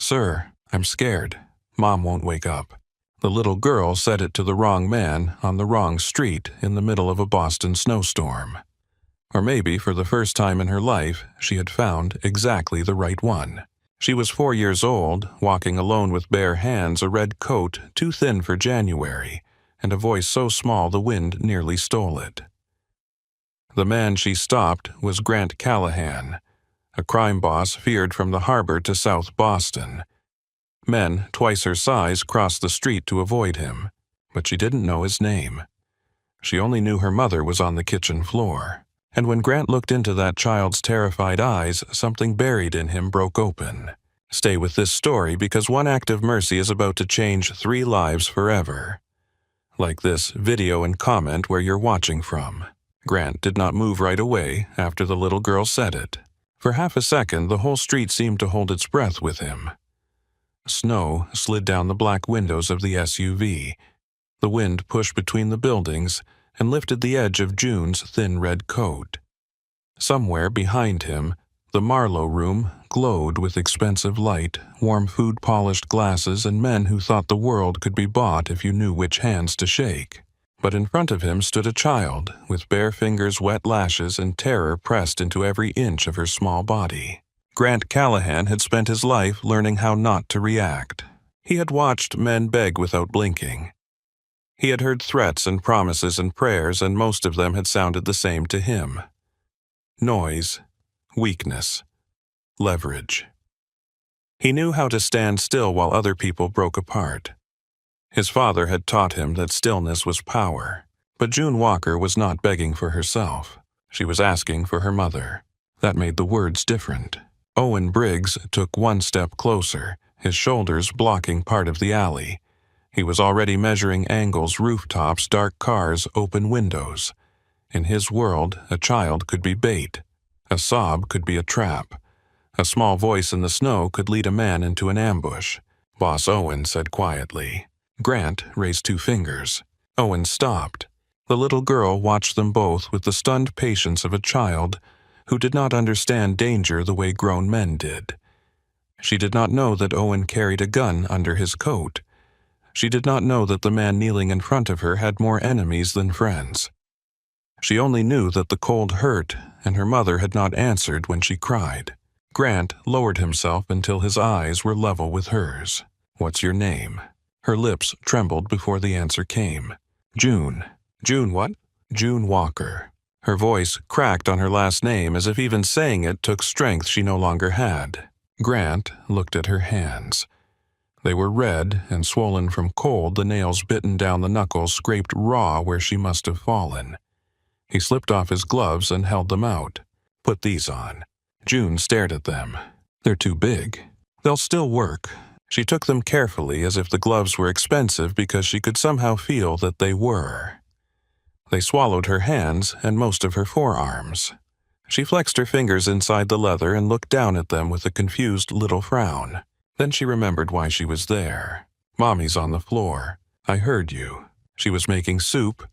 "Sir, I'm scared. Mom won't wake up." The little girl said it to the wrong man on the wrong street in the middle of a Boston snowstorm. Or maybe for the first time in her life, she had found exactly the right one. She was 4 years old, walking alone with bare hands, a red coat too thin for January, and a voice so small the wind nearly stole it. The man she stopped was Grant Callahan, a crime boss feared from the harbor to South Boston. Men twice her size crossed the street to avoid him, but she didn't know his name. She only knew her mother was on the kitchen floor. And when Grant looked into that child's terrified eyes, something buried in him broke open. Stay with this story because one act of mercy is about to change 3 lives forever. Like this video and comment where you're watching from. Grant did not move right away after the little girl said it. For half a second, the whole street seemed to hold its breath with him. Snow slid down the black windows of the SUV. The wind pushed between the buildings and lifted the edge of June's thin red coat. Somewhere behind him, the Marlowe room glowed with expensive light, warm food-polished glasses, and men who thought the world could be bought if you knew which hands to shake. But in front of him stood a child, with bare fingers, wet lashes, and terror pressed into every inch of her small body. Grant Callahan had spent his life learning how not to react. He had watched men beg without blinking. He had heard threats and promises and prayers, and most of them had sounded the same to him. Noise, weakness, leverage. He knew how to stand still while other people broke apart. His father had taught him that stillness was power. But June Walker was not begging for herself. She was asking for her mother. That made the words different. Owen Briggs took one step closer, his shoulders blocking part of the alley. He was already measuring angles, rooftops, dark cars, open windows. In his world, a child could be bait. A sob could be a trap. A small voice in the snow could lead a man into an ambush. Boss Owen said quietly. Grant raised 2 fingers. Owen stopped. The little girl watched them both with the stunned patience of a child who did not understand danger the way grown men did. She did not know that Owen carried a gun under his coat. She did not know that the man kneeling in front of her had more enemies than friends. She only knew that the cold hurt, and her mother had not answered when she cried. Grant lowered himself until his eyes were level with hers. "What's your name?" Her lips trembled before the answer came. "June." "June what?" "June Walker." Her voice cracked on her last name as if even saying it took strength she no longer had. Grant looked at her hands. They were red and swollen from cold, the nails bitten down the knuckles scraped raw where she must have fallen. He slipped off his gloves and held them out. "Put these on." June stared at them. "They're too big." "They'll still work." She took them carefully as if the gloves were expensive because she could somehow feel that they were. They swallowed her hands and most of her forearms. She flexed her fingers inside the leather and looked down at them with a confused little frown. Then she remembered why she was there. "Mommy's on the floor. I heard you." She was making soup.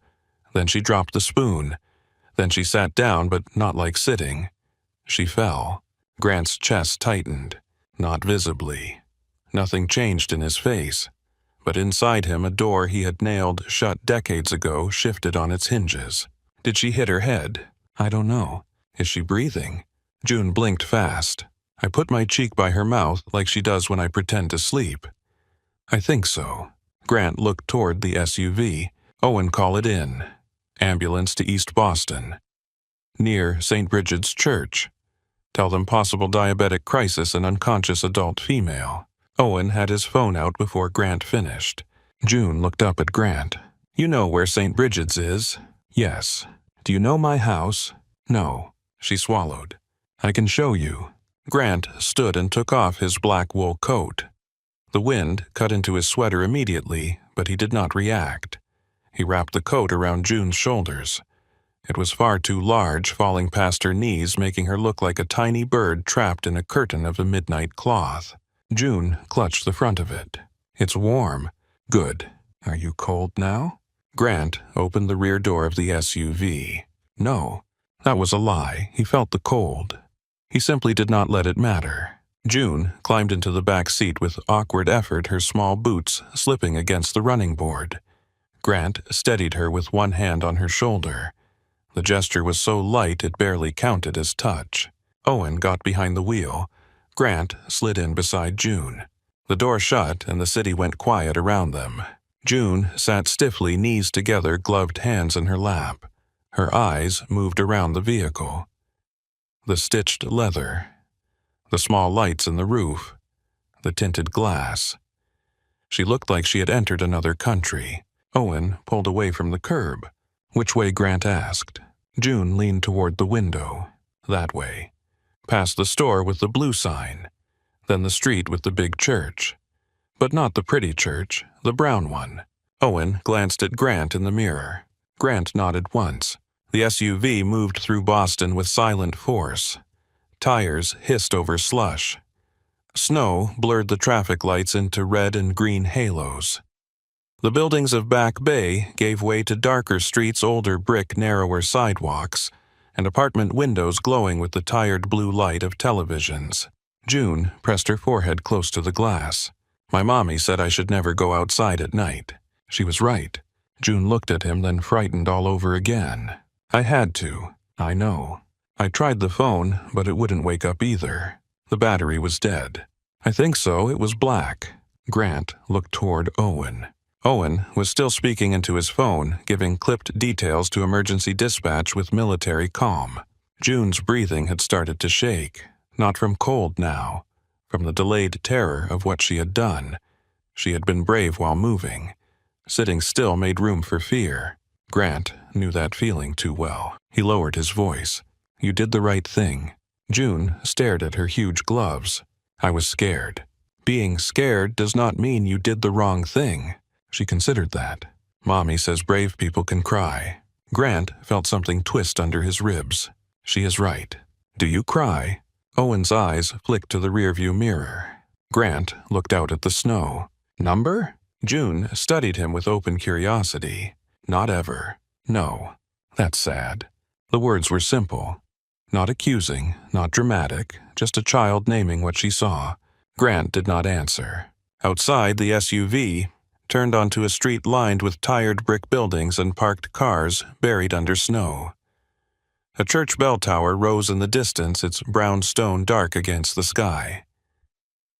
Then she dropped the spoon. Then she sat down, but not like sitting. She fell. Grant's chest tightened. Not visibly. Nothing changed in his face. But inside him, a door he had nailed shut decades ago shifted on its hinges. Did she hit her head? I don't know. Is she breathing? June blinked fast. I put my cheek by her mouth like she does when I pretend to sleep. I think so. Grant looked toward the SUV. Owen, call it in. Ambulance to East Boston. Near St. Bridget's Church. Tell them possible diabetic crisis and unconscious adult female. Owen had his phone out before Grant finished. June looked up at Grant. You know where St. Bridget's is? Yes. Do you know my house? No. She swallowed. I can show you. Grant stood and took off his black wool coat. The wind cut into his sweater immediately, but he did not react. He wrapped the coat around June's shoulders. It was far too large, falling past her knees, making her look like a tiny bird trapped in a curtain of a midnight cloth. June clutched the front of it. It's warm. Good. Are you cold now? Grant opened the rear door of the SUV. No, that was a lie. He felt the cold. He simply did not let it matter. June climbed into the back seat with awkward effort, her small boots slipping against the running board. Grant steadied her with one hand on her shoulder. The gesture was so light it barely counted as touch. Owen got behind the wheel. Grant slid in beside June. The door shut and the city went quiet around them. June sat stiffly, knees together, gloved hands in her lap. Her eyes moved around the vehicle. The stitched leather, the small lights in the roof, the tinted glass. She looked like she had entered another country. Owen pulled away from the curb. Which way? Grant asked. June leaned toward the window. That way. Past the store with the blue sign. Then the street with the big church. But not the pretty church, the brown one. Owen glanced at Grant in the mirror. Grant nodded once. The SUV moved through Boston with silent force. Tires hissed over slush. Snow blurred the traffic lights into red and green halos. The buildings of Back Bay gave way to darker streets, older brick, narrower sidewalks, and apartment windows glowing with the tired blue light of televisions. June pressed her forehead close to the glass. My mommy said I should never go outside at night. She was right. June looked at him, then frightened all over again. I had to. I know. I tried the phone, but it wouldn't wake up either. The battery was dead. I think so. It was black. Grant looked toward Owen. Owen was still speaking into his phone, giving clipped details to emergency dispatch with military calm. June's breathing had started to shake, not from cold now, from the delayed terror of what she had done. She had been brave while moving. Sitting still made room for fear. Grant knew that feeling too well. He lowered his voice. You did the right thing. June stared at her huge gloves. I was scared. Being scared does not mean you did the wrong thing. She considered that. Mommy says brave people can cry. Grant felt something twist under his ribs. She is right. Do you cry? Owen's eyes flicked to the rearview mirror. Grant looked out at the snow. Number? June studied him with open curiosity. Not ever. No. That's sad. The words were simple. Not accusing, not dramatic, just a child naming what she saw. Grant did not answer. Outside, the SUV turned onto a street lined with tired brick buildings and parked cars buried under snow. A church bell tower rose in the distance, its brown stone dark against the sky.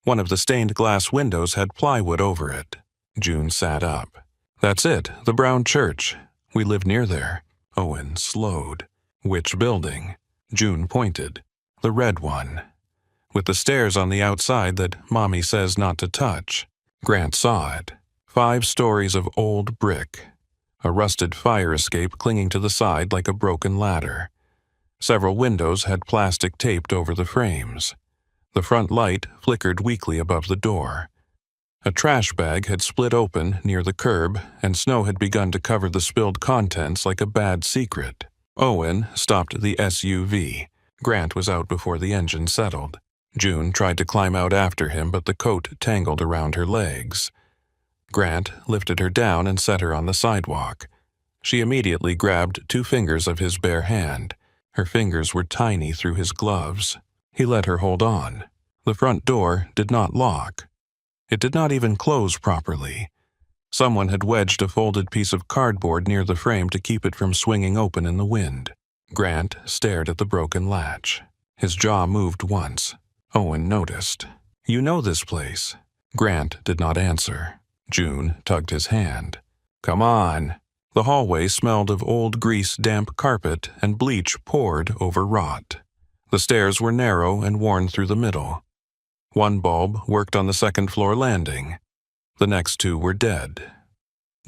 One of the stained glass windows had plywood over it. June sat up. That's it, the brown church. We live near there. Owen slowed. Which building? June pointed. The red one. With the stairs on the outside that Mommy says not to touch. Grant saw it. 5 stories of old brick. A rusted fire escape clinging to the side like a broken ladder. Several windows had plastic taped over the frames. The front light flickered weakly above the door. A trash bag had split open near the curb, and snow had begun to cover the spilled contents like a bad secret. Owen stopped the SUV. Grant was out before the engine settled. June tried to climb out after him, but the coat tangled around her legs. Grant lifted her down and set her on the sidewalk. She immediately grabbed 2 fingers of his bare hand. Her fingers were tiny through his gloves. He let her hold on. The front door did not lock. It did not even close properly. Someone had wedged a folded piece of cardboard near the frame to keep it from swinging open in the wind. Grant stared at the broken latch. His jaw moved once. Owen noticed. You know this place. Grant did not answer. June tugged his hand. Come on. The hallway smelled of old grease-damp carpet and bleach poured over rot. The stairs were narrow and worn through the middle. One bulb worked on the second-floor landing. The next 2 were dead.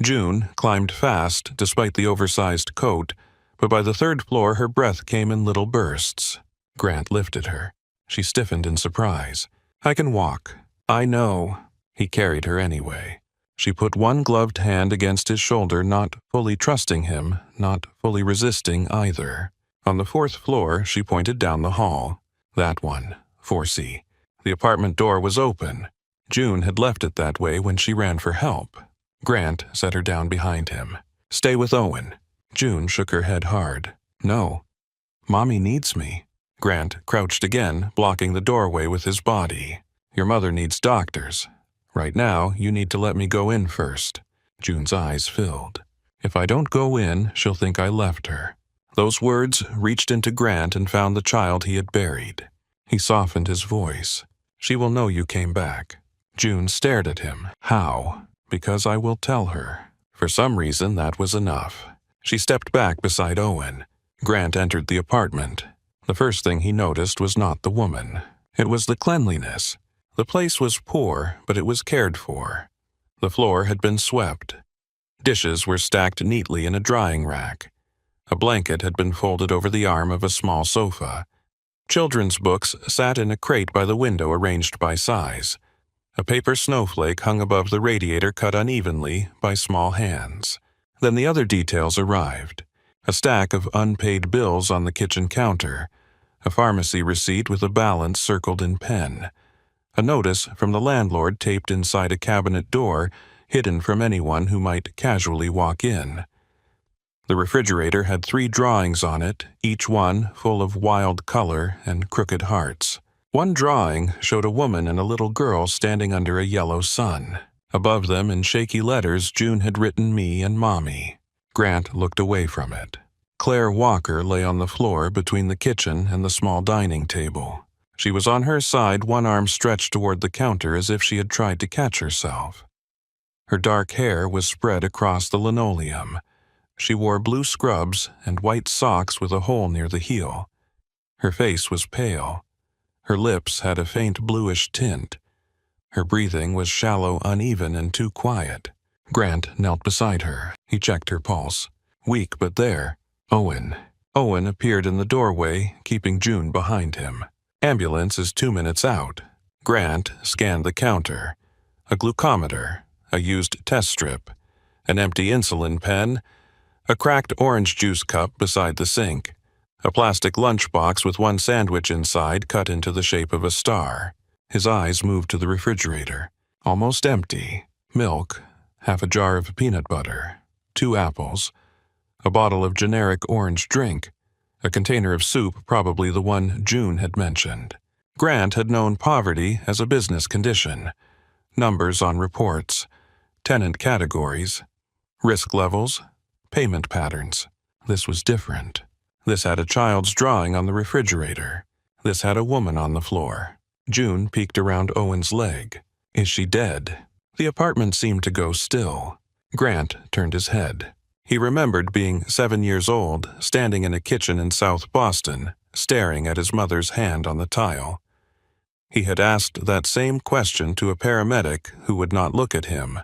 June climbed fast despite the oversized coat, but by the 3rd floor her breath came in little bursts. Grant lifted her. She stiffened in surprise. I can walk. I know. He carried her anyway. She put one gloved hand against his shoulder, not fully trusting him, not fully resisting either. On the 4th floor, she pointed down the hall. That one, 4C. The apartment door was open. June had left it that way when she ran for help. Grant set her down behind him. Stay with Owen. June shook her head hard. No. Mommy needs me. Grant crouched again, blocking the doorway with his body. Your mother needs doctors. Right now, you need to let me go in first. June's eyes filled. If I don't go in, she'll think I left her. Those words reached into Grant and found the child he had buried. He softened his voice. She will know you came back. June stared at him. How? Because I will tell her. For some reason, that was enough. She stepped back beside Owen. Grant entered the apartment. The first thing he noticed was not the woman. It was the cleanliness. The place was poor, but it was cared for. The floor had been swept. Dishes were stacked neatly in a drying rack. A blanket had been folded over the arm of a small sofa. Children's books sat in a crate by the window arranged by size. A paper snowflake hung above the radiator cut unevenly by small hands. Then the other details arrived. A stack of unpaid bills on the kitchen counter. A pharmacy receipt with a balance circled in pen. A notice from the landlord taped inside a cabinet door, hidden from anyone who might casually walk in. The refrigerator had 3 drawings on it, each one full of wild color and crooked hearts. One drawing showed a woman and a little girl standing under a yellow sun. Above them, in shaky letters, June had written me and Mommy. Grant looked away from it. Claire Walker lay on the floor between the kitchen and the small dining table. She was on her side, one arm stretched toward the counter as if she had tried to catch herself. Her dark hair was spread across the linoleum. She wore blue scrubs and white socks with a hole near the heel. Her face was pale. Her lips had a faint bluish tint. Her breathing was shallow, uneven, and too quiet. Grant knelt beside her. He checked her pulse. Weak, but there. Owen. Owen appeared in the doorway, keeping June behind him. Ambulance is 2 minutes out. Grant scanned the counter. A glucometer, a used test strip, an empty insulin pen, a cracked orange juice cup beside the sink, a plastic lunchbox with one sandwich inside cut into the shape of a star. His eyes moved to the refrigerator. Almost empty. Milk, half a jar of peanut butter, 2 apples, a bottle of generic orange drink, a container of soup, probably the one June had mentioned. Grant had known poverty as a business condition. Numbers on reports, tenant categories, risk levels, payment patterns. This was different. This had a child's drawing on the refrigerator. This had a woman on the floor. June peeked around Owen's leg. Is she dead? The apartment seemed to go still. Grant turned his head. He remembered being 7 years old, standing in a kitchen in South Boston, staring at his mother's hand on the tile. He had asked that same question to a paramedic who would not look at him.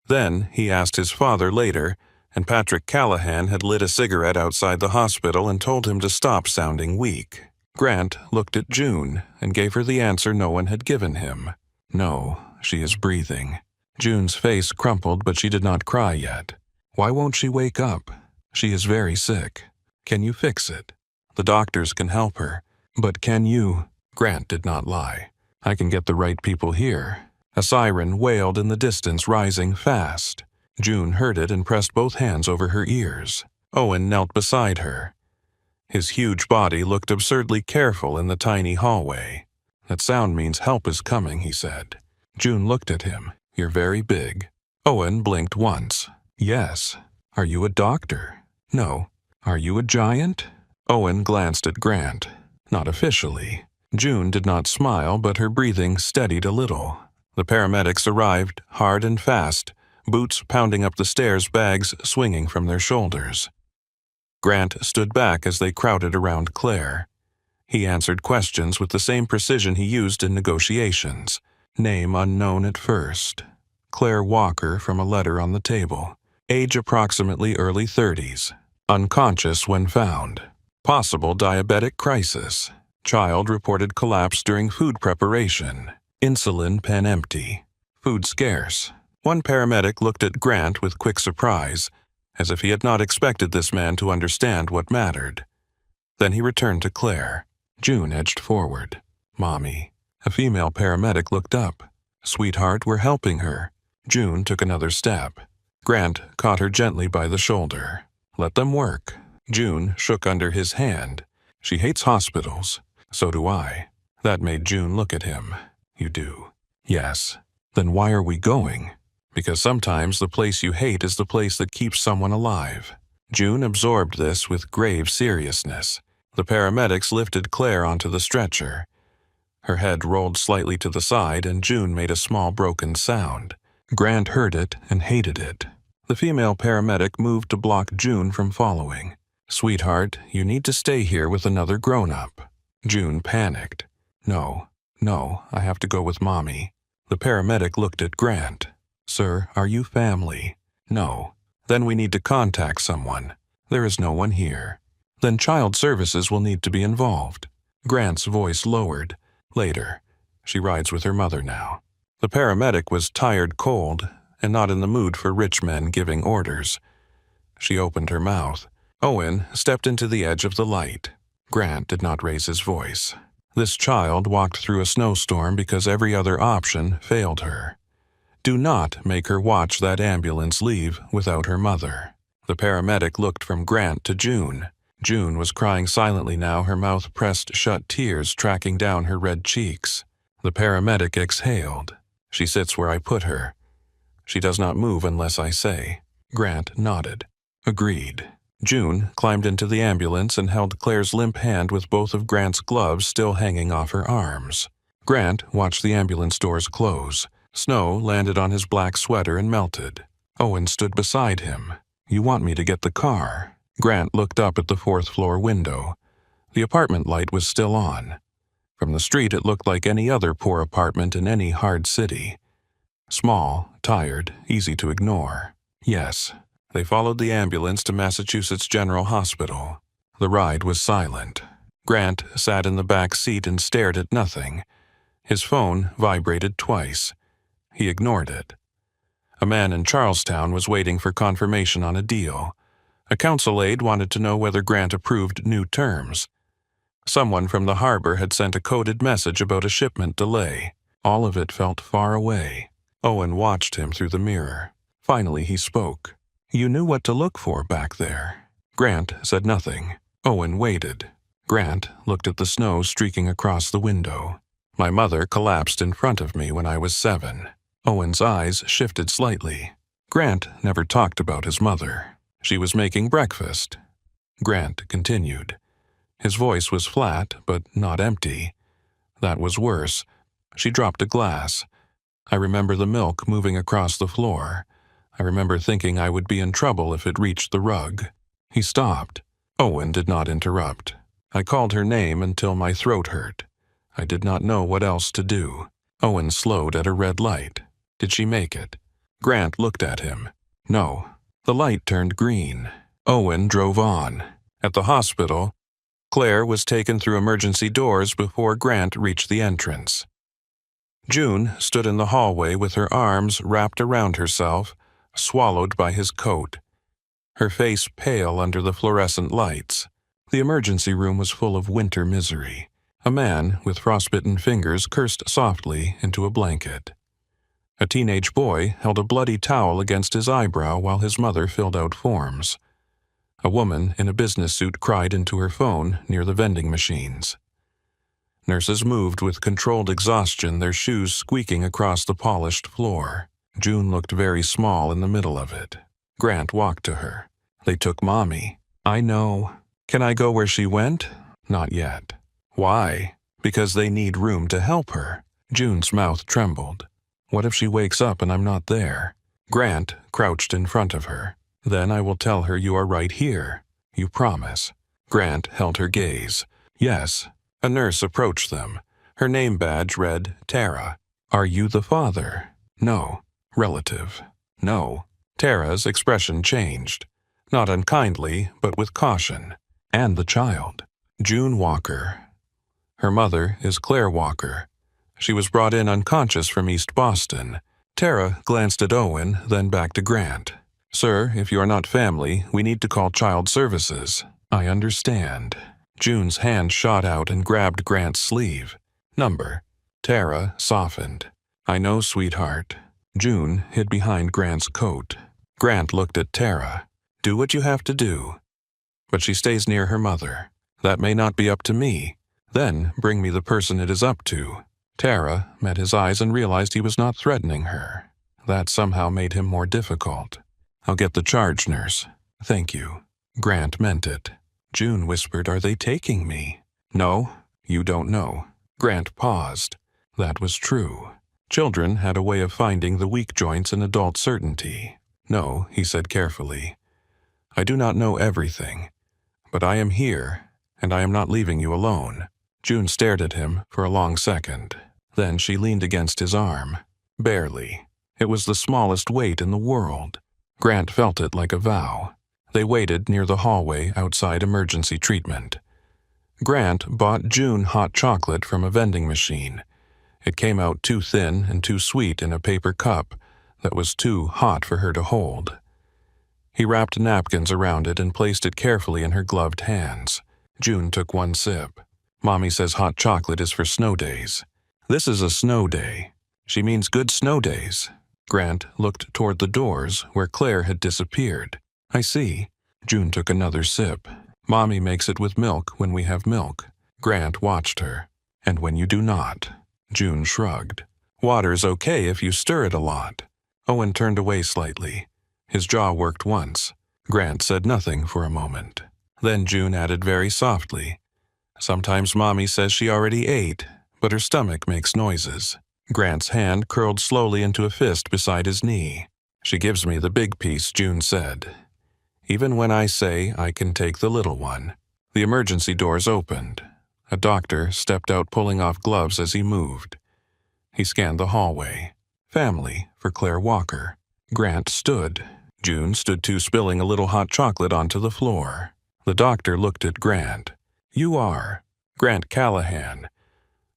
Then he asked his father later, and Patrick Callahan had lit a cigarette outside the hospital and told him to stop sounding weak. Grant looked at June and gave her the answer no one had given him. No, she is breathing. June's face crumpled, but she did not cry yet. Why won't she wake up? She is very sick. Can you fix it? The doctors can help her. But can you? Grant did not lie. I can get the right people here. A siren wailed in the distance, rising fast. June heard it and pressed both hands over her ears. Owen knelt beside her. His huge body looked absurdly careful in the tiny hallway. That sound means help is coming, he said. June looked at him. You're very big. Owen blinked once. Yes. Are you a doctor? No. Are you a giant? Owen glanced at Grant. Not officially. June did not smile, but her breathing steadied a little. The paramedics arrived, hard and fast, boots pounding up the stairs, bags swinging from their shoulders. Grant stood back as they crowded around Claire. He answered questions with the same precision he used in negotiations. Name unknown at first. Claire Walker from a letter on the table. Age approximately early 30s. Unconscious when found. Possible diabetic crisis. Child reported collapse during food preparation. Insulin pen empty. Food scarce. One paramedic looked at Grant with quick surprise, as if he had not expected this man to understand what mattered. Then he returned to Claire. June edged forward. Mommy. A female paramedic looked up. Sweetheart, we're helping her. June took another step. Grant caught her gently by the shoulder. Let them work. June shook under his hand. She hates hospitals. So do I. That made June look at him. You do? Yes. Then why are we going? Because sometimes the place you hate is the place that keeps someone alive. June absorbed this with grave seriousness. The paramedics lifted Claire onto the stretcher. Her head rolled slightly to the side and June made a small broken sound. Grant heard it and hated it. The female paramedic moved to block June from following. Sweetheart, you need to stay here with another grown-up. June panicked. No, I have to go with Mommy. The paramedic looked at Grant. Sir, are you family? No. Then we need to contact someone. There is no one here. Then child services will need to be involved. Grant's voice lowered. Later. She rides with her mother now. The paramedic was tired cold and not in the mood for rich men giving orders. She opened her mouth. Owen stepped into the edge of the light. Grant did not raise his voice. This child walked through a snowstorm because every other option failed her. Do not make her watch that ambulance leave without her mother. The paramedic looked from Grant to June. June was crying silently now, her mouth pressed shut, tears tracking down her red cheeks. The paramedic exhaled. She sits where I put her. She does not move unless I say. Grant nodded. Agreed. June climbed into the ambulance and held Claire's limp hand with both of Grant's gloves still hanging off her arms. Grant watched the ambulance doors close. Snow landed on his black sweater and melted. Owen stood beside him. You want me to get the car? Grant looked up at the fourth-floor window. The apartment light was still on. From the street it looked like any other poor apartment in any hard city. Small, tired, easy to ignore. Yes. They followed the ambulance to Massachusetts General Hospital. The ride was silent. Grant sat in the back seat and stared at nothing. His phone vibrated twice. He ignored it. A man in Charlestown was waiting for confirmation on a deal. A council aide wanted to know whether Grant approved new terms. Someone from the harbor had sent a coded message about a shipment delay. All of it felt far away. Owen watched him through the mirror. Finally he spoke. You knew what to look for back there. Grant said nothing. Owen waited. Grant looked at the snow streaking across the window. My mother collapsed in front of me when I was 7. Owen's eyes shifted slightly. Grant never talked about his mother. She was making breakfast. Grant continued. His voice was flat, but not empty. That was worse. She dropped a glass. I remember the milk moving across the floor. I remember thinking I would be in trouble if it reached the rug. He stopped. Owen did not interrupt. I called her name until my throat hurt. I did not know what else to do. Owen slowed at a red light. Did she make it? Grant looked at him. No. The light turned green. Owen drove on. At the hospital, Claire was taken through emergency doors before Grant reached the entrance. June stood in the hallway with her arms wrapped around herself, swallowed by his coat. Her face pale under the fluorescent lights. The emergency room was full of winter misery. A man with frostbitten fingers cursed softly into a blanket. A teenage boy held a bloody towel against his eyebrow while his mother filled out forms. A woman in a business suit cried into her phone near the vending machines. Nurses moved with controlled exhaustion, their shoes squeaking across the polished floor. June looked very small in the middle of it. Grant walked to her. They took Mommy. I know. Can I go where she went? Not yet. Why? Because they need room to help her. June's mouth trembled. What if she wakes up and I'm not there? Grant crouched in front of her. Then I will tell her you are right here. You promise. Grant held her gaze. Yes. A nurse approached them. Her name badge read Tara. Are you the father? No. Relative. No. Tara's expression changed. Not unkindly, but with caution. And the child. June Walker. Her mother is Claire Walker. She was brought in unconscious from East Boston. Tara glanced at Owen, then back to Grant. Sir, if you are not family, we need to call child services. I understand. June's hand shot out and grabbed Grant's sleeve. Number. Tara softened. I know, sweetheart. June hid behind Grant's coat. Grant looked at Tara. Do what you have to do. But she stays near her mother. That may not be up to me. Then bring me the person it is up to. Tara met his eyes and realized he was not threatening her. That somehow made him more difficult. I'll get the charge nurse. Thank you. Grant meant it. June whispered, "Are they taking me?" No, you don't know. Grant paused. That was true. Children had a way of finding the weak joints in adult certainty. No, he said carefully. I do not know everything, but I am here, and I am not leaving you alone. June stared at him for a long second. Then she leaned against his arm. Barely. It was the smallest weight in the world. Grant felt it like a vow. They waited near the hallway outside emergency treatment. Grant bought June hot chocolate from a vending machine. It came out too thin and too sweet in a paper cup that was too hot for her to hold. He wrapped napkins around it and placed it carefully in her gloved hands. June took one sip. Mommy says hot chocolate is for snow days. This is a snow day. She means good snow days. Grant looked toward the doors where Claire had disappeared. I see. June took another sip. Mommy makes it with milk when we have milk. Grant watched her. And when you do not. June shrugged. Water's okay if you stir it a lot. Owen turned away slightly. His jaw worked once. Grant said nothing for a moment. Then June added very softly, Sometimes Mommy says she already ate, but her stomach makes noises. Grant's hand curled slowly into a fist beside his knee. She gives me the big piece, June said. Even when I say I can take the little one. The emergency doors opened. A doctor stepped out pulling off gloves as he moved. He scanned the hallway. Family for Claire Walker. Grant stood. June stood too, spilling a little hot chocolate onto the floor. The doctor looked at Grant. You are Grant Callahan.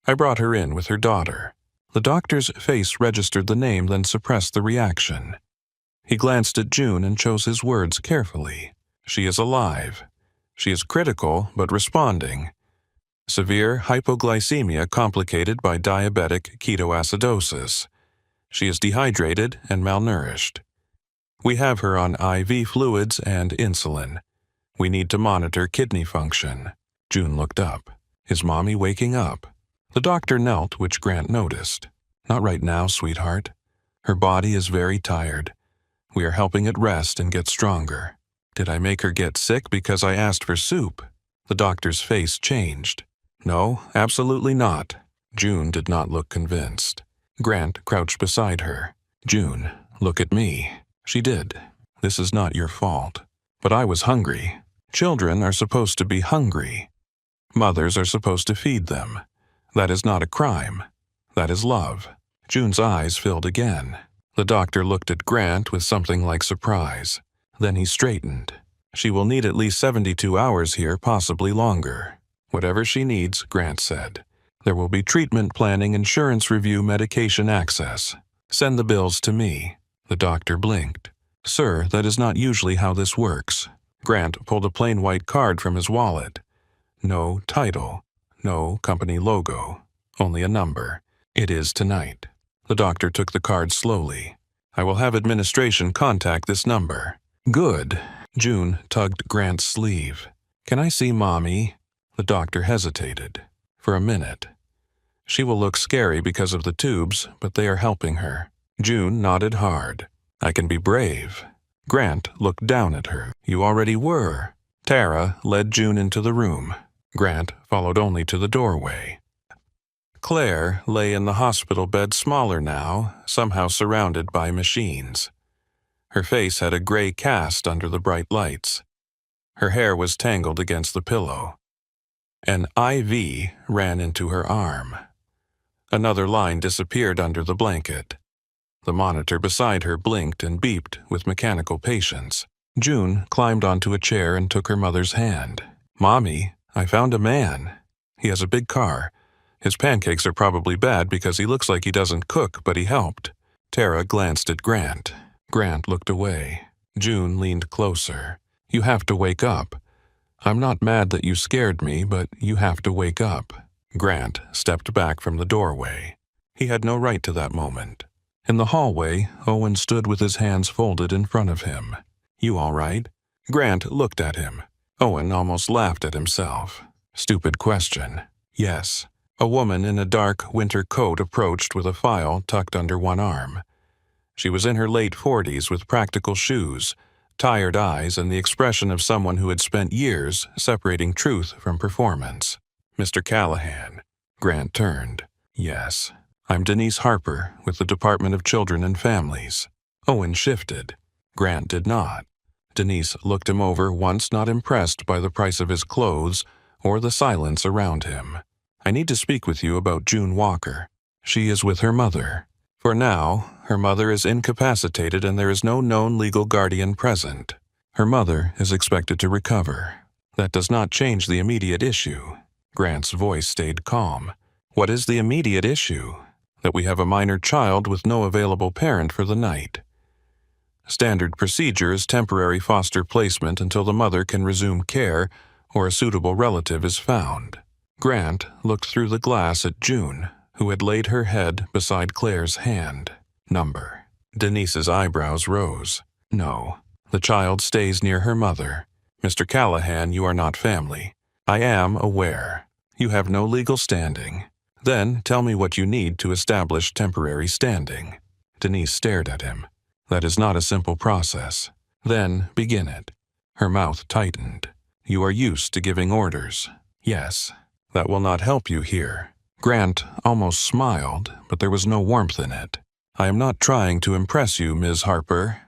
I brought her in with her daughter. The doctor's face registered the name, then suppressed the reaction. He glanced at June and chose his words carefully. She is alive. She is critical, but responding. Severe hypoglycemia complicated by diabetic ketoacidosis. She is dehydrated and malnourished. We have her on IV fluids and insulin. We need to monitor kidney function. June looked up. Is Mommy waking up? The doctor knelt, which Grant noticed. Not right now, sweetheart. Her body is very tired. We are helping it rest and get stronger. Did I make her get sick because I asked for soup? The doctor's face changed. No, absolutely not. June did not look convinced. Grant crouched beside her. June, look at me. She did. This is not your fault. But I was hungry. Children are supposed to be hungry. Mothers are supposed to feed them. That is not a crime. That is love. June's eyes filled again. The doctor looked at Grant with something like surprise. Then he straightened. She will need at least 72 hours here, possibly longer. Whatever she needs, Grant said. There will be treatment planning, insurance review, medication access. Send the bills to me. The doctor blinked. Sir, that is not usually how this works. Grant pulled a plain white card from his wallet. No title. No company logo. Only a number. It is tonight. The doctor took the card slowly. I will have administration contact this number. Good. June tugged Grant's sleeve. Can I see Mommy? The doctor hesitated. For a minute. She will look scary because of the tubes, but they are helping her. June nodded hard. I can be brave. Grant looked down at her. You already were. Tara led June into the room. Grant followed only to the doorway. Claire lay in the hospital bed, smaller now, somehow surrounded by machines. Her face had a gray cast under the bright lights. Her hair was tangled against the pillow. An IV ran into her arm. Another line disappeared under the blanket. The monitor beside her blinked and beeped with mechanical patience. June climbed onto a chair and took her mother's hand. Mommy, I found a man. He has a big car. His pancakes are probably bad because he looks like he doesn't cook, but he helped. Tara glanced at Grant. Grant looked away. June leaned closer. You have to wake up. I'm not mad that you scared me, but you have to wake up. Grant stepped back from the doorway. He had no right to that moment. In the hallway, Owen stood with his hands folded in front of him. You all right? Grant looked at him. Owen almost laughed at himself. Stupid question. Yes. A woman in a dark winter coat approached with a file tucked under one arm. She was in her late 40s with practical shoes, tired eyes, and the expression of someone who had spent years separating truth from performance. Mr. Callahan. Grant turned. Yes. I'm Denise Harper with the Department of Children and Families. Owen shifted. Grant did not. Denise looked him over, once not impressed by the price of his clothes or the silence around him. I need to speak with you about June Walker. She is with her mother. For now, her mother is incapacitated and there is no known legal guardian present. Her mother is expected to recover. That does not change the immediate issue. Grant's voice stayed calm. What is the immediate issue? That we have a minor child with no available parent for the night. Standard procedure is temporary foster placement until the mother can resume care or a suitable relative is found. Grant looked through the glass at June, who had laid her head beside Claire's hand. Number. Denise's eyebrows rose. No, the child stays near her mother. Mr. Callahan, you are not family. I am aware. You have no legal standing. Then tell me what you need to establish temporary standing. Denise stared at him. That is not a simple process. Then begin it. Her mouth tightened. You are used to giving orders. Yes. That will not help you here. Grant almost smiled, but there was no warmth in it. I am not trying to impress you, Ms. Harper.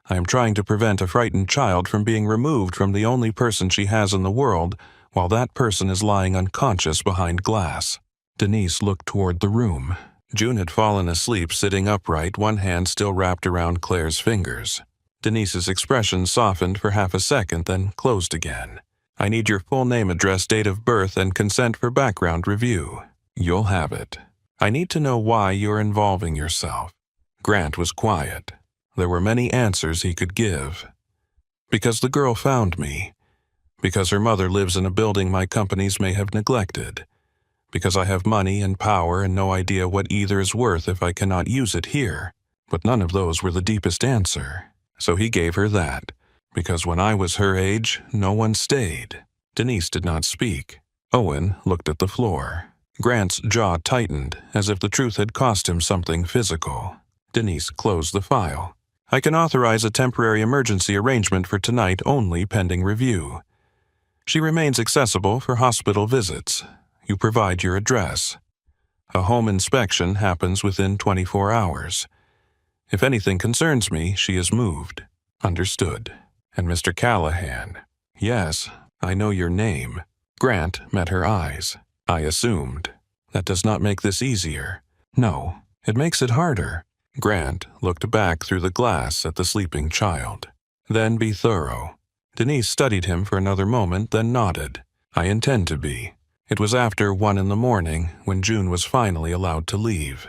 I am trying to prevent a frightened child from being removed from the only person she has in the world while that person is lying unconscious behind glass. Denise looked toward the room. June had fallen asleep sitting upright, one hand still wrapped around Claire's fingers. Denise's expression softened for half a second, then closed again. I need your full name, address, date of birth, and consent for background review. You'll have it. I need to know why you're involving yourself. Grant was quiet. There were many answers he could give. Because the girl found me. Because her mother lives in a building my companies may have neglected. Because I have money and power and no idea what either is worth if I cannot use it here. But none of those were the deepest answer. So he gave her that. Because when I was her age, no one stayed. Denise did not speak. Owen looked at the floor. Grant's jaw tightened, as if the truth had cost him something physical. Denise closed the file. I can authorize a temporary emergency arrangement for tonight only pending review. She remains accessible for hospital visits. You provide your address. A home inspection happens within 24 hours. If anything concerns me, she is moved. Understood. And Mr. Callahan. Yes, I know your name. Grant met her eyes. I assumed. That does not make this easier. No, it makes it harder. Grant looked back through the glass at the sleeping child. Then be thorough. Denise studied him for another moment, then nodded. I intend to be. It was after 1 a.m. when June was finally allowed to leave.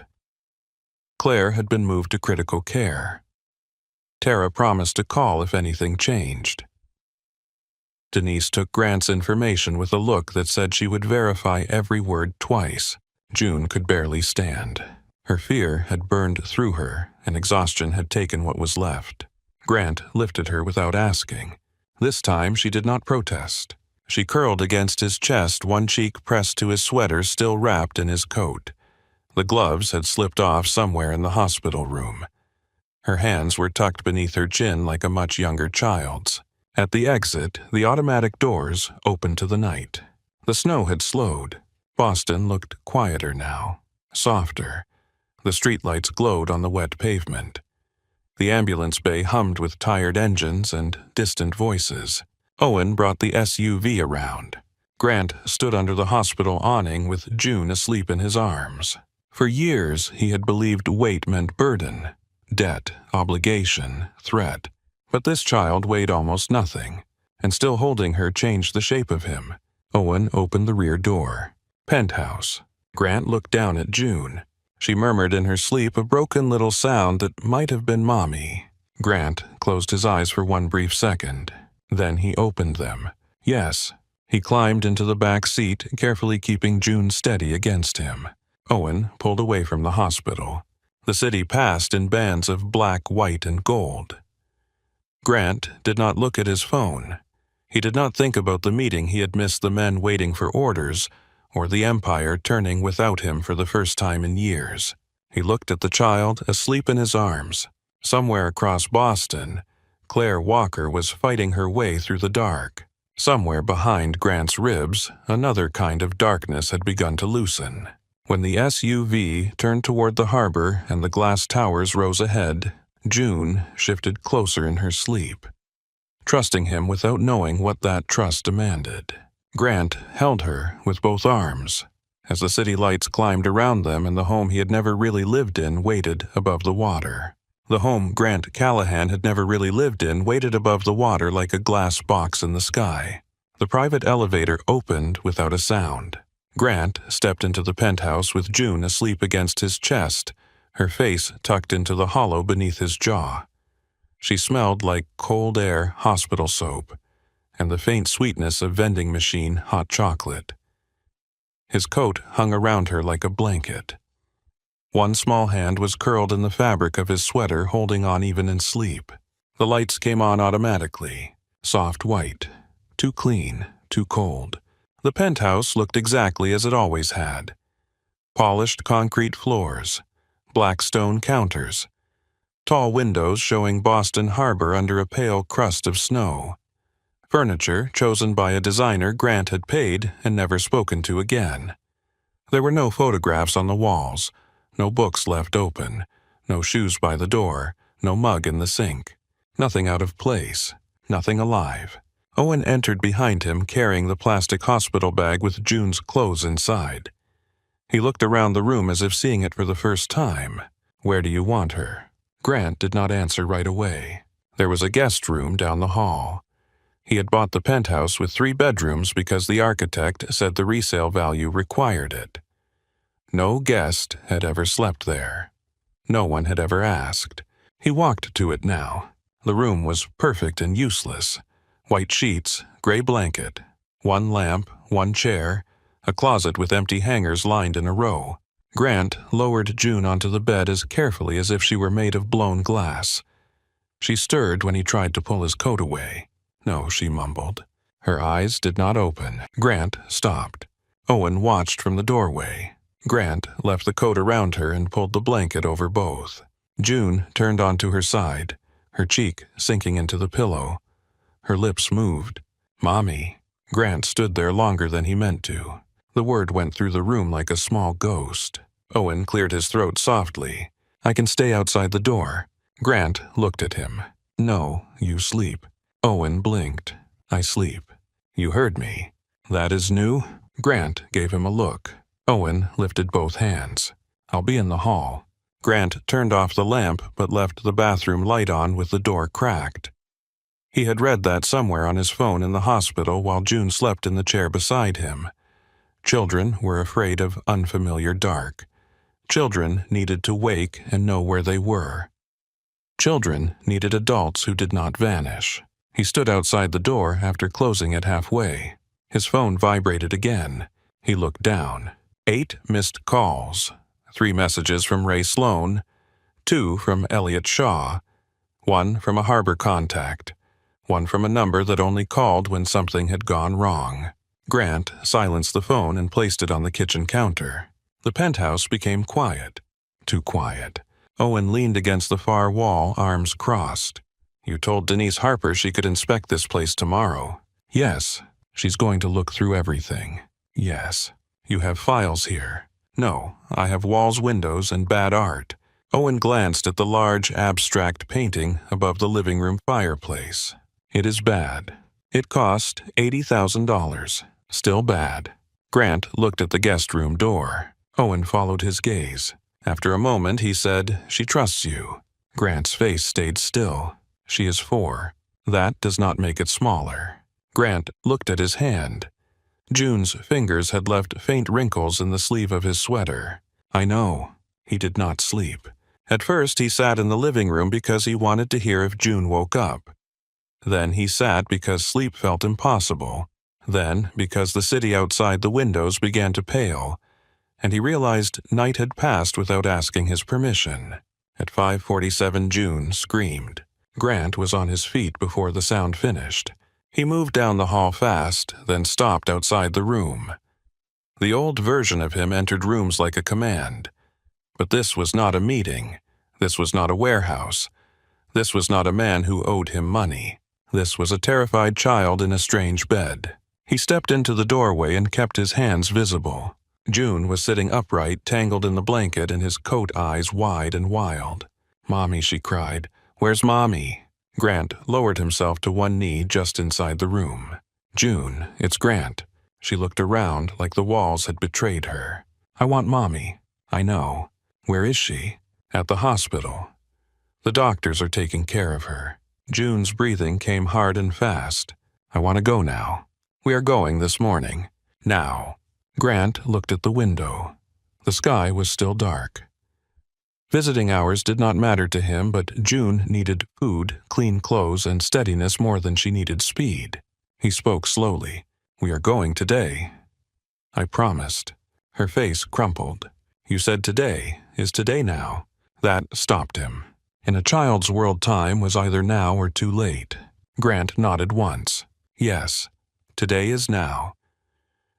Claire had been moved to critical care. Tara promised to call if anything changed. Denise took Grant's information with a look that said she would verify every word twice. June could barely stand. Her fear had burned through her, and exhaustion had taken what was left. Grant lifted her without asking. This time she did not protest. She curled against his chest, one cheek pressed to his sweater still wrapped in his coat. The gloves had slipped off somewhere in the hospital room. Her hands were tucked beneath her chin like a much younger child's. At the exit, the automatic doors opened to the night. The snow had slowed. Boston looked quieter now, softer. The streetlights glowed on the wet pavement. The ambulance bay hummed with tired engines and distant voices. Owen brought the SUV around. Grant stood under the hospital awning with June asleep in his arms. For years, he had believed weight meant burden, debt, obligation, threat. But this child weighed almost nothing, and still holding her changed the shape of him. Owen opened the rear door. Penthouse. Grant looked down at June. She murmured in her sleep a broken little sound that might have been Mommy. Grant closed his eyes for one brief second. Then he opened them. Yes. He climbed into the back seat, carefully keeping June steady against him. Owen pulled away from the hospital. The city passed in bands of black, white, and gold. Grant did not look at his phone. He did not think about the meeting he had missed, the men waiting for orders, or the Empire turning without him for the first time in years. He looked at the child asleep in his arms. Somewhere across Boston, Claire Walker was fighting her way through the dark. Somewhere behind Grant's ribs, another kind of darkness had begun to loosen. When the SUV turned toward the harbor and the glass towers rose ahead, June shifted closer in her sleep, trusting him without knowing what that trust demanded. Grant held her with both arms, as the city lights climbed around them and the home he had never really lived in waited above the water. The home Grant Callahan had never really lived in waited above the water like a glass box in the sky. The private elevator opened without a sound. Grant stepped into the penthouse with June asleep against his chest, her face tucked into the hollow beneath his jaw. She smelled like cold air hospital soap, and the faint sweetness of vending machine hot chocolate. His coat hung around her like a blanket. One small hand was curled in the fabric of his sweater, holding on even in sleep. The lights came on automatically, soft white, too clean, too cold. The penthouse looked exactly as it always had. Polished concrete floors, black stone counters, tall windows showing Boston Harbor under a pale crust of snow. Furniture chosen by a designer Grant had paid and never spoken to again. There were no photographs on the walls, no books left open, no shoes by the door, no mug in the sink. Nothing out of place, nothing alive. Owen entered behind him carrying the plastic hospital bag with June's clothes inside. He looked around the room as if seeing it for the first time. "Where do you want her?" Grant did not answer right away. There was a guest room down the hall. He had bought the penthouse with 3 bedrooms because the architect said the resale value required it. No guest had ever slept there. No one had ever asked. He walked to it now. The room was perfect and useless. White sheets, gray blanket, 1 lamp, 1 chair, a closet with empty hangers lined in a row. Grant lowered June onto the bed as carefully as if she were made of blown glass. She stirred when he tried to pull his coat away. "No," she mumbled. Her eyes did not open. Grant stopped. Owen watched from the doorway. Grant left the coat around her and pulled the blanket over both. June turned onto her side, her cheek sinking into the pillow. Her lips moved. "Mommy." Grant stood there longer than he meant to. The word went through the room like a small ghost. Owen cleared his throat softly. "I can stay outside the door." Grant looked at him. "No, you sleep." Owen blinked. "I sleep." "You heard me." "That is new?" Grant gave him a look. Owen lifted both hands. "I'll be in the hall." Grant turned off the lamp but left the bathroom light on with the door cracked. He had read that somewhere on his phone in the hospital while June slept in the chair beside him. Children were afraid of unfamiliar dark. Children needed to wake and know where they were. Children needed adults who did not vanish. He stood outside the door after closing it halfway. His phone vibrated again. He looked down. 8 missed calls. 3 messages from Ray Sloan, 2 from Elliot Shaw, 1 from a harbor contact, 1 from a number that only called when something had gone wrong. Grant silenced the phone and placed it on the kitchen counter. The penthouse became quiet. Too quiet. Owen leaned against the far wall, arms crossed. "You told Denise Harper she could inspect this place tomorrow." "Yes." "She's going to look through everything." "Yes." "You have files here." "No, I have walls, windows, and bad art." Owen glanced at the large, abstract painting above the living room fireplace. "It is bad. It cost $80,000. Still bad." Grant looked at the guest room door. Owen followed his gaze. After a moment, he said, "She trusts you." Grant's face stayed still. "She is 4. That does not make it smaller." Grant looked at his hand. June's fingers had left faint wrinkles in the sleeve of his sweater. "I know." He did not sleep. At first, he sat in the living room because he wanted to hear if June woke up. Then he sat because sleep felt impossible. Then because the city outside the windows began to pale, and he realized night had passed without asking his permission. At 5:47, June screamed. Grant was on his feet before the sound finished. He moved down the hall fast, then stopped outside the room. The old version of him entered rooms like a command. But this was not a meeting. This was not a warehouse. This was not a man who owed him money. This was a terrified child in a strange bed. He stepped into the doorway and kept his hands visible. June was sitting upright, tangled in the blanket, and his coat eyes wide and wild. "Mommy," she cried. "Where's Mommy?" Grant lowered himself to one knee just inside the room. "June, it's Grant." She looked around like the walls had betrayed her. "I want Mommy." "I know. Where is she?" "At the hospital. The doctors are taking care of her." June's breathing came hard and fast. "I want to go now. We are going this morning. Now." Grant looked at the window. The sky was still dark. Visiting hours did not matter to him, but June needed food, clean clothes, and steadiness more than she needed speed. He spoke slowly. "We are going today." "I promised." Her face crumpled. "You said today. Is today now?" That stopped him. In a child's world, time was either now or too late. Grant nodded once. "Yes, today is now.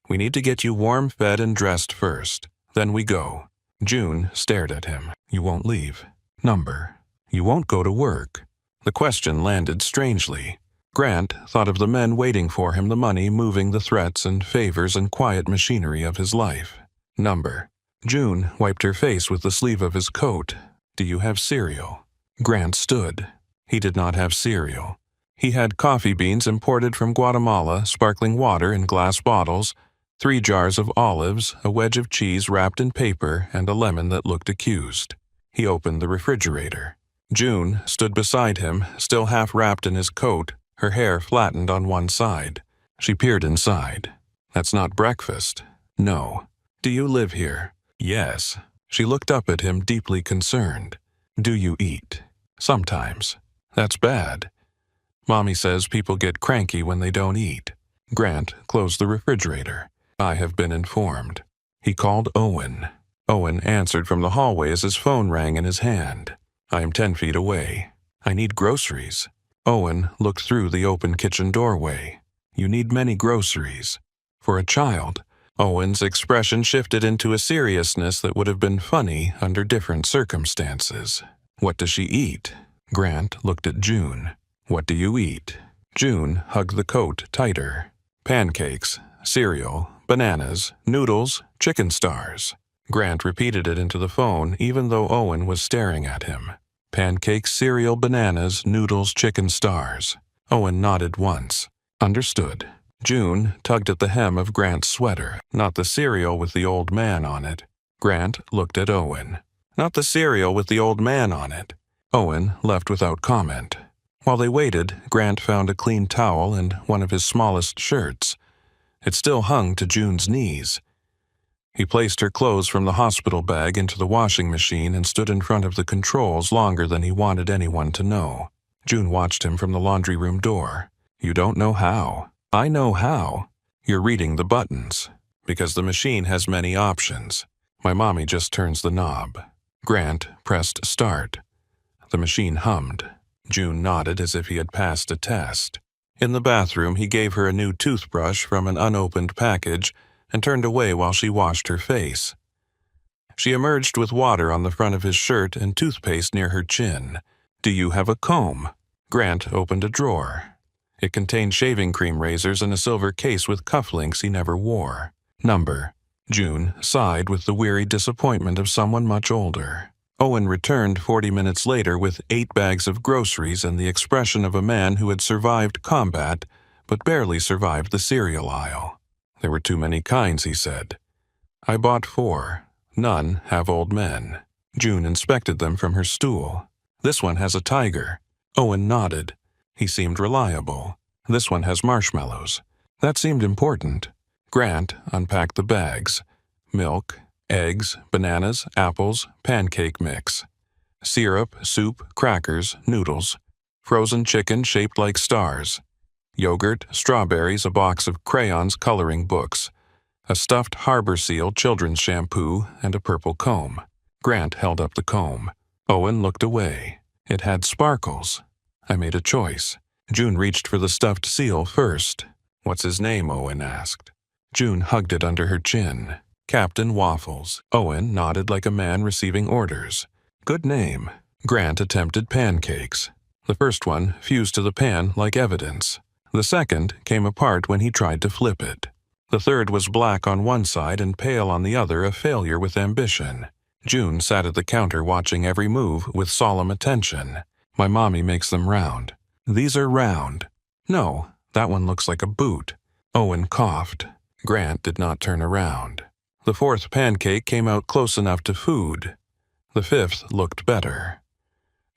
We need to get you warm, fed, and dressed first. Then we go." June stared at him. "You won't leave." "Number. You won't go to work." The question landed strangely. Grant thought of the men waiting for him, the money moving the threats and favors and quiet machinery of his life. "Number." June wiped her face with the sleeve of his coat. "Do you have cereal?" Grant stood. He did not have cereal. He had coffee beans imported from Guatemala, sparkling water in glass bottles, 3 jars of olives, a wedge of cheese wrapped in paper, and a lemon that looked accused. He opened the refrigerator. June stood beside him, still half wrapped in his coat, her hair flattened on one side. She peered inside. "That's not breakfast." "No." "Do you live here?" "Yes." She looked up at him, deeply concerned. "Do you eat?" "Sometimes." "That's bad." "Mommy says people get cranky when they don't eat." Grant closed the refrigerator. "I have been informed." He called Owen. Owen answered from the hallway as his phone rang in his hand. "I am 10 feet away. I need groceries." Owen looked through the open kitchen doorway. "You need many groceries." For a child, Owen's expression shifted into a seriousness that would have been funny under different circumstances. "What does she eat?" Grant looked at June. "What do you eat?" June hugged the coat tighter. "Pancakes, cereal, bananas, noodles, chicken stars." Grant repeated it into the phone even though Owen was staring at him. "Pancakes, cereal, bananas, noodles, chicken stars." Owen nodded once. "Understood." June tugged at the hem of Grant's sweater. "Not the cereal with the old man on it." Grant looked at Owen. "Not the cereal with the old man on it." Owen left without comment. While they waited, Grant found a clean towel and one of his smallest shirts. It still hung to June's knees. He placed her clothes from the hospital bag into the washing machine and stood in front of the controls longer than he wanted anyone to know. June watched him from the laundry room door. "You don't know how." "I know how." "You're reading the buttons." "Because the machine has many options. My mommy just turns the knob." Grant pressed start. The machine hummed. June nodded as if he had passed a test. In the bathroom, he gave her a new toothbrush from an unopened package and turned away while she washed her face. She emerged with water on the front of his shirt and toothpaste near her chin. "Do you have a comb?" Grant opened a drawer. It contained shaving cream razors and a silver case with cufflinks he never wore. "Number." June sighed with the weary disappointment of someone much older. Owen returned 40 minutes later with 8 bags of groceries and the expression of a man who had survived combat but barely survived the cereal aisle. "There were too many kinds," he said. "I bought 4. None have old men." June inspected them from her stool. "This one has a tiger." Owen nodded. He seemed reliable. "This one has marshmallows." That seemed important. Grant unpacked the bags. Milk, eggs, bananas, apples, pancake mix. Syrup, soup, crackers, noodles. Frozen chicken shaped like stars. Yogurt, strawberries, a box of crayons, coloring books. A stuffed harbor seal children's shampoo, and a purple comb. Grant held up the comb. Owen looked away. It had sparkles. "I made a choice." June reached for the stuffed seal first. "What's his name?" Owen asked. June hugged it under her chin. "Captain Waffles." Owen nodded like a man receiving orders. "Good name." Grant attempted pancakes. The first one fused to the pan like evidence. The second came apart when he tried to flip it. The third was black on one side and pale on the other, a failure with ambition. June sat at the counter watching every move with solemn attention. "My mommy makes them round." "These are round." "No, that one looks like a boot." Owen coughed. Grant did not turn around. The fourth pancake came out close enough to food. The fifth looked better.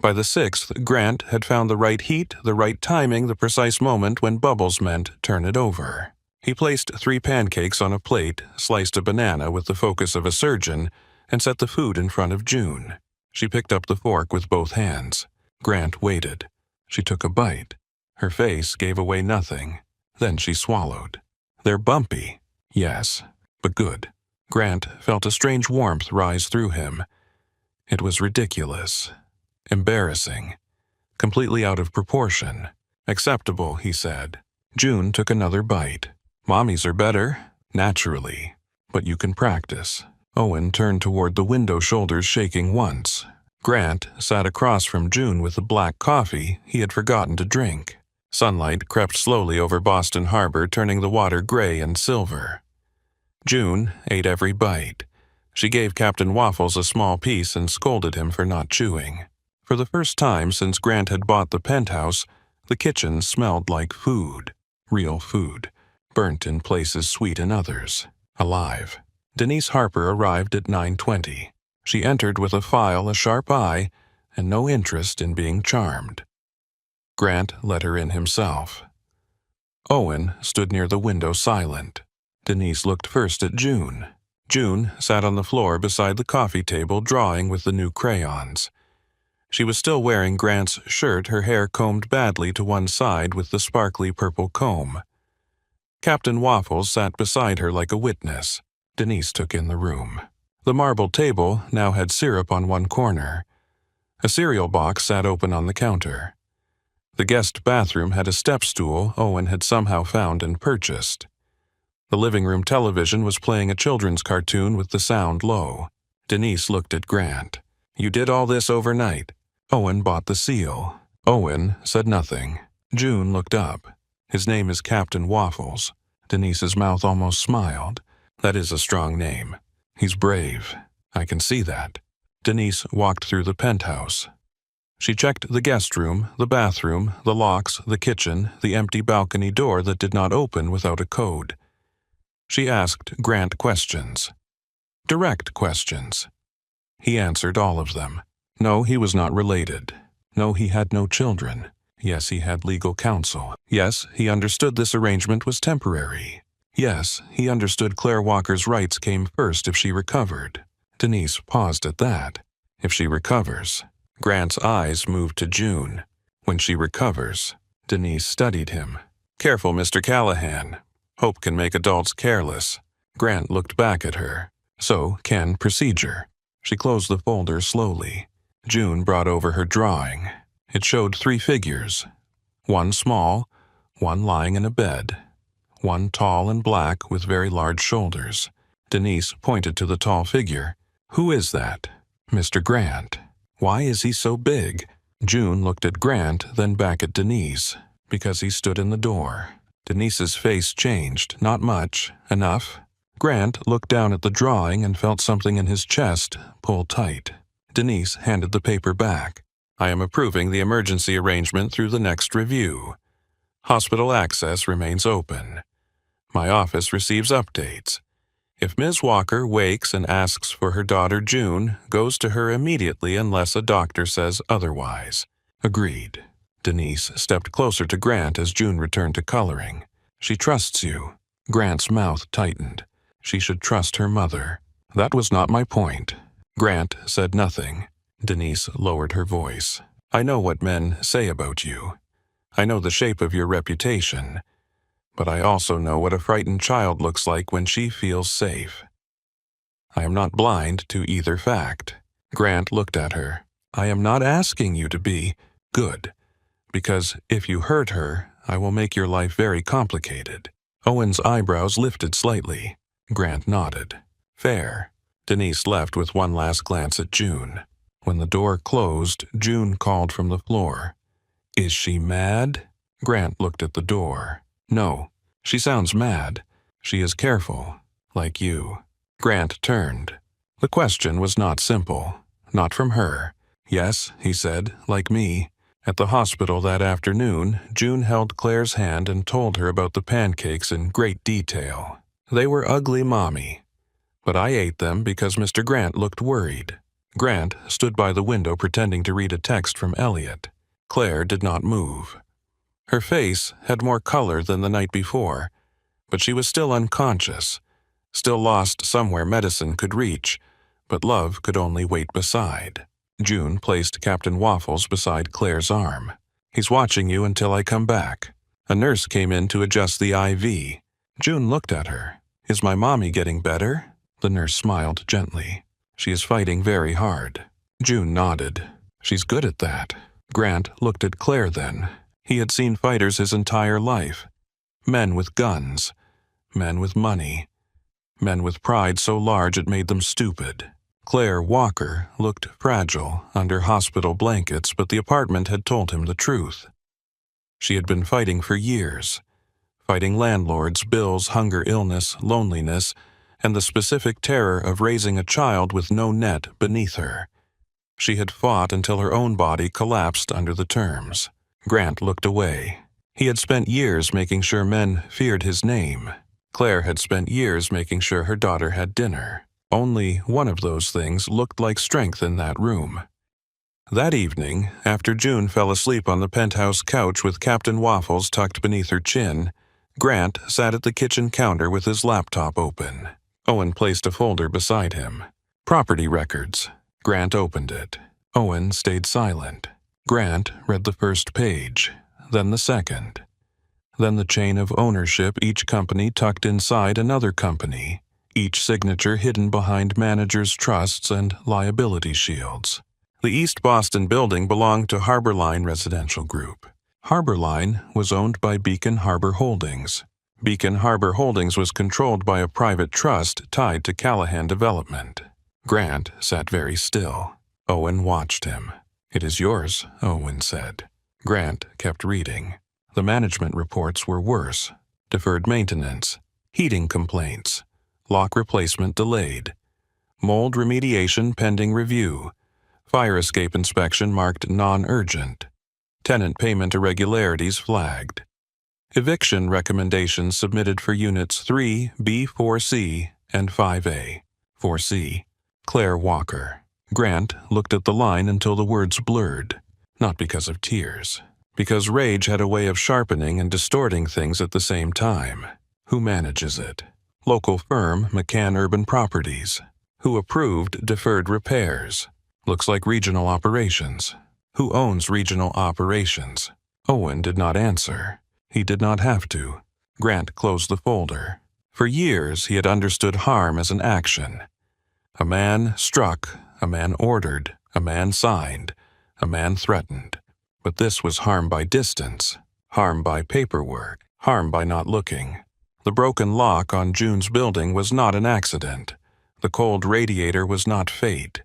By the sixth, Grant had found the right heat, the right timing, the precise moment when bubbles meant turn it over. He placed 3 pancakes on a plate, sliced a banana with the focus of a surgeon, and set the food in front of June. She picked up the fork with both hands. Grant waited. She took a bite. Her face gave away nothing. Then she swallowed. "They're bumpy." "Yes, but good." Grant felt a strange warmth rise through him. It was ridiculous. Embarrassing. Completely out of proportion. "Acceptable," he said. June took another bite. "Mommies are better, naturally. But you can practice." Owen turned toward the window, shoulders shaking once. Grant sat across from June with the black coffee he had forgotten to drink. Sunlight crept slowly over Boston Harbor, turning the water gray and silver. June ate every bite. She gave Captain Waffles a small piece and scolded him for not chewing. For the first time since Grant had bought the penthouse, the kitchen smelled like food. Real food. Burnt in places, sweet in others. Alive. Denise Harper arrived at 9:20. She entered with a file, a sharp eye, and no interest in being charmed. Grant let her in himself. Owen stood near the window silent. Denise looked first at June. June sat on the floor beside the coffee table drawing with the new crayons. She was still wearing Grant's shirt, her hair combed badly to one side with the sparkly purple comb. Captain Waffles sat beside her like a witness. Denise took in the room. The marble table now had syrup on one corner. A cereal box sat open on the counter. The guest bathroom had a step stool Owen had somehow found and purchased. The living room television was playing a children's cartoon with the sound low. Denise looked at Grant. "You did all this overnight?" Owen bought the seal. Owen said nothing. June looked up. "His name is Captain Waffles." Denise's mouth almost smiled. "That is a strong name. He's brave. I can see that." Denise walked through the penthouse. She checked the guest room, the bathroom, the locks, the kitchen, the empty balcony door that did not open without a code. She asked Grant questions. Direct questions. He answered all of them. No, he was not related. No, he had no children. Yes, he had legal counsel. Yes, he understood this arrangement was temporary. Yes, he understood Claire Walker's rights came first if she recovered. Denise paused at that. If she recovers. Grant's eyes moved to June. When she recovers. Denise studied him. "Careful, Mr. Callahan. Hope can make adults careless." Grant looked back at her. "So can procedure." She closed the folder slowly. June brought over her drawing. It showed 3 figures. One small, one lying in a bed. One tall and black with very large shoulders. Denise pointed to the tall figure. "Who is that?" "Mr. Grant." "Why is he so big?" June looked at Grant, then back at Denise. "Because he stood in the door." Denise's face changed. Not much. Enough. Grant looked down at the drawing and felt something in his chest pull tight. Denise handed the paper back. "I am approving the emergency arrangement through the next review. Hospital access remains open. My office receives updates. If Ms. Walker wakes and asks for her daughter June, goes to her immediately unless a doctor says otherwise." Agreed. Denise stepped closer to Grant as June returned to coloring. "She trusts you." Grant's mouth tightened. She should trust her mother. "That was not my point." Grant said nothing. Denise lowered her voice. "I know what men say about you. I know the shape of your reputation. But I also know what a frightened child looks like when she feels safe. I am not blind to either fact." Grant looked at her. "I am not asking you to be good, Because if you hurt her, I will make your life very complicated. Owen's eyebrows lifted slightly. Grant nodded. Fair. Denise left with one last glance at June. When the door closed, June called from the floor. Is she mad? Grant looked at the door. No. She sounds mad. She is careful. Like you. Grant turned. The question was not simple. Not from her. Yes, he said, like me. At the hospital that afternoon, June held Claire's hand and told her about the pancakes in great detail. They were ugly, Mommy. But I ate them because Mr. Grant looked worried. Grant stood by the window pretending to read a text from Elliot. Claire did not move. Her face had more color than the night before, but she was still unconscious, still lost somewhere medicine could reach, but love could only wait beside. June placed Captain Waffles beside Claire's arm. He's watching you until I come back. A nurse came in to adjust the IV. June looked at her. Is my mommy getting better? The nurse smiled gently. She is fighting very hard. June nodded. She's good at that. Grant looked at Claire then. He had seen fighters his entire life. Men with guns. Men with money. Men with pride so large it made them stupid. Claire Walker looked fragile under hospital blankets, but the apartment had told him the truth. She had been fighting for years. Fighting landlords, bills, hunger, illness, loneliness, and the specific terror of raising a child with no net beneath her. She had fought until her own body collapsed under the terms. Grant looked away. He had spent years making sure men feared his name. Claire had spent years making sure her daughter had dinner. Only one of those things looked like strength in that room. That evening, after June fell asleep on the penthouse couch with Captain Waffles tucked beneath her chin, Grant sat at the kitchen counter with his laptop open. Owen placed a folder beside him. Property records. Grant opened it. Owen stayed silent. Grant read the first page, then the second. Then the chain of ownership, each company tucked inside another company, each signature hidden behind managers' trusts and liability shields. The East Boston building belonged to Harbor Line Residential Group. Harbor Line was owned by Beacon Harbor Holdings. Beacon Harbor Holdings was controlled by a private trust tied to Callahan Development. Grant sat very still. Owen watched him. It is yours, Owen said. Grant kept reading. The management reports were worse. Deferred maintenance, heating complaints, lock replacement delayed, mold remediation pending review, fire escape inspection marked non-urgent, tenant payment irregularities flagged, eviction recommendations submitted for Units 3, B, 4C, and 5A. 4C. Claire Walker. Grant looked at the line until the words blurred, not because of tears, because rage had a way of sharpening and distorting things at the same time. Who manages it? Local firm McCann Urban Properties. Who approved deferred repairs? Looks like regional operations. Who owns regional operations? Owen did not answer. He did not have to. Grant closed the folder. For years he had understood harm as an action. A man struck, a man ordered, a man signed, a man threatened. But this was harm by distance, harm by paperwork, harm by not looking. The broken lock on June's building was not an accident. The cold radiator was not fate.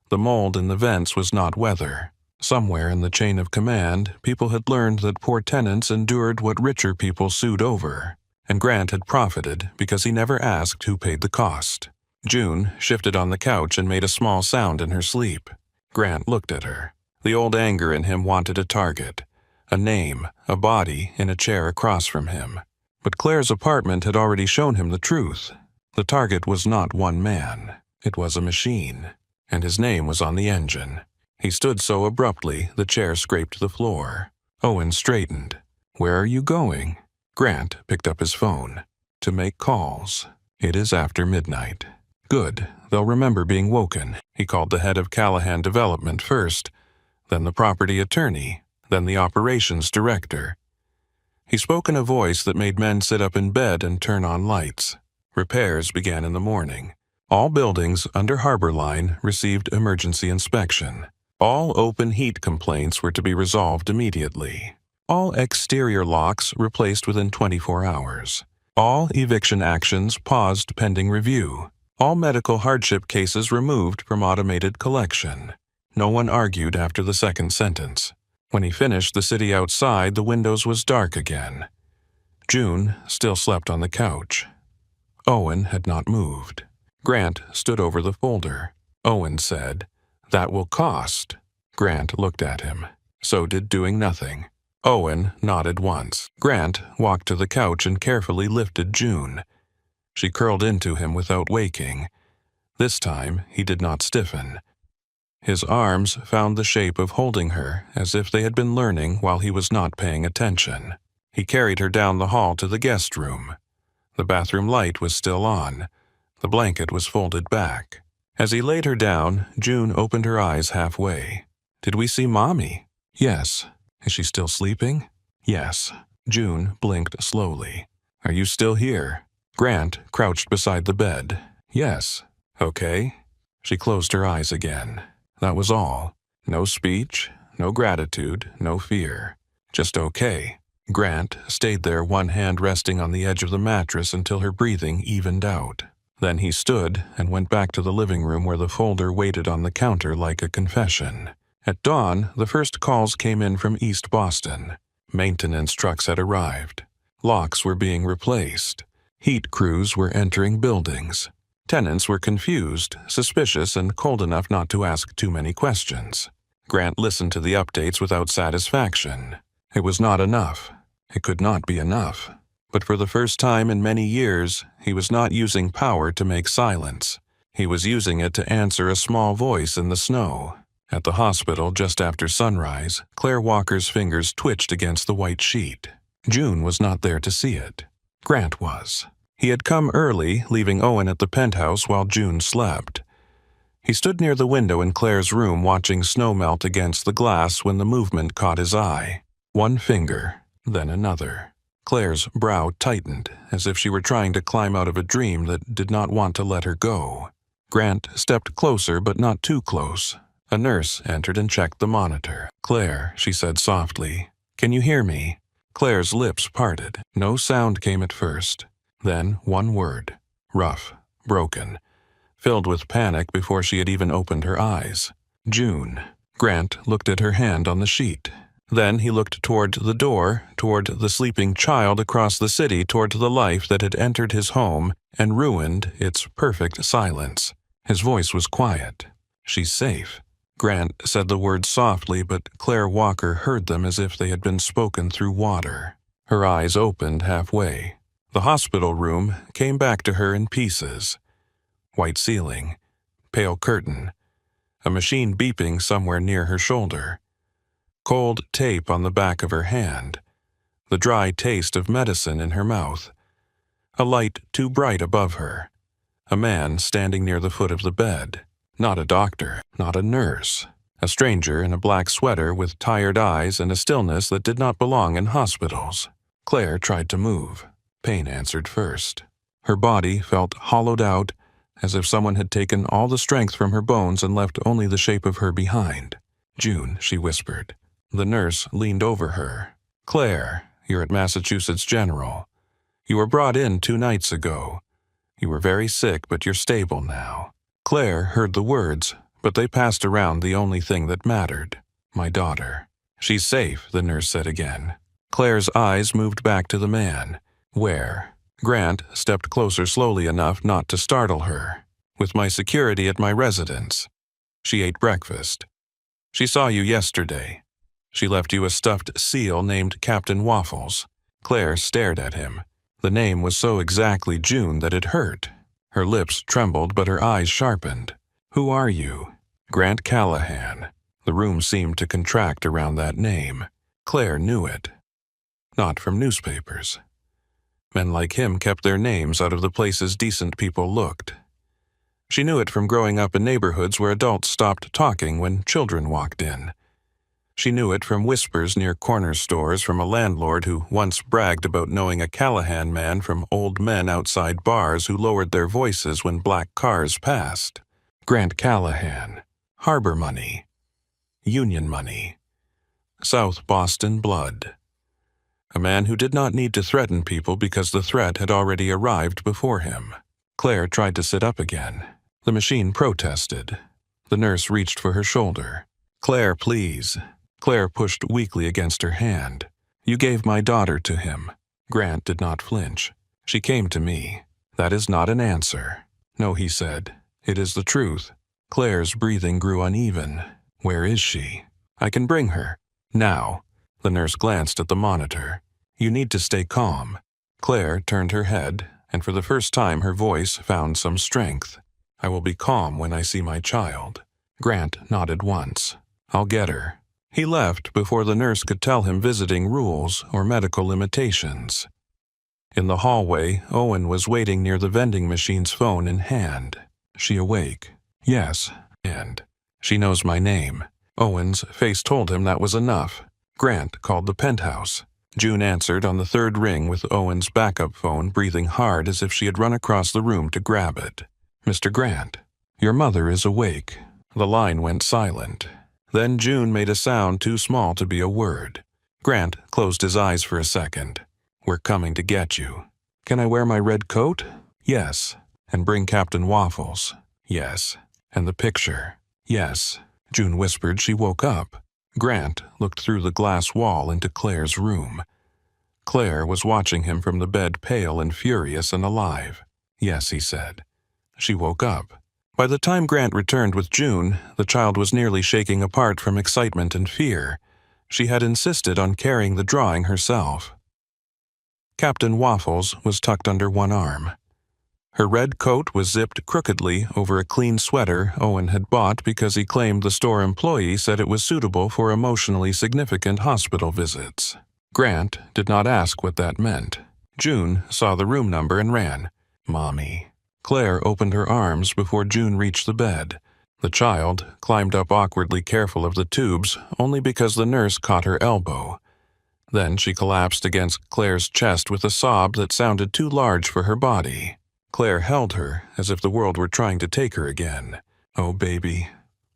The mold in the vents was not weather. Somewhere in the chain of command, people had learned that poor tenants endured what richer people sued over, and Grant had profited because he never asked who paid the cost. June shifted on the couch and made a small sound in her sleep. Grant looked at her. The old anger in him wanted a target, a name, a body in a chair across from him. But Claire's apartment had already shown him the truth. The target was not one man. It was a machine, and his name was on the engine. He stood so abruptly the chair scraped the floor. Owen straightened. Where are you going? Grant picked up his phone. To make calls. It is after midnight. Good, they'll remember being woken. He called the head of Callahan Development first, then the property attorney, then the operations director. He spoke in a voice that made men sit up in bed and turn on lights. Repairs began in the morning. All buildings under Harbor Line received emergency inspection. All open heat complaints were to be resolved immediately. All exterior locks replaced within 24 hours. All eviction actions paused pending review. All medical hardship cases removed from automated collection. No one argued after the second sentence. When he finished the city outside, the windows was dark again. June still slept on the couch. Owen had not moved. Grant stood over the folder. Owen said, "That will cost." Grant looked at him. So did doing nothing. Owen nodded once. Grant walked to the couch and carefully lifted June. She curled into him without waking. This time he did not stiffen. His arms found the shape of holding her as if they had been learning while he was not paying attention. He carried her down the hall to the guest room. The bathroom light was still on. The blanket was folded back. As he laid her down, June opened her eyes halfway. "Did we see Mommy?" "Yes." "Is she still sleeping?" "Yes." June blinked slowly. "Are you still here?" Grant crouched beside the bed. "Yes." "Okay." She closed her eyes again. That was all. No speech, no gratitude, no fear. Just okay. Grant stayed there, one hand resting on the edge of the mattress until her breathing evened out. Then he stood and went back to the living room where the folder waited on the counter like a confession. At dawn, the first calls came in from East Boston. Maintenance trucks had arrived. Locks were being replaced. Heat crews were entering buildings. Tenants were confused, suspicious, and cold enough not to ask too many questions. Grant listened to the updates without satisfaction. It was not enough. It could not be enough. But for the first time in many years, he was not using power to make silence. He was using it to answer a small voice in the snow. At the hospital just after sunrise, Claire Walker's fingers twitched against the white sheet. June was not there to see it. Grant was. He had come early, leaving Owen at the penthouse while June slept. He stood near the window in Claire's room watching snow melt against the glass when the movement caught his eye. One finger, then another. Claire's brow tightened, as if she were trying to climb out of a dream that did not want to let her go. Grant stepped closer, but not too close. A nurse entered and checked the monitor. "Claire," she said softly, "can you hear me?" Claire's lips parted. No sound came at first. Then one word, rough, broken, filled with panic before she had even opened her eyes. "June." Grant looked at her hand on the sheet. Then he looked toward the door, toward the sleeping child across the city, toward the life that had entered his home and ruined its perfect silence. His voice was quiet. "She's safe." Grant said the words softly, but Claire Walker heard them as if they had been spoken through water. Her eyes opened halfway. The hospital room came back to her in pieces. White ceiling, pale curtain, a machine beeping somewhere near her shoulder. Cold tape on the back of her hand, the dry taste of medicine in her mouth. A light too bright above her. A man standing near the foot of the bed. Not a doctor, not a nurse. A stranger in a black sweater with tired eyes and a stillness that did not belong in hospitals. Claire tried to move. Pain answered first. Her body felt hollowed out, as if someone had taken all the strength from her bones and left only the shape of her behind. "June," she whispered. The nurse leaned over her. "Claire, you're at Massachusetts General. You were brought in 2 nights ago. You were very sick, but you're stable now." Claire heard the words, but they passed around the only thing that mattered. "My daughter." "She's safe," the nurse said again. Claire's eyes moved back to the man. "Where?" Grant stepped closer slowly enough not to startle her. "With my security at my residence." She ate breakfast. "She saw you yesterday. She left you a stuffed seal named Captain Waffles." Claire stared at him. The name was so exactly June that it hurt. Her lips trembled, but her eyes sharpened. "Who are you?" "Grant Callahan." The room seemed to contract around that name. Claire knew it. Not from newspapers. Men like him kept their names out of the places decent people looked. She knew it from growing up in neighborhoods where adults stopped talking when children walked in. She knew it from whispers near corner stores from a landlord who once bragged about knowing a Callahan man from old men outside bars who lowered their voices when black cars passed. Grant Callahan. Harbor money. Union money. South Boston blood. A man who did not need to threaten people because the threat had already arrived before him. Claire tried to sit up again. The machine protested. The nurse reached for her shoulder. "Claire, please." Claire pushed weakly against her hand. "You gave my daughter to him." Grant did not flinch. "She came to me." "That is not an answer." "No," he said. "It is the truth." Claire's breathing grew uneven. "Where is she?" "I can bring her." "Now." The nurse glanced at the monitor. "You need to stay calm." Claire turned her head, and for the first time her voice found some strength. "I will be calm when I see my child." Grant nodded once. "I'll get her." He left before the nurse could tell him visiting rules or medical limitations. In the hallway, Owen was waiting near the vending machine's phone in hand. "She awake?" "Yes." "And she knows my name." Owen's face told him that was enough. Grant called the penthouse. June answered on the third ring with Owen's backup phone, breathing hard as if she had run across the room to grab it. "Mr. Grant, your mother is awake." The line went silent. Then June made a sound too small to be a word. Grant closed his eyes for a second. "We're coming to get you." "Can I wear my red coat?" "Yes." "And bring Captain Waffles?" "Yes." "And the picture?" "Yes." June whispered. She woke up. Grant looked through the glass wall into Claire's room. Claire was watching him from the bed, pale and furious and alive. "Yes," he said. She woke up. By the time Grant returned with June, the child was nearly shaking apart from excitement and fear. She had insisted on carrying the drawing herself. Captain Waffles was tucked under one arm. Her red coat was zipped crookedly over a clean sweater Owen had bought because he claimed the store employee said it was suitable for emotionally significant hospital visits. Grant did not ask what that meant. June saw the room number and ran. "Mommy." Claire opened her arms before June reached the bed. The child climbed up awkwardly, careful of the tubes, only because the nurse caught her elbow. Then she collapsed against Claire's chest with a sob that sounded too large for her body. Claire held her as if the world were trying to take her again. "Oh, baby.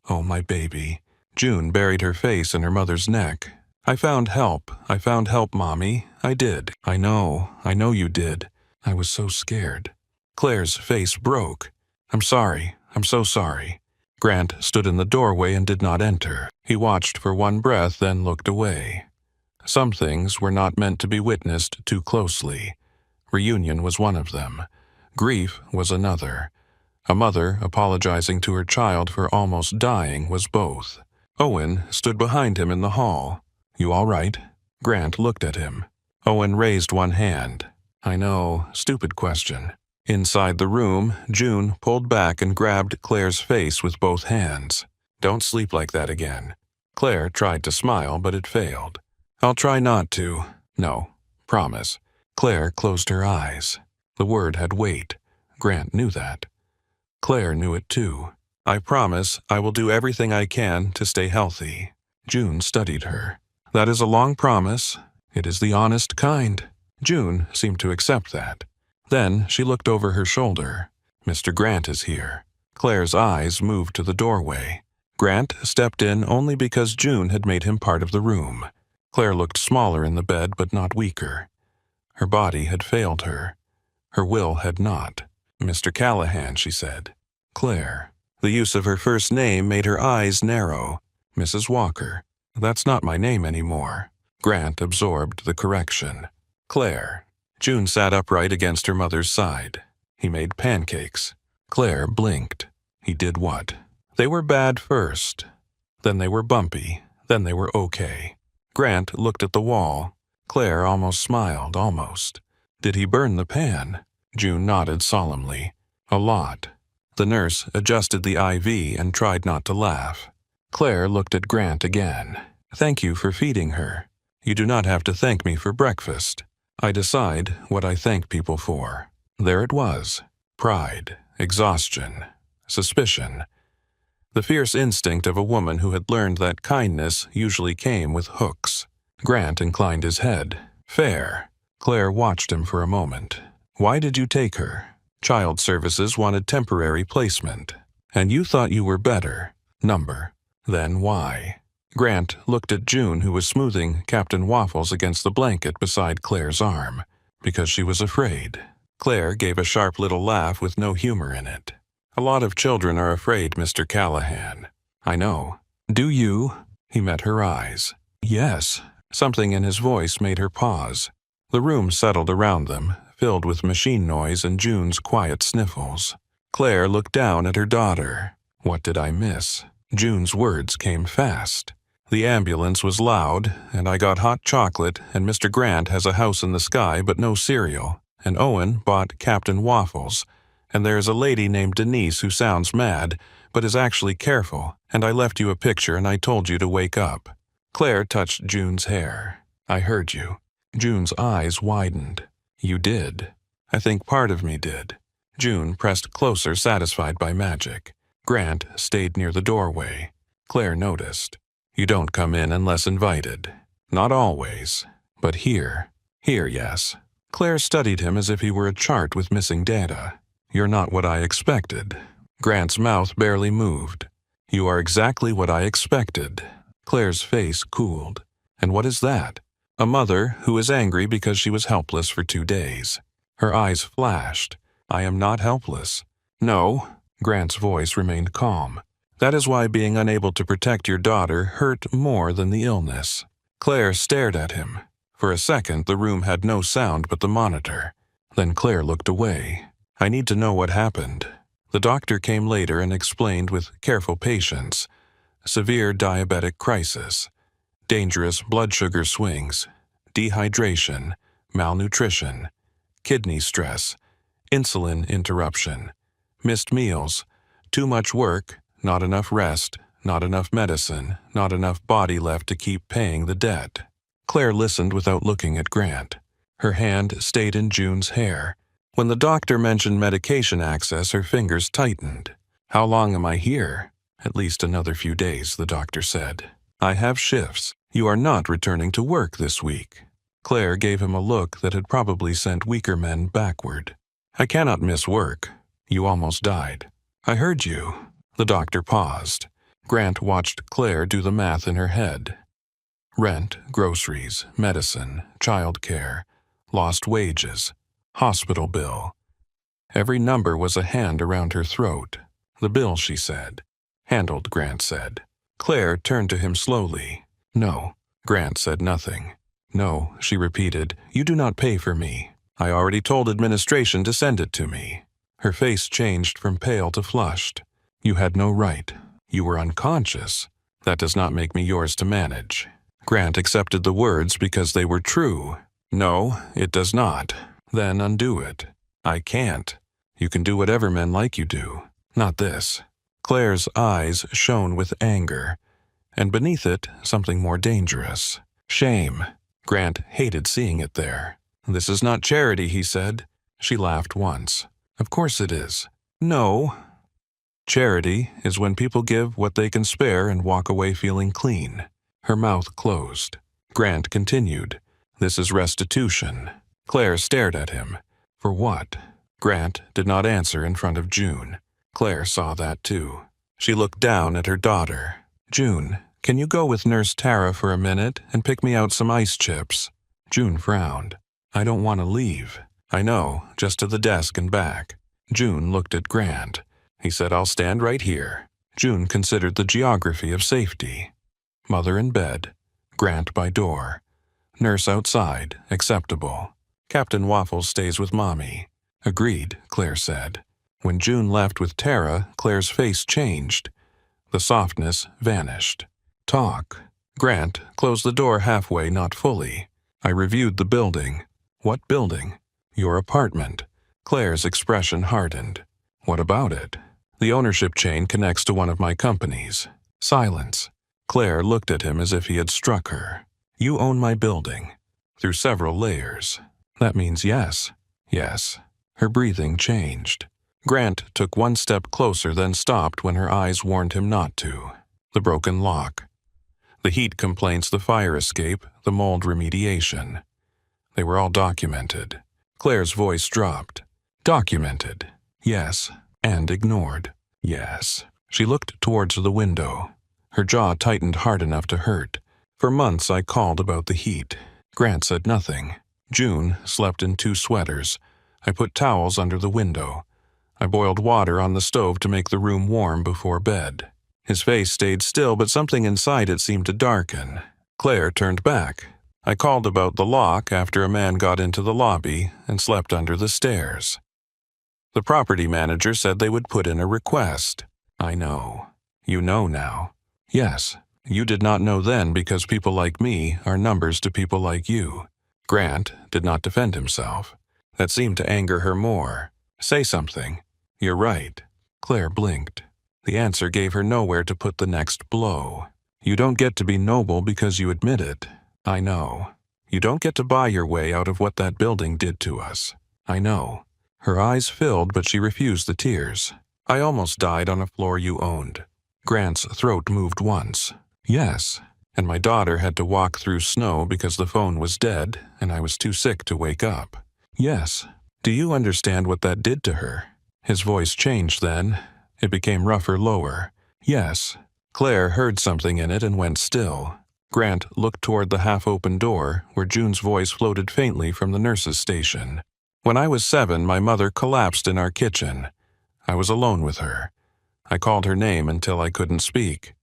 Oh, my baby." June buried her face in her mother's neck. I found help, Mommy. I did. I know you did. I was so scared." Claire's face broke. I'm so sorry." Grant stood in the doorway and did not enter. He watched for one breath, then looked away. Some things were not meant to be witnessed too closely. Reunion was one of them. Grief was another. A mother apologizing to her child for almost dying was both. Owen stood behind him in the hall. "You all right?" Grant looked at him. Owen raised one hand. "I know, stupid question." Inside the room, June pulled back and grabbed Claire's face with both hands. "Don't sleep like that again." Claire tried to smile, but it failed. "I'll try not to." "No, promise." Claire closed her eyes. The word had weight. Grant knew that. Claire knew it too. "I promise I will do everything I can to stay healthy." June studied her. "That is a long promise. It is the honest kind." June seemed to accept that. Then she looked over her shoulder. "Mr. Grant is here." Claire's eyes moved to the doorway. Grant stepped in only because June had made him part of the room. Claire looked smaller in the bed, but not weaker. Her body had failed her. Her will had not. "Mr. Callahan," she said. "Claire." The use of her first name made her eyes narrow. "Mrs. Walker." "That's not my name anymore." Grant absorbed the correction. "Claire." June sat upright against her mother's side. He made pancakes. Claire blinked. He did what? They were bad first. Then they were bumpy. Then they were okay. Grant looked at the wall. Claire almost smiled, almost. "Did he burn the pan?" June nodded solemnly. "A lot." The nurse adjusted the IV and tried not to laugh. Claire looked at Grant again. "Thank you for feeding her. You do not have to thank me for breakfast. I decide what I thank people for." There it was. Pride, exhaustion, suspicion. The fierce instinct of a woman who had learned that kindness usually came with hooks. Grant inclined his head. "Fair." Claire watched him for a moment. "Why did you take her?" "Child Services wanted temporary placement. And you thought you were better. Number. Then why?" Grant looked at June, who was smoothing Captain Waffles against the blanket beside Claire's arm, because she was afraid. Claire gave a sharp little laugh with no humor in it. A lot of children are afraid, Mr. Callahan. I know. Do you? He met her eyes. Yes. Something in his voice made her pause. The room settled around them, filled with machine noise and June's quiet sniffles. Claire looked down at her daughter. What did I miss? June's words came fast. The ambulance was loud, and I got hot chocolate, and Mr. Grant has a house in the sky but no cereal, and Owen bought Captain Waffles, and there's a lady named Denise who sounds mad, but is actually careful, and I left you a picture and I told you to wake up. Claire touched June's hair. I heard you. June's eyes widened. You did. I think part of me did. June pressed closer, satisfied by magic. Grant stayed near the doorway. Claire noticed. You don't come in unless invited. Not always. But here. Here, yes. Claire studied him as if he were a chart with missing data. You're not what I expected. Grant's mouth barely moved. You are exactly what I expected. Claire's face cooled. And what is that? A mother who is angry because she was helpless for 2 days. Her eyes flashed. I am not helpless. No. Grant's voice remained calm. That is why being unable to protect your daughter hurt more than the illness. Claire stared at him. For a second, the room had no sound but the monitor. Then Claire looked away. I need to know what happened. The doctor came later and explained with careful patience. Severe diabetic crisis. Dangerous blood sugar swings. Dehydration. Malnutrition. Kidney stress. Insulin interruption. Missed meals. Too much work. Not enough rest, not enough medicine, not enough body left to keep paying the debt. Claire listened without looking at Grant. Her hand stayed in June's hair. When the doctor mentioned medication access, her fingers tightened. How long am I here? At least another few days, the doctor said. I have shifts. You are not returning to work this week. Claire gave him a look that had probably sent weaker men backward. I cannot miss work. You almost died. I heard you. The doctor paused. Grant watched Claire do the math in her head. Rent, groceries, medicine, child care, lost wages, hospital bill. Every number was a hand around her throat. The bill, she said. Handled, Grant said. Claire turned to him slowly. No. Grant said nothing. No, she repeated. You do not pay for me. I already told administration to send it to me. Her face changed from pale to flushed. You had no right. You were unconscious. That does not make me yours to manage. Grant accepted the words because they were true. No, it does not. Then undo it. I can't. You can do whatever men like you do. Not this. Claire's eyes shone with anger, and beneath it, something more dangerous. Shame. Grant hated seeing it there. This is not charity, he said. She laughed once. Of course it is. No. Charity is when people give what they can spare and walk away feeling clean. Her mouth closed. Grant continued. This is restitution. Claire stared at him. For what? Grant did not answer in front of June. Claire saw that too. She looked down at her daughter. June, can you go with Nurse Tara for a minute and pick me out some ice chips? June frowned. I don't want to leave. I know, just to the desk and back. June looked at Grant. He said, I'll stand right here. June considered the geography of safety. Mother in bed. Grant by door. Nurse outside. Acceptable. Captain Waffles stays with Mommy. Agreed, Claire said. When June left with Tara, Claire's face changed. The softness vanished. Talk. Grant closed the door halfway, not fully. I reviewed the building. What building? Your apartment. Claire's expression hardened. What about it? The ownership chain connects to one of my companies. Silence. Claire looked at him as if he had struck her. You own my building. Through several layers. That means yes. Yes. Her breathing changed. Grant took one step closer, then stopped when her eyes warned him not to. The broken lock. The heat complaints, the fire escape, the mold remediation. They were all documented. Claire's voice dropped. Documented. Yes. And ignored. Yes. She looked towards the window. Her jaw tightened hard enough to hurt. For months I called about the heat. Grant said nothing. June slept in 2 sweaters. I put towels under the window. I boiled water on the stove to make the room warm before bed. His face stayed still, but something inside it seemed to darken. Claire turned back. I called about the lock after a man got into the lobby and slept under the stairs. The property manager said they would put in a request. I know. You know now. Yes, you did not know then because people like me are numbers to people like you. Grant did not defend himself. That seemed to anger her more. Say something. You're right. Claire blinked. The answer gave her nowhere to put the next blow. You don't get to be noble because you admit it. I know. You don't get to buy your way out of what that building did to us. I know. Her eyes filled, but she refused the tears. I almost died on a floor you owned. Grant's throat moved once. Yes. And my daughter had to walk through snow because the phone was dead and I was too sick to wake up. Yes. Do you understand what that did to her? His voice changed then. It became rougher, lower. Yes. Claire heard something in it and went still. Grant looked toward the half-open door where June's voice floated faintly from the nurse's station. When I was 7, my mother collapsed in our kitchen. I was alone with her. I called her name until I couldn't speak.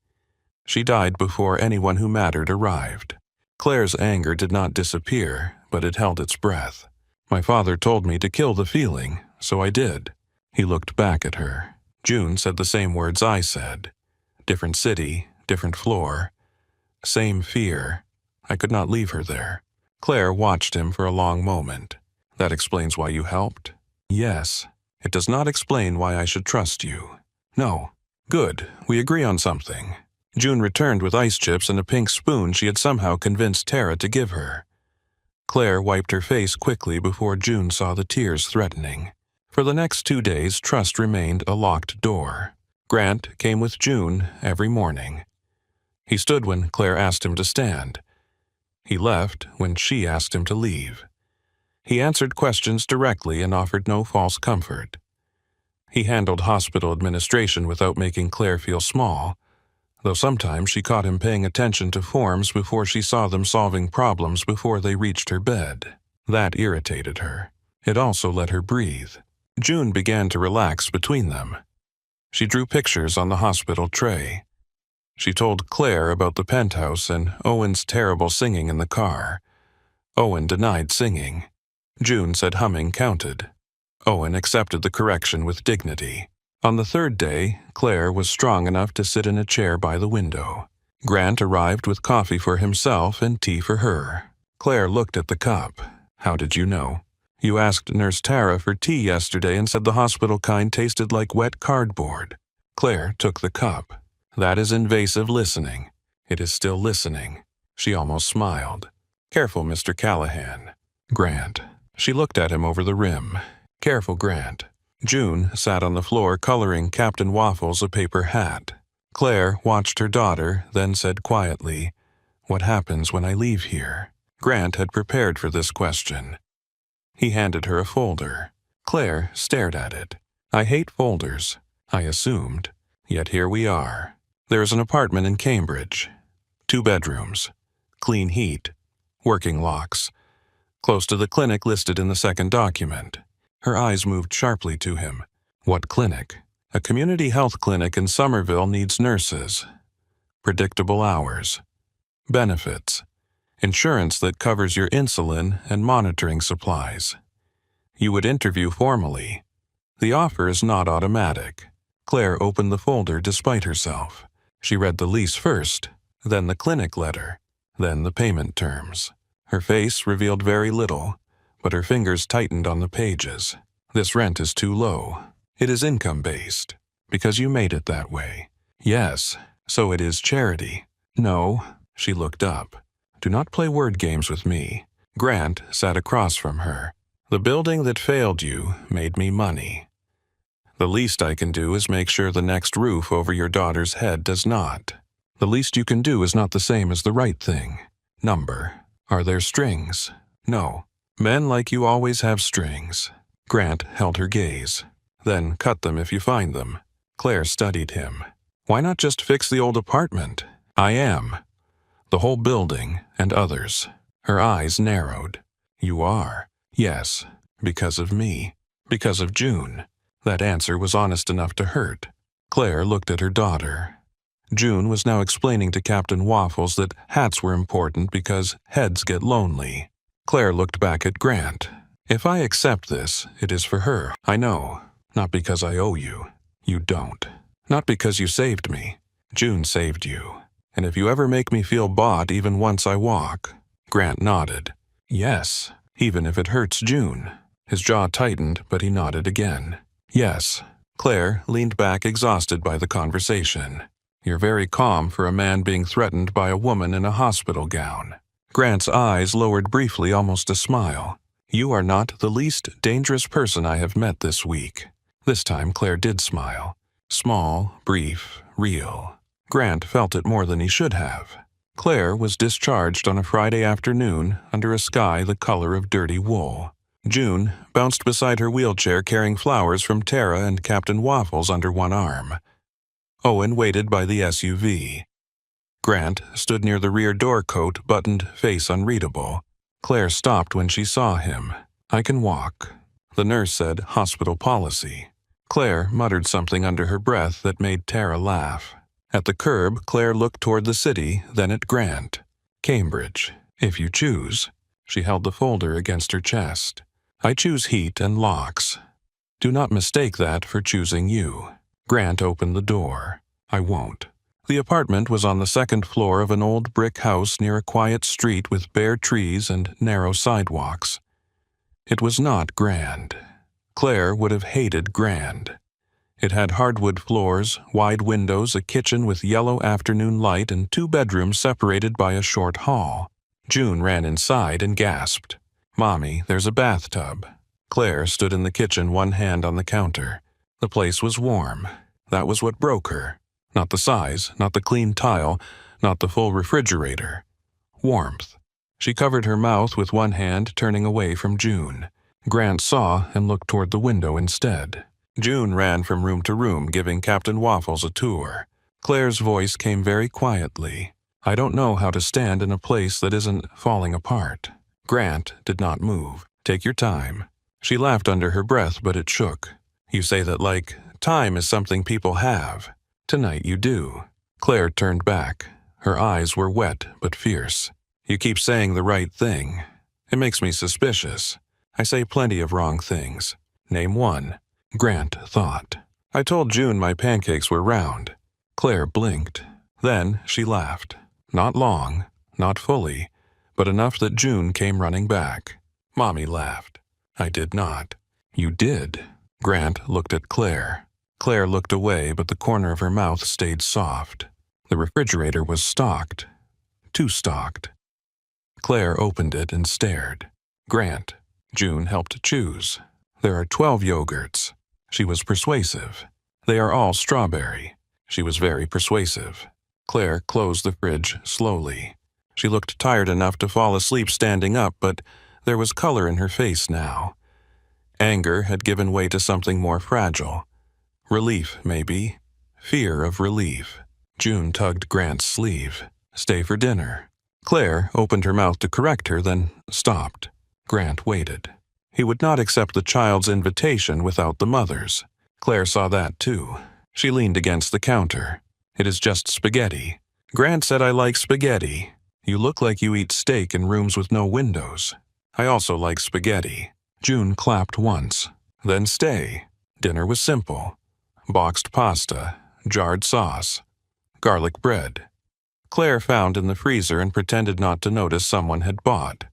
She died before anyone who mattered arrived. Claire's anger did not disappear, but it held its breath. My father told me to kill the feeling, so I did. He looked back at her. June said the same words I said. Different city, different floor. Same fear. I could not leave her there. Claire watched him for a long moment. That explains why you helped? Yes. It does not explain why I should trust you. No. Good. We agree on something. June returned with ice chips and a pink spoon she had somehow convinced Tara to give her. Claire wiped her face quickly before June saw the tears threatening. For the next 2 days, trust remained a locked door. Grant came with June every morning. He stood when Claire asked him to stand. He left when she asked him to leave. He answered questions directly and offered no false comfort. He handled hospital administration without making Claire feel small, though sometimes she caught him paying attention to forms before she saw them solving problems before they reached her bed. That irritated her. It also let her breathe. June began to relax between them. She drew pictures on the hospital tray. She told Claire about the penthouse and Owen's terrible singing in the car. Owen denied singing. June said humming counted. Owen accepted the correction with dignity. On the 3rd day, Claire was strong enough to sit in a chair by the window. Grant arrived with coffee for himself and tea for her. Claire looked at the cup. How did you know? You asked Nurse Tara for tea yesterday and said the hospital kind tasted like wet cardboard. Claire took the cup. That is invasive listening. It is still listening. She almost smiled. Careful, Mr. Callahan. Grant. She looked at him over the rim. Careful, Grant. June sat on the floor coloring Captain Waffles a paper hat. Claire watched her daughter, then said quietly, "What happens when I leave here?" Grant had prepared for this question. He handed her a folder. Claire stared at it. I hate folders, I assumed. Yet here we are. There is an apartment in Cambridge. 2 bedrooms. Clean heat. Working locks. Close to the clinic listed in the second document. Her eyes moved sharply to him. What clinic? A community health clinic in Somerville needs nurses. Predictable hours. Benefits. Insurance that covers your insulin and monitoring supplies. You would interview formally. The offer is not automatic. Claire opened the folder despite herself. She read the lease first, then the clinic letter, then the payment terms. Her face revealed very little, but her fingers tightened on the pages. This rent is too low. It is income-based, because you made it that way. Yes, so it is charity. No, she looked up. Do not play word games with me. Grant sat across from her. The building that failed you made me money. The least I can do is make sure the next roof over your daughter's head does not. The least you can do is not the same as the right thing. Number. Are there strings? No. Men like you always have strings. Grant held her gaze. Then cut them if you find them. Claire studied him. Why not just fix the old apartment? I am. The whole building and others. Her eyes narrowed. You are? Yes, because of me. Because of June. That answer was honest enough to hurt. Claire looked at her daughter. June was now explaining to Captain Waffles that hats were important because heads get lonely. Claire looked back at Grant. If I accept this, it is for her. I know. Not because I owe you. You don't. Not because you saved me. June saved you. And if you ever make me feel bought even once I walk. Grant nodded. Yes, even if it hurts June. His jaw tightened, but he nodded again. Yes. Claire leaned back, exhausted by the conversation. You're very calm for a man being threatened by a woman in a hospital gown. Grant's eyes lowered briefly, almost a smile. You are not the least dangerous person I have met this week. This time Claire did smile. Small, brief, real. Grant felt it more than he should have. Claire was discharged on a Friday afternoon under a sky the color of dirty wool. June bounced beside her wheelchair carrying flowers from Tara and Captain Waffles under one arm. Owen waited by the SUV. Grant stood near the rear door, coat buttoned, face unreadable. Claire stopped when she saw him. I can walk. The nurse said hospital policy. Claire muttered something under her breath that made Tara laugh. At the curb, Claire looked toward the city, then at Grant. Cambridge, if you choose. She held the folder against her chest. I choose heat and locks. Do not mistake that for choosing you. Grant opened the door. I won't. The apartment was on the second floor of an old brick house near a quiet street with bare trees and narrow sidewalks. It was not grand. Claire would have hated grand. It had hardwood floors, wide windows, a kitchen with yellow afternoon light, and 2 bedrooms separated by a short hall. June ran inside and gasped. Mommy, there's a bathtub. Claire stood in the kitchen, one hand on the counter. The place was warm. That was what broke her. Not the size, not the clean tile, not the full refrigerator. Warmth. She covered her mouth with one hand, turning away from June. Grant saw and looked toward the window instead. June ran from room to room, giving Captain Waffles a tour. Claire's voice came very quietly. I don't know how to stand in a place that isn't falling apart. Grant did not move. Take your time. She laughed under her breath, but it shook. You say that like, time is something people have. Tonight you do. Claire turned back. Her eyes were wet but fierce. You keep saying the right thing. It makes me suspicious. I say plenty of wrong things. Name one. Grant thought. I told June my pancakes were round. Claire blinked. Then she laughed. Not long, not fully, but enough that June came running back. Mommy laughed. I did not. You did. Grant looked at Claire. Claire looked away, but the corner of her mouth stayed soft. The refrigerator was stocked. Too stocked. Claire opened it and stared. Grant. June helped choose. There are 12 yogurts. She was persuasive. They are all strawberry. She was very persuasive. Claire closed the fridge slowly. She looked tired enough to fall asleep standing up, but there was color in her face now. Anger had given way to something more fragile. Relief, maybe. Fear of relief. June tugged Grant's sleeve. Stay for dinner. Claire opened her mouth to correct her, then stopped. Grant waited. He would not accept the child's invitation without the mother's. Claire saw that too. She leaned against the counter. It is just spaghetti. Grant said I like spaghetti. You look like you eat steak in rooms with no windows. I also like spaghetti. June clapped once. Then stay. Dinner was simple. Boxed pasta, jarred sauce, garlic bread. Claire found in the freezer and pretended not to notice someone had bought.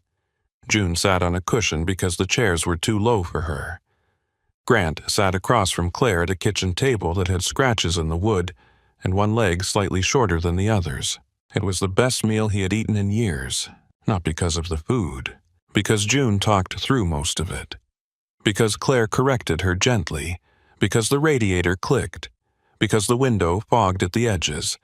June sat on a cushion because the chairs were too low for her. Grant sat across from Claire at a kitchen table that had scratches in the wood and one leg slightly shorter than the others. It was the best meal he had eaten in years, not because of the food, because June talked through most of it, because Claire corrected her gently, because the radiator clicked, because the window fogged at the edges,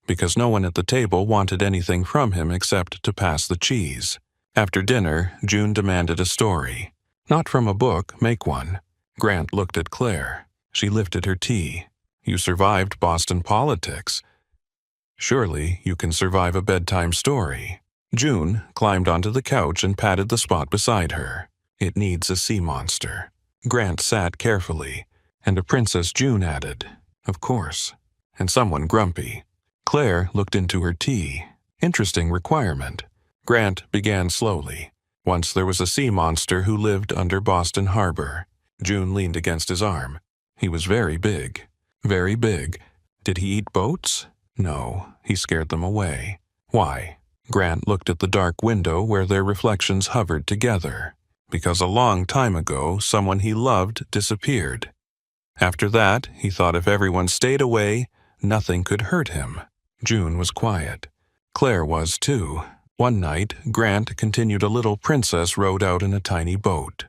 because no one at the table wanted anything from him except to pass the cheese. After dinner, June demanded a story. Not from a book, make one. Grant looked at Claire. She lifted her tea. You survived Boston politics. Surely you can survive a bedtime story. June climbed onto the couch and patted the spot beside her. It needs a sea monster. Grant sat carefully, and a Princess June added, of course, and someone grumpy. Claire looked into her tea. Interesting requirement. Grant began slowly. Once there was a sea monster who lived under Boston Harbor. June leaned against his arm. He was very big. Very big. Did he eat boats? No, he scared them away. Why? Grant looked at the dark window where their reflections hovered together. Because a long time ago, someone he loved disappeared. After that, he thought if everyone stayed away, nothing could hurt him. June was quiet. Claire was too. One night, Grant continued a little princess rowed out in a tiny boat.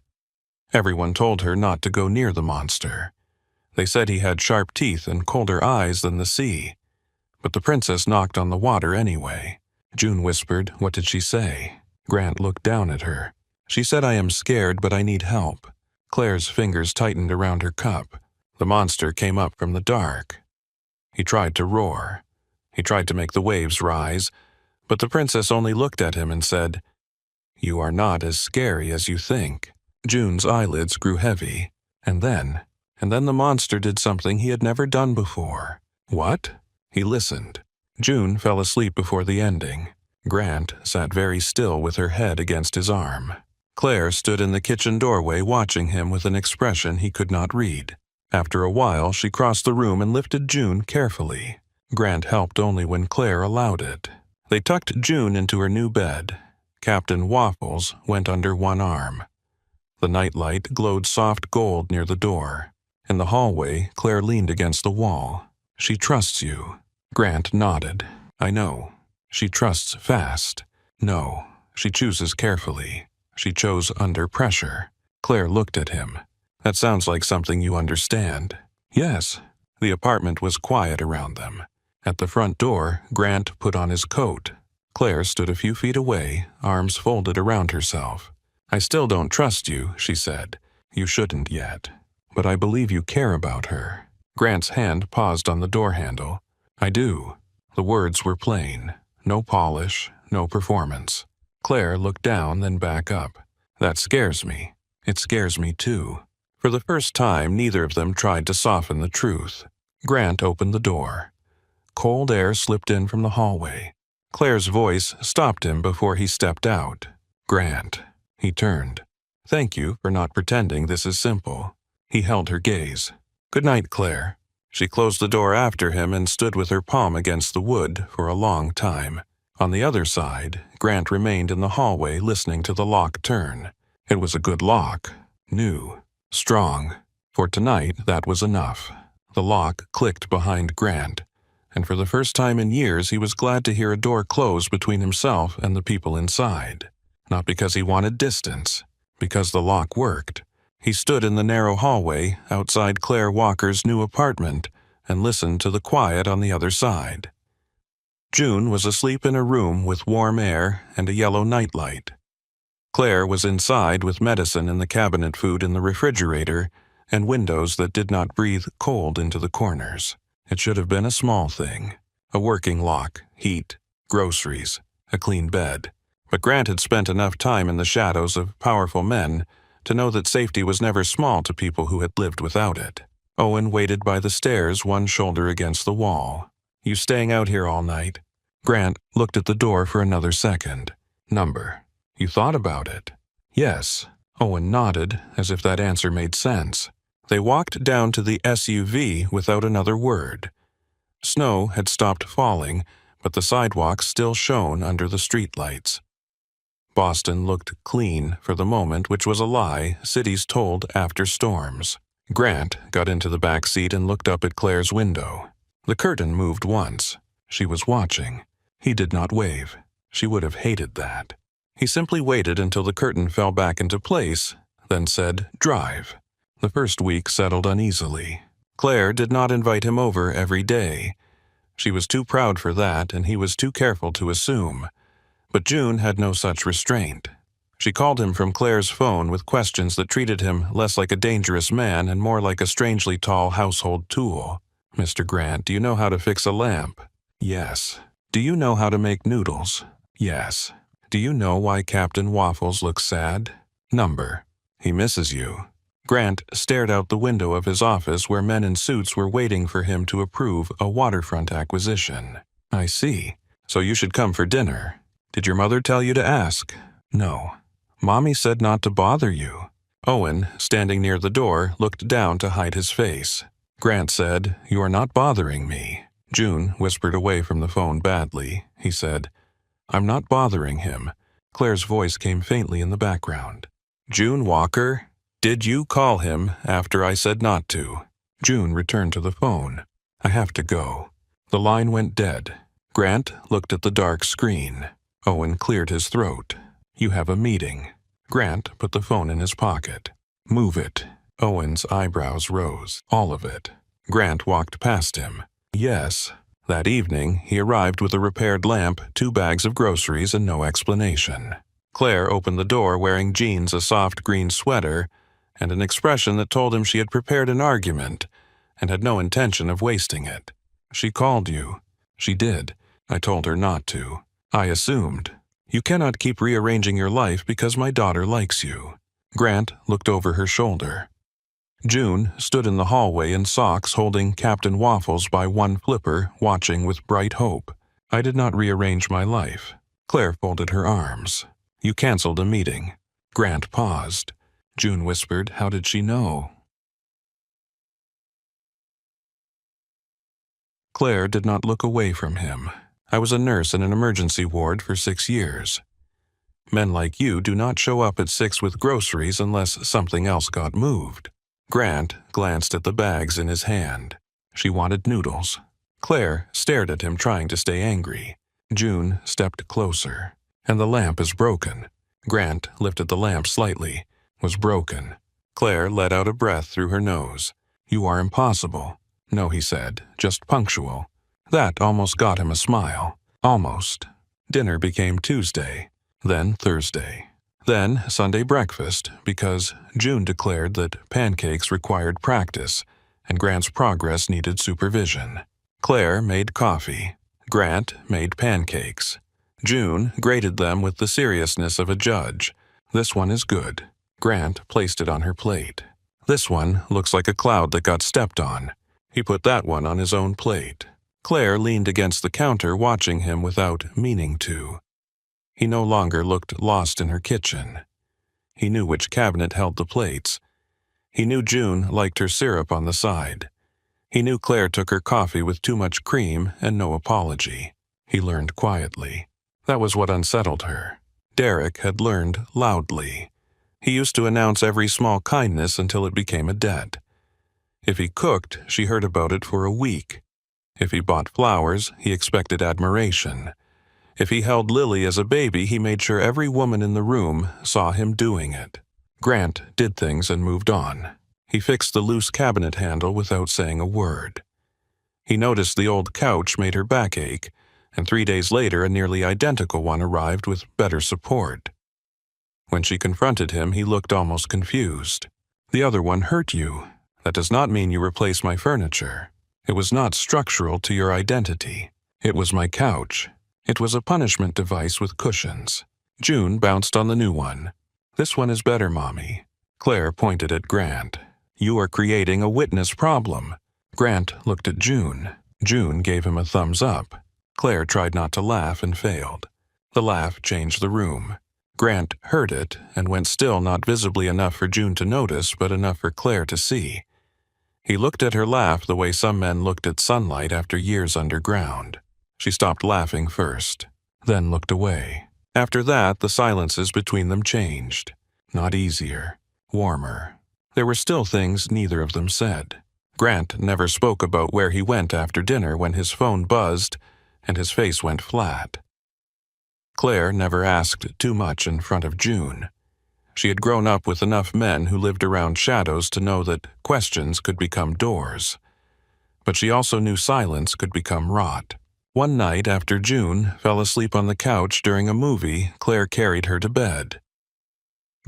Everyone told her not to go near the monster. They said he had sharp teeth and colder eyes than the sea. But the princess knocked on the water anyway. June whispered, "What did she say?" Grant looked down at her. "She said I am scared, but I need help." Claire's fingers tightened around her cup. The monster came up from the dark. He tried to roar. He tried to make the waves rise, but the princess only looked at him and said, "You are not as scary as you think." June's eyelids grew heavy, and then the monster did something he had never done before. What? He listened. June fell asleep before the ending. Grant sat very still with her head against his arm. Claire stood in the kitchen doorway watching him with an expression he could not read. After a while, she crossed the room and lifted June carefully. Grant helped only when Claire allowed it. They tucked June into her new bed. Captain Waffles went under one arm. The nightlight glowed soft gold near the door. In the hallway, Claire leaned against the wall. "She trusts you." Grant nodded. "I know. She trusts fast." "No, she chooses carefully. She chose under pressure." Claire looked at him. "That sounds like something you understand." "Yes." The apartment was quiet around them. At the front door, Grant put on his coat. Claire stood a few feet away, arms folded around herself. "I still don't trust you," she said. "You shouldn't yet. But I believe you care about her." Grant's hand paused on the door handle. "I do." The words were plain. No polish, no performance. Claire looked down, then back up. "That scares me. It scares me too." For the first time, neither of them tried to soften the truth. Grant opened the door. Cold air slipped in from the hallway. Claire's voice stopped him before he stepped out. "Grant." He turned. "Thank you for not pretending this is simple." He held her gaze. "Good night, Claire." She closed the door after him and stood with her palm against the wood for a long time. On the other side, Grant remained in the hallway listening to the lock turn. It was a good lock. New. Strong. For tonight, that was enough. The lock clicked behind Grant, and for the first time in years he was glad to hear a door close between himself and the people inside. Not because he wanted distance, because the lock worked. He stood in the narrow hallway outside Claire Walker's new apartment and listened to the quiet on the other side. June was asleep in a room with warm air and a yellow nightlight. Claire was inside with medicine and the cabinet food in the refrigerator and windows that did not breathe cold into the corners. It should have been a small thing. A working lock, heat, groceries, a clean bed. But Grant had spent enough time in the shadows of powerful men to know that safety was never small to people who had lived without it. Owen waited by the stairs, one shoulder against the wall. "You staying out here all night?" Grant looked at the door for another second. "Number. You thought about it?" "Yes." Owen nodded, as if that answer made sense. They walked down to the SUV without another word. Snow had stopped falling, but the sidewalks still shone under the streetlights. Boston looked clean for the moment, which was a lie cities told after storms. Grant got into the back seat and looked up at Claire's window. The curtain moved once. She was watching. He did not wave. She would have hated that. He simply waited until the curtain fell back into place, then said, "Drive." The first week settled uneasily. Claire did not invite him over every day. She was too proud for that, and he was too careful to assume. But June had no such restraint. She called him from Claire's phone with questions that treated him less like a dangerous man and more like a strangely tall household tool. Mr. Grant, do you know how to fix a lamp? Yes. Do you know how to make noodles? Yes. Do you know why Captain Waffles looks sad? Number. He misses you. Grant stared out the window of his office where men in suits were waiting for him to approve a waterfront acquisition. I see. So you should come for dinner. Did your mother tell you to ask? No. Mommy said not to bother you. Owen, standing near the door, looked down to hide his face. Grant said, "You are not bothering me." June whispered away from the phone badly. He said, "I'm not bothering him." Claire's voice came faintly in the background. "June Walker, did you call him after I said not to?" June returned to the phone. "I have to go." The line went dead. Grant looked at the dark screen. Owen cleared his throat. "You have a meeting." Grant put the phone in his pocket. "Move it." Owen's eyebrows rose. "All of it." Grant walked past him. "Yes." That evening, he arrived with a repaired lamp, 2 bags of groceries, and no explanation. Claire opened the door wearing jeans, a soft green sweater, and an expression that told him she had prepared an argument and had no intention of wasting it. "She called you." "She did. I told her not to. I assumed. You cannot keep rearranging your life because my daughter likes you." Grant looked over her shoulder. June stood in the hallway in socks holding Captain Waffles by one flipper, watching with bright hope. "I did not rearrange my life." Claire folded her arms. "You canceled a meeting." Grant paused. June whispered, "How did she know?" Claire did not look away from him. "I was a nurse in an emergency ward for 6 years. Men like you do not show up at 6 with groceries unless something else got moved." Grant glanced at the bags in his hand. She wanted noodles. Claire stared at him, trying to stay angry. June stepped closer. "And the lamp is broken." Grant lifted the lamp slightly. "Was broken." Claire let out a breath through her nose. "You are impossible." "No," he said, "just punctual." That almost got him a smile. Almost. Dinner became Tuesday, then Thursday, then Sunday breakfast, because June declared that pancakes required practice and Grant's progress needed supervision. Claire made coffee. Grant made pancakes. June graded them with the seriousness of a judge. "This one is good." Grant placed it on her plate. "This one looks like a cloud that got stepped on." He put that one on his own plate. Claire leaned against the counter, watching him without meaning to. He no longer looked lost in her kitchen. He knew which cabinet held the plates. He knew June liked her syrup on the side. He knew Claire took her coffee with too much cream and no apology. He learned quietly. That was what unsettled her. Derek had learned loudly. He used to announce every small kindness until it became a debt. If he cooked, she heard about it for a week. If he bought flowers, he expected admiration. If he held Lily as a baby, he made sure every woman in the room saw him doing it. Grant did things and moved on. He fixed the loose cabinet handle without saying a word. He noticed the old couch made her back ache, and 3 days later a nearly identical one arrived with better support. When she confronted him, he looked almost confused. "The other one hurt you. That does not mean you replace my furniture. It was not structural to your identity. It was my couch. It was a punishment device with cushions." June bounced on the new one. "This one is better, Mommy." Claire pointed at Grant. "You are creating a witness problem." Grant looked at June. June gave him a thumbs up. Claire tried not to laugh and failed. The laugh changed the room. Grant heard it and went still, not visibly enough for June to notice, but enough for Claire to see. He looked at her laugh the way some men looked at sunlight after years underground. She stopped laughing first, then looked away. After that, the silences between them changed. Not easier, warmer. There were still things neither of them said. Grant never spoke about where he went after dinner when his phone buzzed and his face went flat. Claire never asked too much in front of June. She had grown up with enough men who lived around shadows to know that questions could become doors. But she also knew silence could become rot. One night after June fell asleep on the couch during a movie, Claire carried her to bed.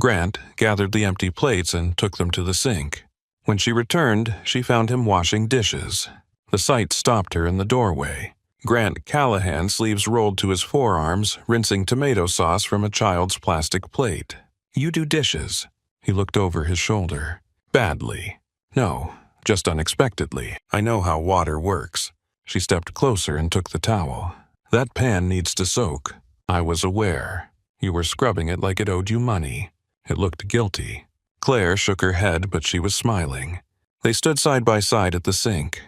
Grant gathered the empty plates and took them to the sink. When she returned, she found him washing dishes. The sight stopped her in the doorway. Grant Callahan, sleeves rolled to his forearms, rinsing tomato sauce from a child's plastic plate. "You do dishes." He looked over his shoulder. "Badly." "No, just unexpectedly. I know how water works." She stepped closer and took the towel. "That pan needs to soak." "I was aware. You were scrubbing it like it owed you money." It looked guilty. Claire shook her head, but she was smiling. They stood side by side at the sink.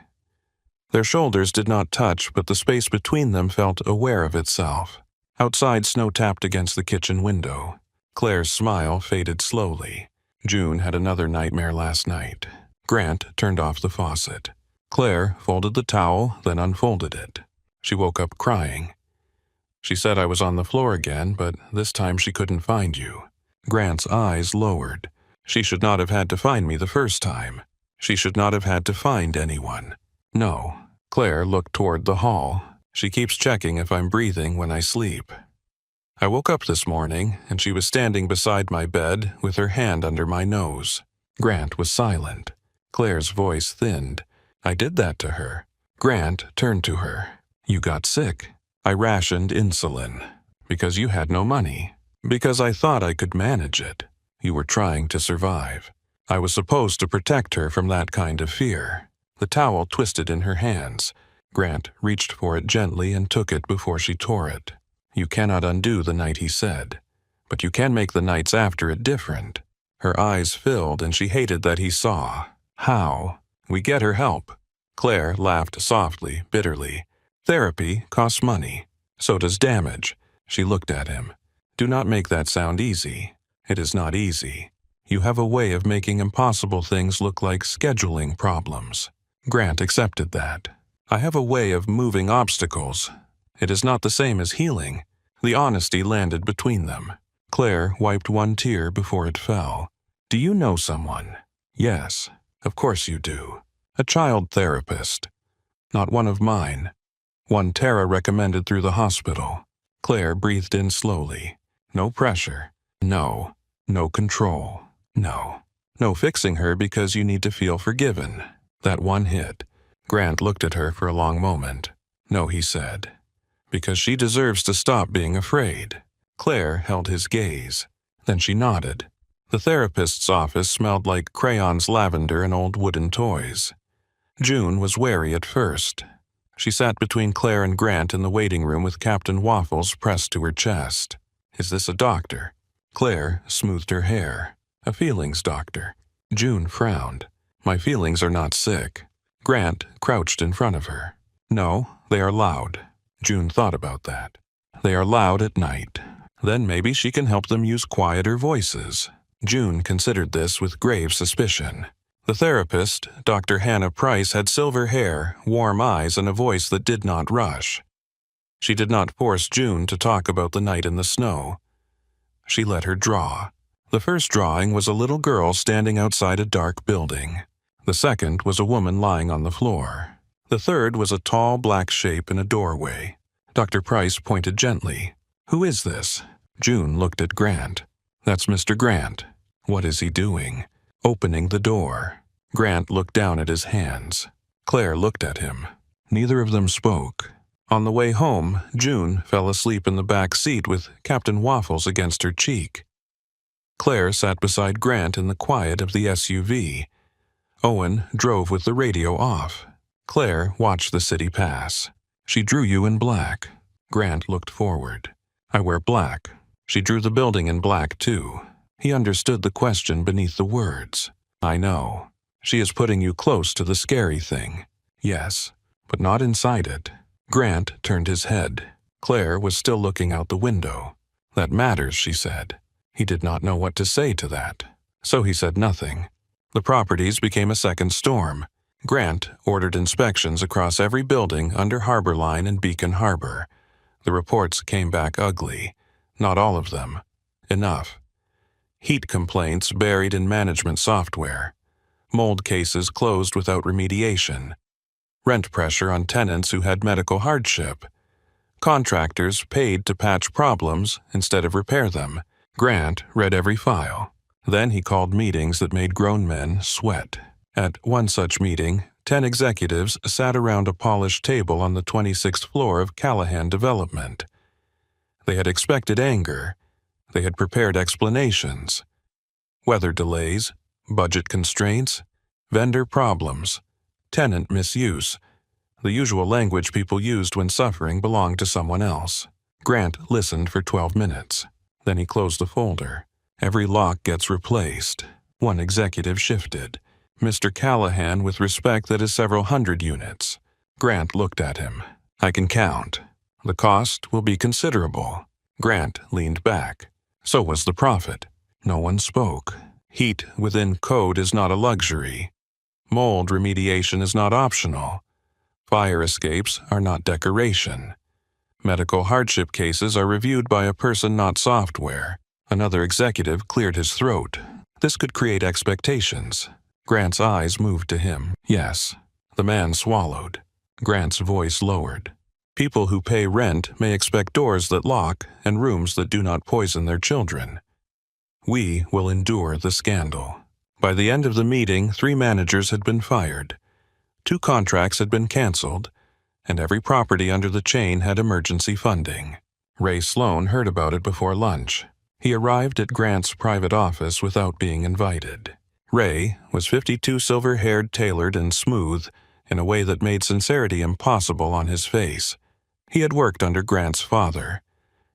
Their shoulders did not touch, but the space between them felt aware of itself. Outside, snow tapped against the kitchen window. Claire's smile faded slowly. June had another nightmare last night. Grant turned off the faucet. Claire folded the towel, then unfolded it. She woke up crying. "She said I was on the floor again, but this time she couldn't find you." Grant's eyes lowered. "She should not have had to find me the first time. She should not have had to find anyone." "No." Claire looked toward the hall. "She keeps checking if I'm breathing when I sleep." "I woke up this morning, and she was standing beside my bed with her hand under my nose." Grant was silent. Claire's voice thinned. "I did that to her." Grant turned to her. "You got sick." "I rationed insulin." "Because you had no money." "Because I thought I could manage it." "You were trying to survive." "I was supposed to protect her from that kind of fear." The towel twisted in her hands. Grant reached for it gently and took it before she tore it. "You cannot undo the night," he said, "but you can make the nights after it different." Her eyes filled, and she hated that he saw. "How?" "We get her help." Claire laughed softly, bitterly. "Therapy costs money. So does damage." She looked at him. "Do not make that sound easy. It is not easy. You have a way of making impossible things look like scheduling problems." Grant accepted that. "I have a way of moving obstacles. It is not the same as healing." The honesty landed between them. Claire wiped one tear before it fell. "Do you know someone?" "Yes, of course you do. A child therapist." "Not one of mine. One Tara recommended through the hospital." Claire breathed in slowly. "No pressure. No. No control. No. No fixing her because you need to feel forgiven." That one hit. Grant looked at her for a long moment. "No," he said. "Because she deserves to stop being afraid." Claire held his gaze. Then she nodded. The therapist's office smelled like crayons, lavender, and old wooden toys. June was wary at first. She sat between Claire and Grant in the waiting room with Captain Waffles pressed to her chest. "Is this a doctor?" Claire smoothed her hair. "A feelings doctor." June frowned. "My feelings are not sick." Grant crouched in front of her. "No, they are loud." June thought about that. "They are loud at night. Then maybe she can help them use quieter voices." June considered this with grave suspicion. The therapist, Dr. Hannah Price, had silver hair, warm eyes, and a voice that did not rush. She did not force June to talk about the night in the snow. She let her draw. The first drawing was a little girl standing outside a dark building. The second was a woman lying on the floor. The third was a tall black shape in a doorway. Dr. Price pointed gently. "Who is this?" June looked at Grant. "That's Mr. Grant." "What is he doing?" "Opening the door." Grant looked down at his hands. Claire looked at him. Neither of them spoke. On the way home, June fell asleep in the back seat with Captain Waffles against her cheek. Claire sat beside Grant in the quiet of the SUV. Owen drove with the radio off. Claire watched the city pass. "She drew you in black." Grant looked forward. "I wear black." She drew the building in black, too. He understood the question beneath the words. "I know. She is putting you close to the scary thing." "Yes, but not inside it." Grant turned his head. Claire was still looking out the window. "That matters," she said. He did not know what to say to that, so he said nothing. The properties became a second storm. Grant ordered inspections across every building under Harbor Line and Beacon Harbor. The reports came back ugly. Not all of them. Enough. Heat complaints buried in management software. Mold cases closed without remediation. Rent pressure on tenants who had medical hardship. Contractors paid to patch problems instead of repair them. Grant read every file. Then he called meetings that made grown men sweat. At one such meeting, 10 executives sat around a polished table on the 26th floor of Callahan Development. They had expected anger. They had prepared explanations. Weather delays, budget constraints, vendor problems, tenant misuse. The usual language people used when suffering belonged to someone else. Grant listened for 12 minutes. Then he closed the folder. Every lock gets replaced. One executive shifted. Mr. Callahan with respect that is several hundred units. Grant looked at him. I can count. The cost will be considerable. Grant leaned back. So was the profit. No one spoke. Heat within code is not a luxury. Mold remediation is not optional. Fire escapes are not decoration. Medical hardship cases are reviewed by a person, not software. Another executive cleared his throat. This could create expectations. Grant's eyes moved to him. Yes. The man swallowed. Grant's voice lowered. People who pay rent may expect doors that lock and rooms that do not poison their children. We will endure the scandal. By the end of the meeting, 3 managers had been fired. 2 contracts had been canceled, and every property under the chain had emergency funding. Ray Sloan heard about it before lunch. He arrived at Grant's private office without being invited. Ray was 52, silver-haired, tailored, and smooth in a way that made sincerity impossible on his face. He had worked under Grant's father.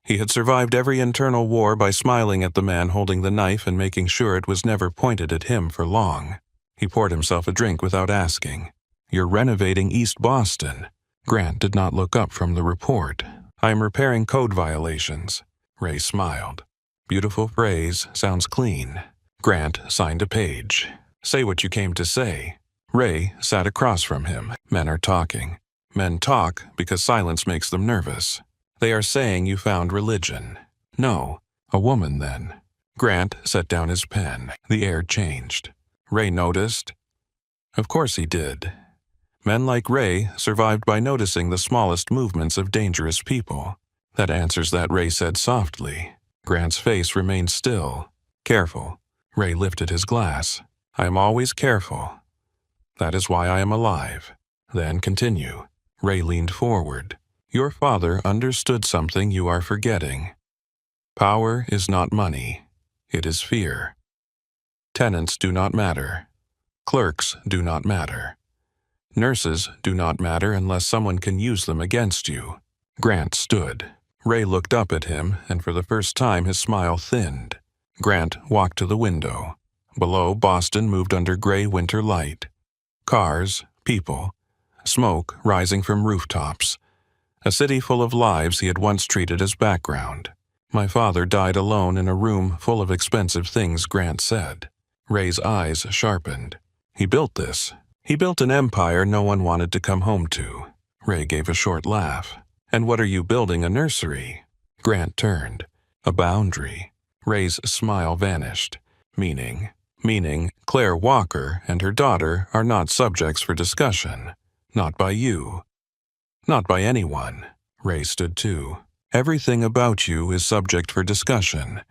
He had survived every internal war by smiling at the man holding the knife and making sure it was never pointed at him for long. He poured himself a drink without asking. You're renovating East Boston. Grant did not look up from the report. I am repairing code violations. Ray smiled. Beautiful phrase, sounds clean. Grant signed a page. Say what you came to say. Ray sat across from him. Men are talking. Men talk because silence makes them nervous. They are saying you found religion. No, a woman then. Grant set down his pen. The air changed. Ray noticed. Of course he did. Men like Ray survived by noticing the smallest movements of dangerous people. That answers that, Ray said softly. Grant's face remained still. Careful. Ray lifted his glass. I am always careful. That is why I am alive. Then continue. Ray leaned forward. Your father understood something you are forgetting. Power is not money. It is fear. Tenants do not matter. Clerks do not matter. Nurses do not matter unless someone can use them against you. Grant stood. Ray looked up at him, and for the first time his smile thinned. Grant walked to the window. Below, Boston moved under gray winter light. Cars, people, smoke rising from rooftops. A city full of lives he had once treated as background. My father died alone in a room full of expensive things, Grant said. Ray's eyes sharpened. He built this. He built an empire no one wanted to come home to. Ray gave a short laugh. And what are you building, a nursery? Grant turned. A boundary. Ray's smile vanished. Meaning, Claire Walker and her daughter are not subjects for discussion. Not by you. Not by anyone. Ray stood too. Everything about you is subject for discussion.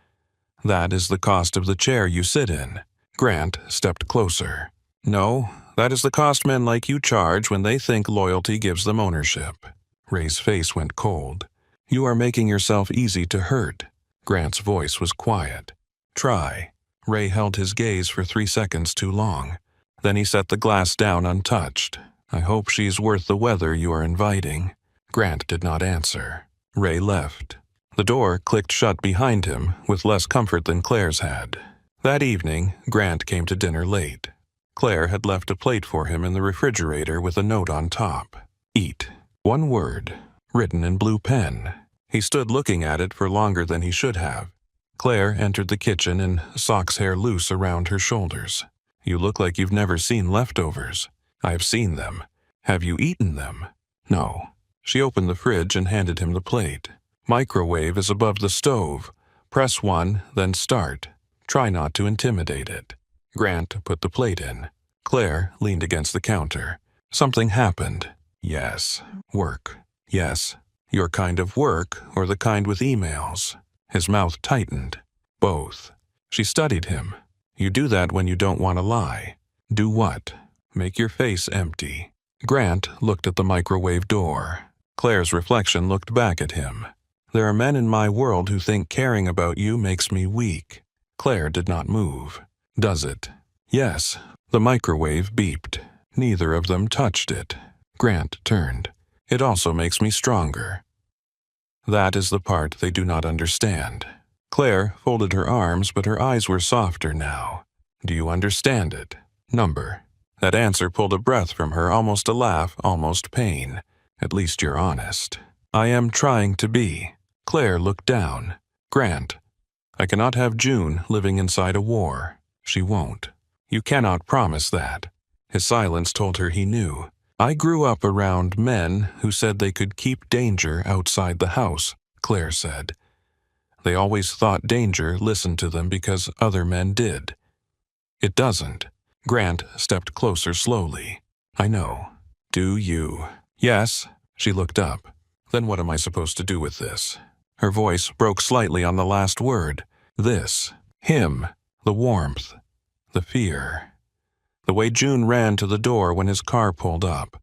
That is the cost of the chair you sit in. Grant stepped closer. No, that is the cost men like you charge when they think loyalty gives them ownership. Ray's face went cold. You are making yourself easy to hurt. Grant's voice was quiet. Try. Ray held his gaze for 3 seconds too long. Then he set the glass down untouched. I hope she's worth the weather you are inviting. Grant did not answer. Ray left. The door clicked shut behind him with less comfort than Claire's had. That evening, Grant came to dinner late. Claire had left a plate for him in the refrigerator with a note on top. Eat. 1 word, written in blue pen. He stood looking at it for longer than he should have. Claire entered the kitchen in socks hair loose around her shoulders. You look like you've never seen leftovers. I've seen them. Have you eaten them? No. She opened the fridge and handed him the plate. Microwave is above the stove. Press 1, then start. Try not to intimidate it. Grant put the plate in. Claire leaned against the counter. Something happened. Yes. Work. Yes. Your kind of work or the kind with emails. His mouth tightened. Both. She studied him. You do that when you don't want to lie. Do what? Make your face empty. Grant looked at the microwave door. Claire's reflection looked back at him. There are men in my world who think caring about you makes me weak. Claire did not move. Does it? Yes. The microwave beeped. Neither of them touched it. Grant turned. It also makes me stronger. That is the part they do not understand. Claire folded her arms, but her eyes were softer now. Do you understand it? Number. That answer pulled a breath from her, almost a laugh, almost pain. At least you're honest. I am trying to be. Claire looked down. Grant. I cannot have June living inside a war. She won't. You cannot promise that. His silence told her he knew. I grew up around men who said they could keep danger outside the house, Claire said. They always thought danger listened to them because other men did. It doesn't. Grant stepped closer slowly. I know. Do you? Yes. She looked up. Then what am I supposed to do with this? Her voice broke slightly on the last word. This. Him. The warmth. The fear. The way June ran to the door when his car pulled up.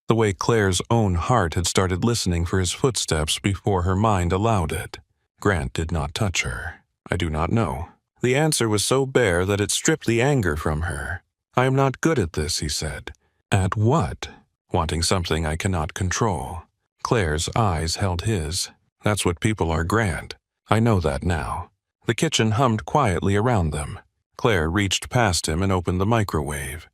The way Claire's own heart had started listening for his footsteps before her mind allowed it. Grant did not touch her. I do not know. The answer was so bare that it stripped the anger from her. I am not good at this, he said. At what? Wanting something I cannot control. Claire's eyes held his. That's what people are, Grant. I know that now. The kitchen hummed quietly around them. Claire reached past him and opened the microwave.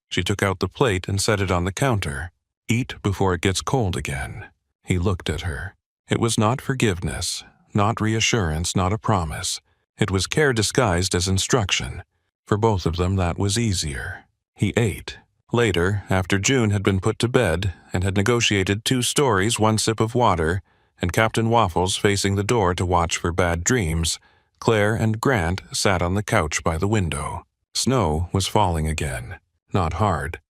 She took out the plate and set it on the counter. Eat before it gets cold again. He looked at her. It was not forgiveness, not reassurance, not a promise. It was care disguised as instruction. For both of them, that was easier. He ate. Later, after June had been put to bed and had negotiated 2 stories, 1 sip of water, and Captain Waffles facing the door to watch for bad dreams, Claire and Grant sat on the couch by the window. Snow was falling again. Not hard.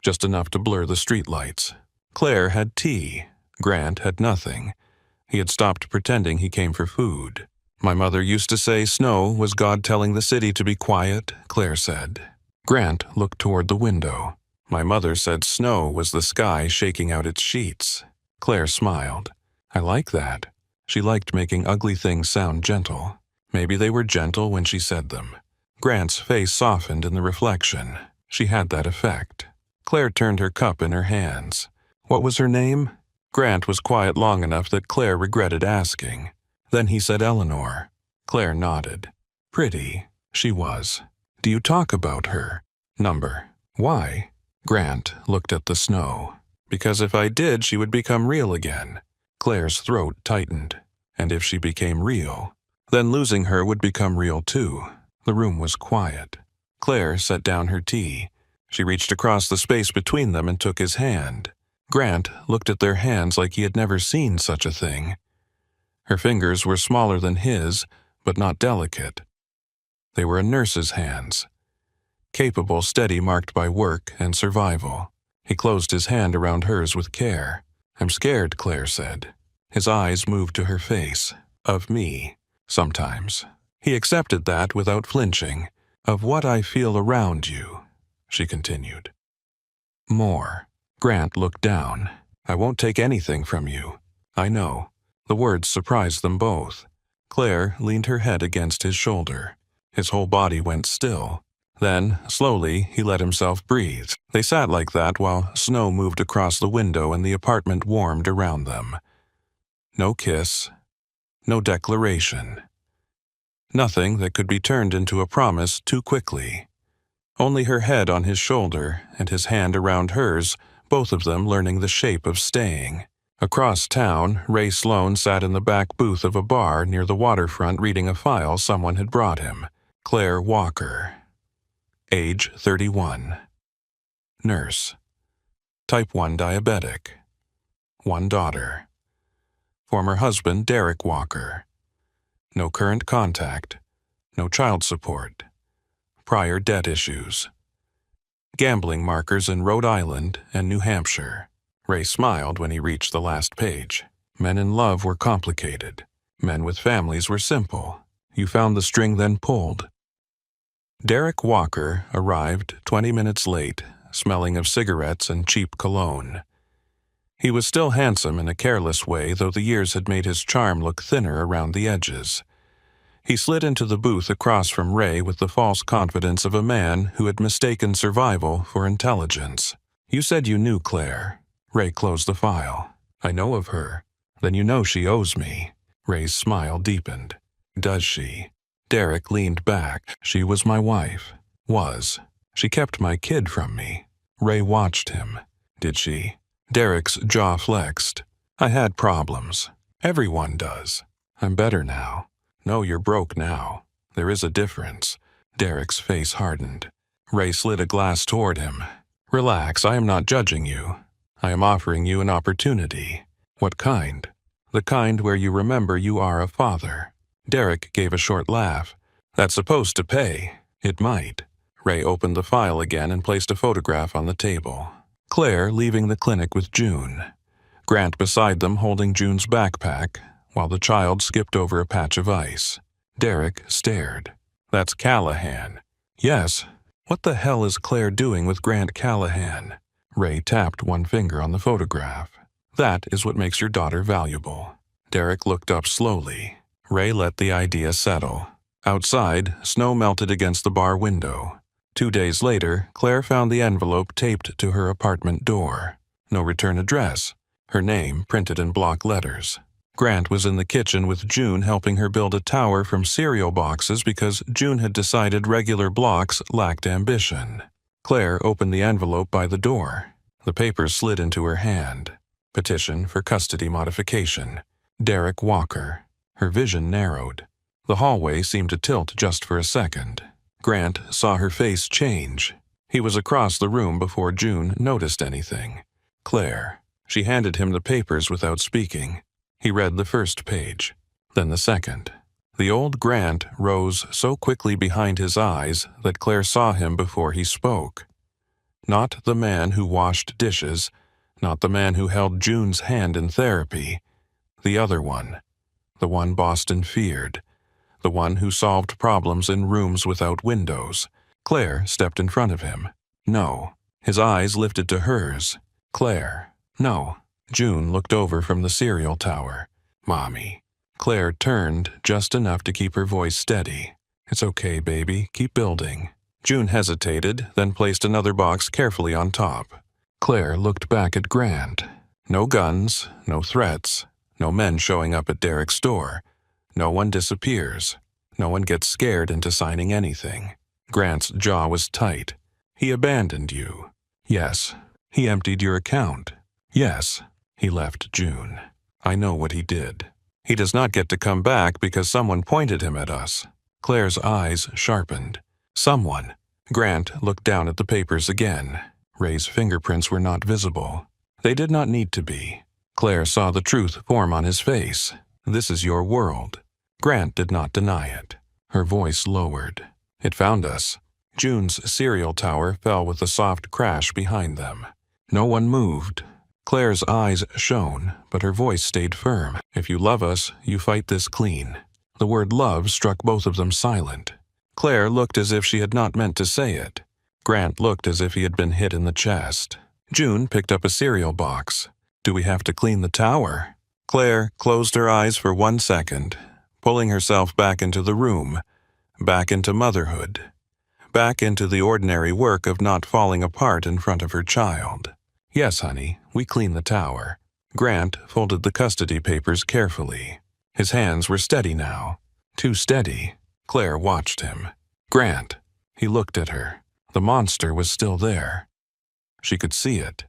Just enough to blur the streetlights. Claire had tea. Grant had nothing. He had stopped pretending he came for food. My mother used to say snow was God telling the city to be quiet, Claire said. Grant looked toward the window. My mother said snow was the sky shaking out its sheets. Claire smiled. I like that. She liked making ugly things sound gentle. Maybe they were gentle when she said them. Grant's face softened in the reflection. She had that effect. Claire turned her cup in her hands. What was her name? Grant was quiet long enough that Claire regretted asking. Then he said Eleanor. Claire nodded. Pretty. She was. Do you talk about her? Number. Why? Grant looked at the snow. Because if I did, she would become real again. Claire's throat tightened. And if she became real, then losing her would become real too. The room was quiet. Claire set down her tea. She reached across the space between them and took his hand. Grant looked at their hands like he had never seen such a thing. Her fingers were smaller than his, but not delicate. They were a nurse's hands. Capable, steady, marked by work and survival. He closed his hand around hers with care. I'm scared, Claire said. His eyes moved to her face. Of me, sometimes. He accepted that without flinching. Of what I feel around you, she continued. More. Grant looked down. I won't take anything from you. I know. The words surprised them both. Claire leaned her head against his shoulder. His whole body went still. Then, slowly, he let himself breathe. They sat like that while snow moved across the window and the apartment warmed around them. No kiss. No declaration. Nothing that could be turned into a promise too quickly. Only her head on his shoulder and his hand around hers, both of them learning the shape of staying. Across town, Ray Sloane sat in the back booth of a bar near the waterfront reading a file someone had brought him. Claire Walker. Age 31. Nurse. Type 1 diabetic. 1 daughter. Former husband Derek Walker. No current contact. No child support. Prior debt issues. Gambling markers in Rhode Island and New Hampshire. Ray smiled when he reached the last page. Men in love were complicated. Men with families were simple. You found the string then pulled. Derek Walker arrived 20 minutes late, smelling of cigarettes and cheap cologne. He was still handsome in a careless way, though the years had made his charm look thinner around the edges. He slid into the booth across from Ray with the false confidence of a man who had mistaken survival for intelligence. "You said you knew Claire." Ray closed the file. "I know of her." "Then you know she owes me." Ray's smile deepened. "Does she?" Derek leaned back. "She was my wife." "Was. She kept my kid from me." Ray watched him. "Did she?" Derek's jaw flexed. "I had problems. Everyone does. I'm better now." "No, you're broke now. There is a difference." Derek's face hardened. Ray slid a glass toward him. "Relax, I am not judging you. I am offering you an opportunity." "What kind?" "The kind where you remember you are a father." Derek gave a short laugh. "That's supposed to pay. It might." Ray opened the file again and placed a photograph on the table. Claire leaving the clinic with June. Grant beside them holding June's backpack, while the child skipped over a patch of ice. Derek stared. "That's Callahan." "Yes. What the hell is Claire doing with Grant Callahan?" Ray tapped one finger on the photograph. "That is what makes your daughter valuable." Derek looked up slowly. Ray let the idea settle. Outside, snow melted against the bar window. 2 days later, Claire found the envelope taped to her apartment door. No return address. Her name printed in block letters. Grant was in the kitchen with June helping her build a tower from cereal boxes because June had decided regular blocks lacked ambition. Claire opened the envelope by the door. The papers slid into her hand. Petition for custody modification. Derek Walker. Her vision narrowed. The hallway seemed to tilt just for a second. Grant saw her face change. He was across the room before June noticed anything. "Claire." She handed him the papers without speaking. He read the first page, then the second. The old Grant rose so quickly behind his eyes that Claire saw him before he spoke. Not the man who washed dishes, not the man who held June's hand in therapy. The other one. The one Boston feared. The one who solved problems in rooms without windows. Claire stepped in front of him. "No." His eyes lifted to hers. "Claire." "No." June looked over from the cereal tower. "Mommy." Claire turned just enough to keep her voice steady. "It's okay, baby. Keep building." June hesitated, then placed another box carefully on top. Claire looked back at Grant. No guns, no threats, no men showing up at Derek's door. No one disappears. No one gets scared into signing anything. Grant's jaw was tight. "He abandoned you." "Yes." "He emptied your account." "Yes." "He left June." "I know what he did." "He does not get to come back because someone pointed him at us." Claire's eyes sharpened. "Someone." Grant looked down at the papers again. Ray's fingerprints were not visible. They did not need to be. Claire saw the truth form on his face. "This is your world." Grant did not deny it. Her voice lowered. "It found us." June's cereal tower fell with a soft crash behind them. No one moved. Claire's eyes shone, but her voice stayed firm. "If you love us, you fight this clean." The word love struck both of them silent. Claire looked as if she had not meant to say it. Grant looked as if he had been hit in the chest. June picked up a cereal box. "Do we have to clean the tower?" Claire closed her eyes for 1 second, pulling herself back into the room, back into motherhood, back into the ordinary work of not falling apart in front of her child. "Yes, honey, we clean the tower." Grant folded the custody papers carefully. His hands were steady now. Too steady. Claire watched him. "Grant." He looked at her. The monster was still there. She could see it.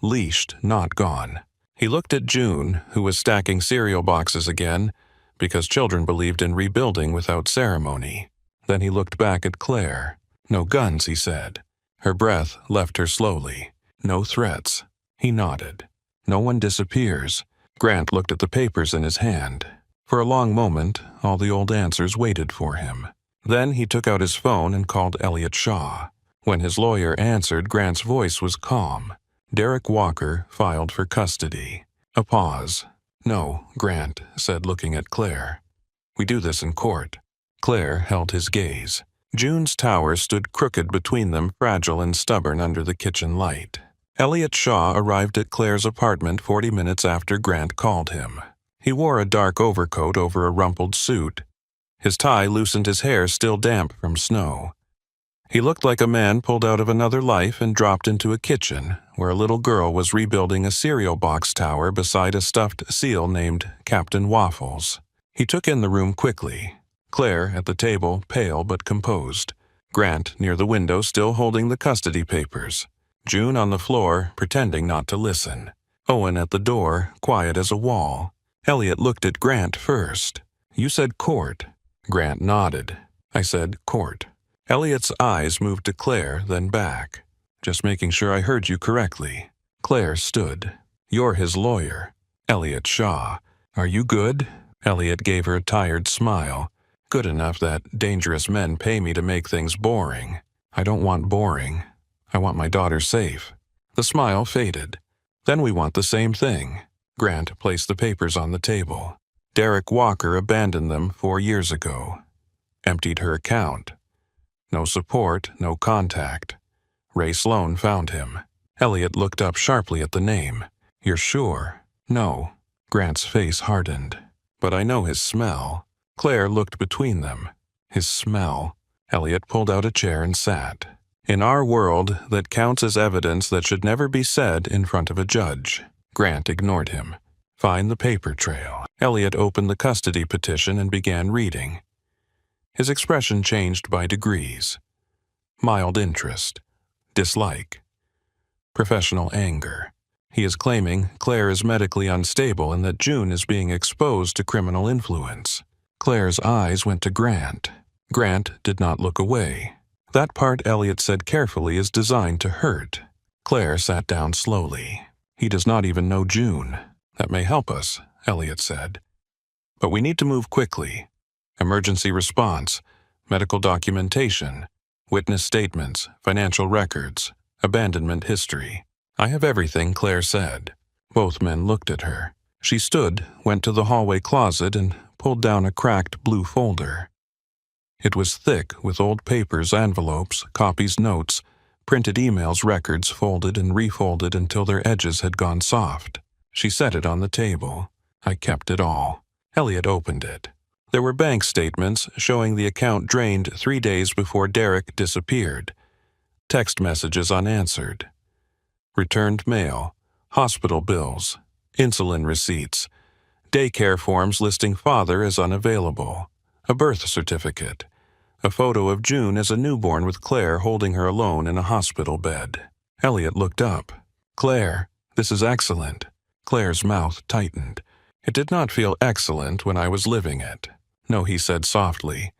Leashed, not gone. He looked at June, who was stacking cereal boxes again, because children believed in rebuilding without ceremony. Then he looked back at Claire. "No guns," he said. Her breath left her slowly. "No threats." He nodded. "No one disappears." Grant looked at the papers in his hand. For a long moment, all the old answers waited for him. Then he took out his phone and called Elliot Shaw. When his lawyer answered, Grant's voice was calm. Derek Walker filed for custody. A pause. "No," Grant said, looking at Claire. "We do this in court." Claire held his gaze. June's tower stood crooked between them, fragile and stubborn under the kitchen light. Elliot Shaw arrived at Claire's apartment 40 minutes after Grant called him. He wore a dark overcoat over a rumpled suit. His tie loosened his hair, still damp from snow. He looked like a man pulled out of another life and dropped into a kitchen where a little girl was rebuilding a cereal box tower beside a stuffed seal named Captain Waffles. He took in the room quickly. Claire at the table, pale but composed. Grant near the window, still holding the custody papers. June on the floor, pretending not to listen. Owen at the door, quiet as a wall. Elliot looked at Grant first. "You said court." Grant nodded. "I said court." Elliot's eyes moved to Claire, then back. "Just making sure I heard you correctly." Claire stood. "You're his lawyer." Elliot Shaw. "Are you good?" Elliot gave her a tired smile. "Good enough that dangerous men pay me to make things boring. I don't want boring. I want my daughter safe." The smile faded. "Then we want the same thing." Grant placed the papers on the table. Derek Walker abandoned them 4 years ago. Emptied her account. No support, no contact. Ray Sloan found him. Elliot looked up sharply at the name. "You're sure?" "No." Grant's face hardened. "But I know his smell." Claire looked between them. His smell. Elliot pulled out a chair and sat. "In our world, that counts as evidence that should never be said in front of a judge." Grant ignored him. "Find the paper trail." Elliot opened the custody petition and began reading. His expression changed by degrees. Mild interest. Dislike. Professional anger. He is claiming Claire is medically unstable and that June is being exposed to criminal influence. Claire's eyes went to Grant. Grant did not look away. That part, Elliot said carefully, is designed to hurt. Claire sat down slowly. "He does not even know June. That may help us," Elliot said. "But we need to move quickly. Emergency response, medical documentation, witness statements, financial records, abandonment history." "I have everything," Claire said. Both men looked at her. She stood, went to the hallway closet, and pulled down a cracked blue folder. It was thick with old papers, envelopes, copies, notes, printed emails, records folded and refolded until their edges had gone soft. She set it on the table. "I kept it all." Elliot opened it. There were bank statements showing the account drained 3 days before Derek disappeared. Text messages unanswered. Returned mail, hospital bills, insulin receipts, daycare forms listing father as unavailable, a birth certificate, a photo of June as a newborn with Claire holding her alone in a hospital bed. Elliot looked up. "Claire, this is excellent." Claire's mouth tightened. "It did not feel excellent when I was living it." "No," he said softly.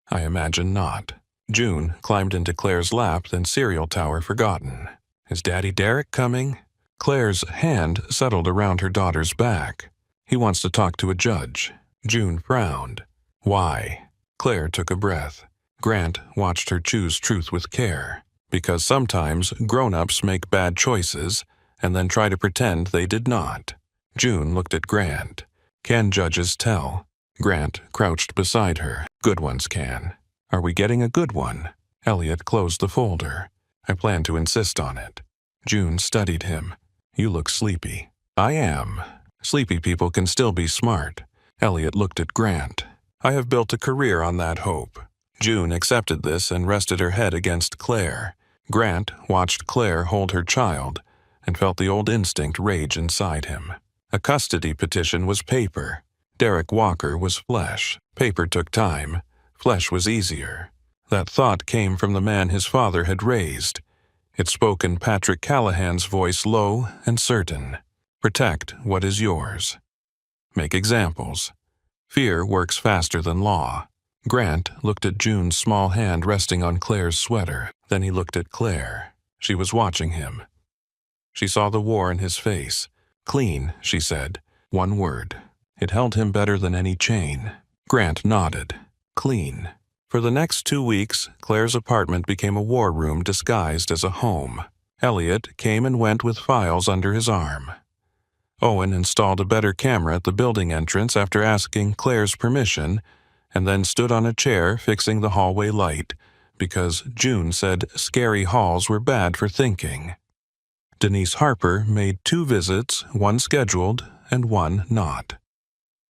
"I imagine not." June climbed into Claire's lap, then cereal tower forgotten. "Is Daddy Derek coming?" Claire's hand settled around her daughter's back. "He wants to talk to a judge." June frowned. "Why?" Claire took a breath. Grant watched her choose truth with care. "Because sometimes grown-ups make bad choices and then try to pretend they did not." June looked at Grant. "Can judges tell?" Grant crouched beside her. "Good ones can." "Are we getting a good one?" Elliot closed the folder. "I plan to insist on it." June studied him. "You look sleepy." "I am. Sleepy people can still be smart." Elliot looked at Grant. "I have built a career on that hope." June accepted this and rested her head against Claire. Grant watched Claire hold her child and felt the old instinct rage inside him. A custody petition was paper. Derek Walker was flesh. Paper took time. Flesh was easier. That thought came from the man his father had raised. It spoke in Patrick Callahan's voice, low and certain. "Protect what is yours. Make examples. Fear works faster than law." Grant looked at June's small hand resting on Claire's sweater. Then he looked at Claire. She was watching him. She saw the war in his face. "Clean," she said. One word. It held him better than any chain. Grant nodded. "Clean." For the next 2 weeks, Claire's apartment became a war room disguised as a home. Elliot came and went with files under his arm. Owen installed a better camera at the building entrance after asking Claire's permission, and then stood on a chair fixing the hallway light, because June said scary halls were bad for thinking. Denise Harper made 2 visits, one scheduled and one not.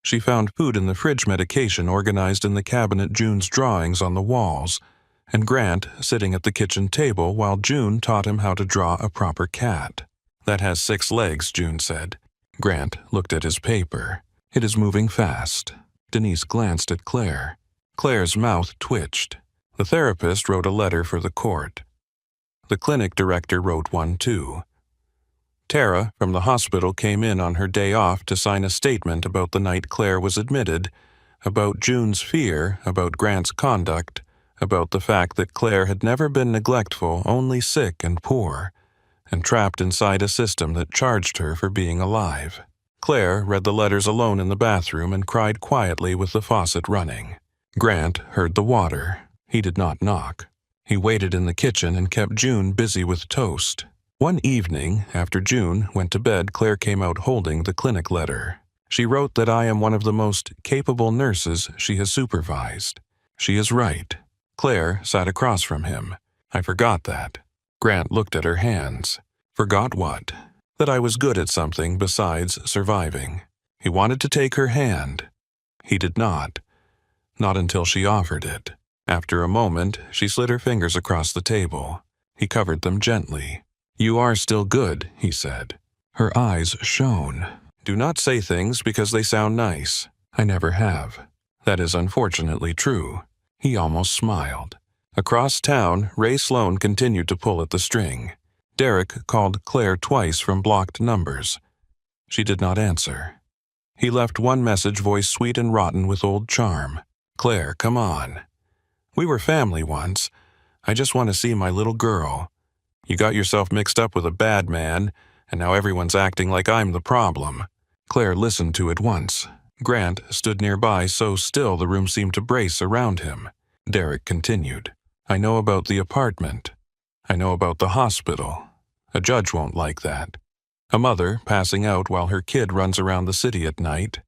She found food in the fridge, medication organized in the cabinet, June's drawings on the walls, and Grant sitting at the kitchen table while June taught him how to draw a proper cat. "That has 6 legs," June said. Grant looked at his paper. "It is moving fast." Denise glanced at Claire. Claire's mouth twitched. The therapist wrote a letter for the court. The clinic director wrote one too. Tara from the hospital came in on her day off to sign a statement about the night Claire was admitted, about June's fear, about Grant's conduct, about the fact that Claire had never been neglectful, only sick and poor, and trapped inside a system that charged her for being alive. Claire read the letters alone in the bathroom and cried quietly with the faucet running. Grant heard the water. He did not knock. He waited in the kitchen and kept June busy with toast. One evening, after June went to bed, Claire came out holding the clinic letter. She wrote that I am one of the most capable nurses she has supervised. She is right. Claire sat across from him. I forgot that. Grant looked at her hands. Forgot what? That I was good at something besides surviving. He wanted to take her hand. He did not. Not until she offered it. After a moment, she slid her fingers across the table. He covered them gently. "You are still good," he said. Her eyes shone. "Do not say things because they sound nice. I never have. That is unfortunately true." He almost smiled. Across town, Ray Sloan continued to pull at the string. Derek called Claire twice from blocked numbers. She did not answer. He left one message, voice sweet and rotten with old charm. "Claire, come on. We were family once. I just want to see my little girl. You got yourself mixed up with a bad man, and now everyone's acting like I'm the problem." Claire listened to it once. Grant stood nearby, so still the room seemed to brace around him. Derek continued. "I know about the apartment. I know about the hospital. A judge won't like that. A mother passing out while her kid runs around the city at night.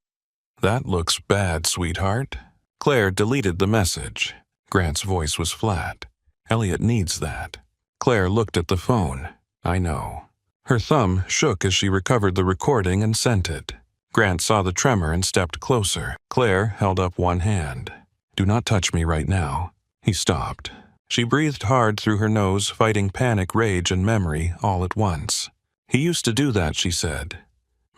That looks bad, sweetheart." Claire deleted the message. Grant's voice was flat. "Elliot needs that." Claire looked at the phone. "I know." Her thumb shook as she recovered the recording and sent it. Grant saw the tremor and stepped closer. Claire held up one hand. "Do not touch me right now." He stopped. She breathed hard through her nose, fighting panic, rage, and memory all at once. "He used to do that," she said.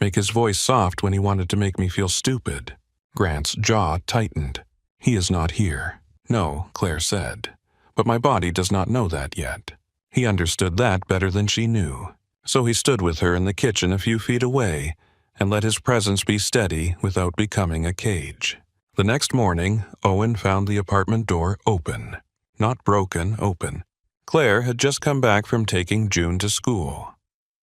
"Make his voice soft when he wanted to make me feel stupid." Grant's jaw tightened. "He is not here." "No," Claire said. "But my body does not know that yet." He understood that better than she knew. So he stood with her in the kitchen a few feet away and let his presence be steady without becoming a cage. The next morning, Owen found the apartment door open. Not broken, open. Claire had just come back from taking June to school.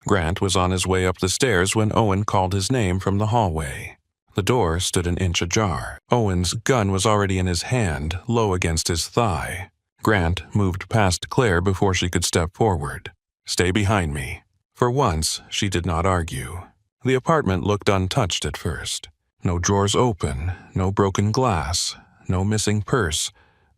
Grant was on his way up the stairs when Owen called his name from the hallway. The door stood an inch ajar. Owen's gun was already in his hand, low against his thigh. Grant moved past Claire before she could step forward. "Stay behind me." For once, she did not argue. The apartment looked untouched at first. No drawers open, no broken glass, no missing purse,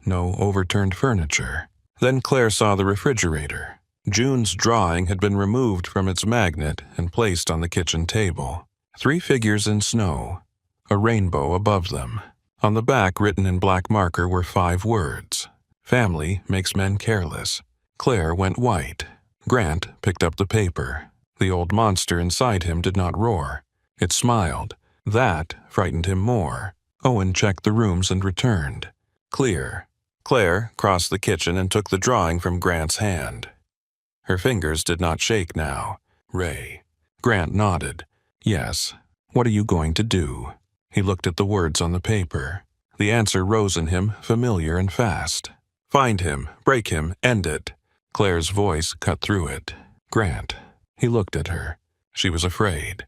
no overturned furniture. Then Claire saw the refrigerator. June's drawing had been removed from its magnet and placed on the kitchen table. 3 figures in snow, a rainbow above them. On the back, written in black marker, were 5 words. "Family makes men careless." Claire went white. Grant picked up the paper. The old monster inside him did not roar. It smiled. That frightened him more. Owen checked the rooms and returned. Clear. Claire crossed the kitchen and took the drawing from Grant's hand. Her fingers did not shake now. "Ray." Grant nodded. "Yes. What are you going to do?" He looked at the words on the paper. The answer rose in him, familiar and fast. "Find him, break him, end it." Claire's voice cut through it. "Grant." He looked at her. She was afraid.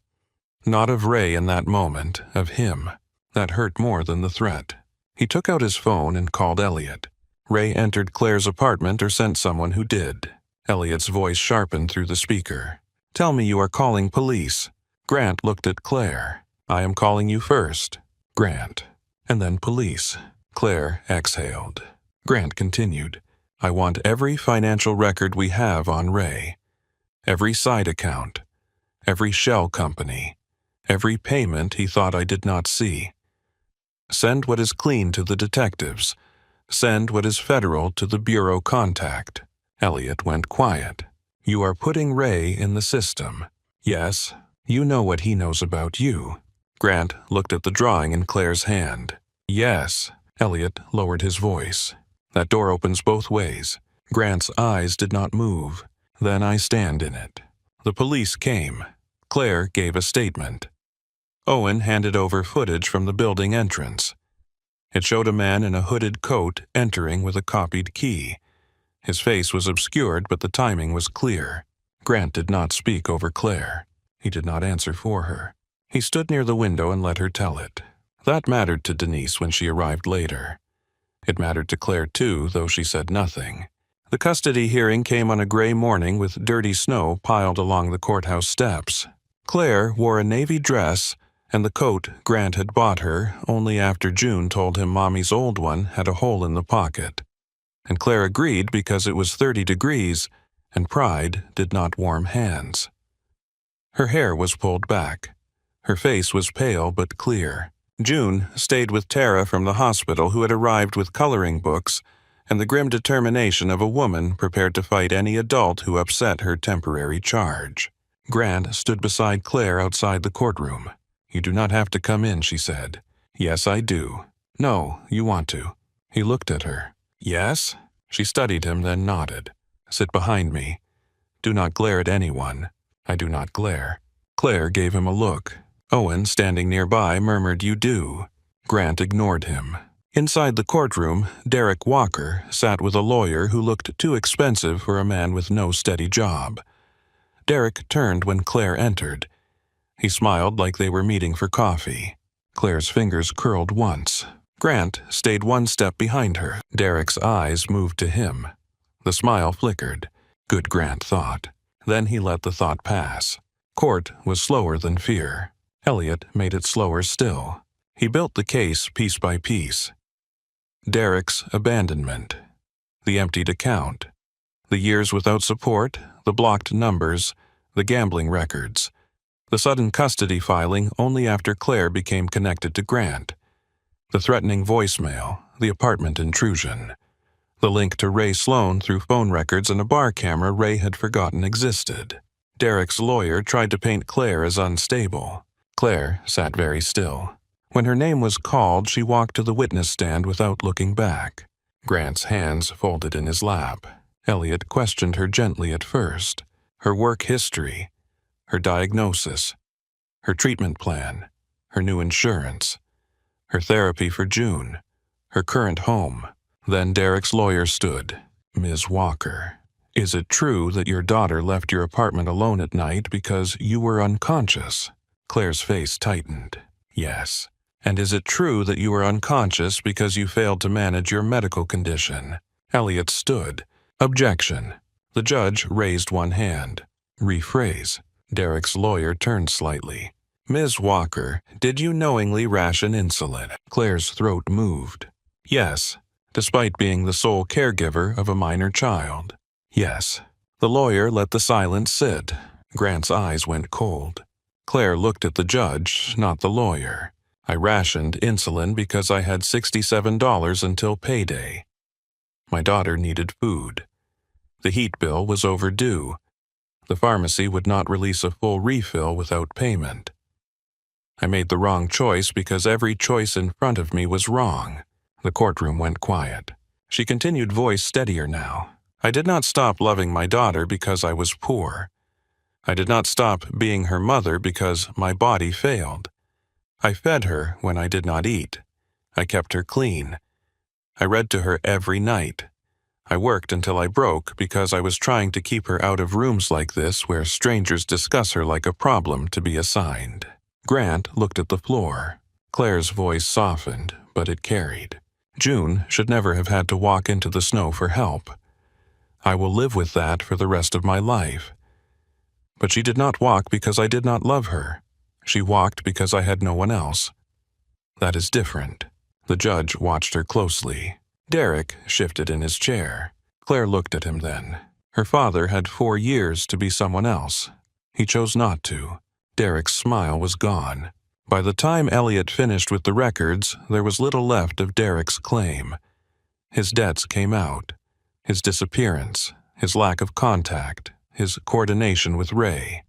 Not of Ray in that moment, of him. That hurt more than the threat. He took out his phone and called Elliot. Ray entered Claire's apartment or sent someone who did. Elliot's voice sharpened through the speaker. "Tell me you are calling police." Grant looked at Claire. "I am calling you first." Grant. "And then police." Claire exhaled. Grant continued. I want every financial record we have on Ray, every side account, every shell company, every payment he thought I did not see. Send what is clean to the detectives. Send what is federal to the bureau contact. Elliot went quiet. You are putting Ray in the system. Yes, you know what he knows about you. Grant looked at the drawing in Claire's hand. Yes. Elliot lowered his voice. That door opens both ways. Grant's eyes did not move. Then I stand in it. The police came. Claire gave a statement. Owen handed over footage from the building entrance. It showed a man in a hooded coat entering with a copied key. His face was obscured, but the timing was clear. Grant did not speak over Claire. He did not answer for her. He stood near the window and let her tell it. That mattered to Denise when she arrived later. It mattered to Claire too, though she said nothing. The custody hearing came on a gray morning with dirty snow piled along the courthouse steps. Claire wore a navy dress and the coat Grant had bought her only after June told him Mommy's old one had a hole in the pocket. And Claire agreed because it was 30 degrees and pride did not warm hands. Her hair was pulled back. Her face was pale but clear. June stayed with Tara from the hospital, who had arrived with coloring books and the grim determination of a woman prepared to fight any adult who upset her temporary charge. Grant stood beside Claire outside the courtroom. You do not have to come in, she said. Yes, I do. No, you want to. He looked at her. Yes? She studied him, then nodded. Sit behind me. Do not glare at anyone. I do not glare. Claire gave him a look. Owen, standing nearby, murmured, You do. Grant ignored him. Inside the courtroom, Derek Walker sat with a lawyer who looked too expensive for a man with no steady job. Derek turned when Claire entered. He smiled like they were meeting for coffee. Claire's fingers curled once. Grant stayed one step behind her. Derek's eyes moved to him. The smile flickered. Good, Grant thought. Then he let the thought pass. Court was slower than fear. Elliot made it slower still. He built the case piece by piece. Derek's abandonment. The emptied account. The years without support, the blocked numbers, the gambling records. The sudden custody filing only after Claire became connected to Grant. The threatening voicemail, the apartment intrusion. The link to Ray Sloan through phone records and a bar camera Ray had forgotten existed. Derek's lawyer tried to paint Claire as unstable. Claire sat very still. When her name was called, she walked to the witness stand without looking back. Grant's hands folded in his lap. Elliot questioned her gently at first. Her work history, her diagnosis, her treatment plan, her new insurance, her therapy for June, her current home. Then Derek's lawyer stood. Ms. Walker, is it true that your daughter left your apartment alone at night because you were unconscious? Claire's face tightened. Yes. And is it true that you were unconscious because you failed to manage your medical condition? Elliot stood. Objection. The judge raised one hand. Rephrase. Derek's lawyer turned slightly. Ms. Walker, did you knowingly ration insulin? Claire's throat moved. Yes, despite being the sole caregiver of a minor child. Yes. The lawyer let the silence sit. Grant's eyes went cold. Claire looked at the judge, not the lawyer. I rationed insulin because I had $67 until payday. My daughter needed food. The heat bill was overdue. The pharmacy would not release a full refill without payment. I made the wrong choice because every choice in front of me was wrong. The courtroom went quiet. She continued, voice steadier now. I did not stop loving my daughter because I was poor. I did not stop being her mother because my body failed. I fed her when I did not eat. I kept her clean. I read to her every night. I worked until I broke because I was trying to keep her out of rooms like this where strangers discuss her like a problem to be assigned. Grant looked at the floor. Claire's voice softened, but it carried. June should never have had to walk into the snow for help. I will live with that for the rest of my life. But she did not walk because I did not love her. She walked because I had no one else. That is different. The judge watched her closely. Derek shifted in his chair. Claire looked at him then. Her father had 4 years to be someone else. He chose not to. Derek's smile was gone. By the time Elliot finished with the records, there was little left of Derek's claim. His debts came out. His disappearance, his lack of contact, his coordination with Ray.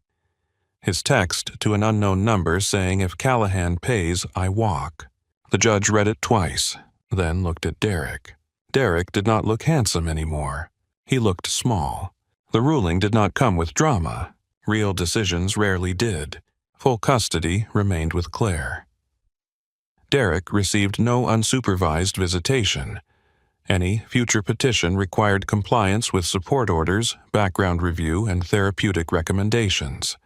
His text to an unknown number saying, "If Callahan pays, I walk." The judge read it twice, then looked at Derek. Derek did not look handsome anymore. He looked small. The ruling did not come with drama. Real decisions rarely did. Full custody remained with Claire. Derek received no unsupervised visitation. Any future petition required compliance with support orders, background review, and therapeutic recommendations.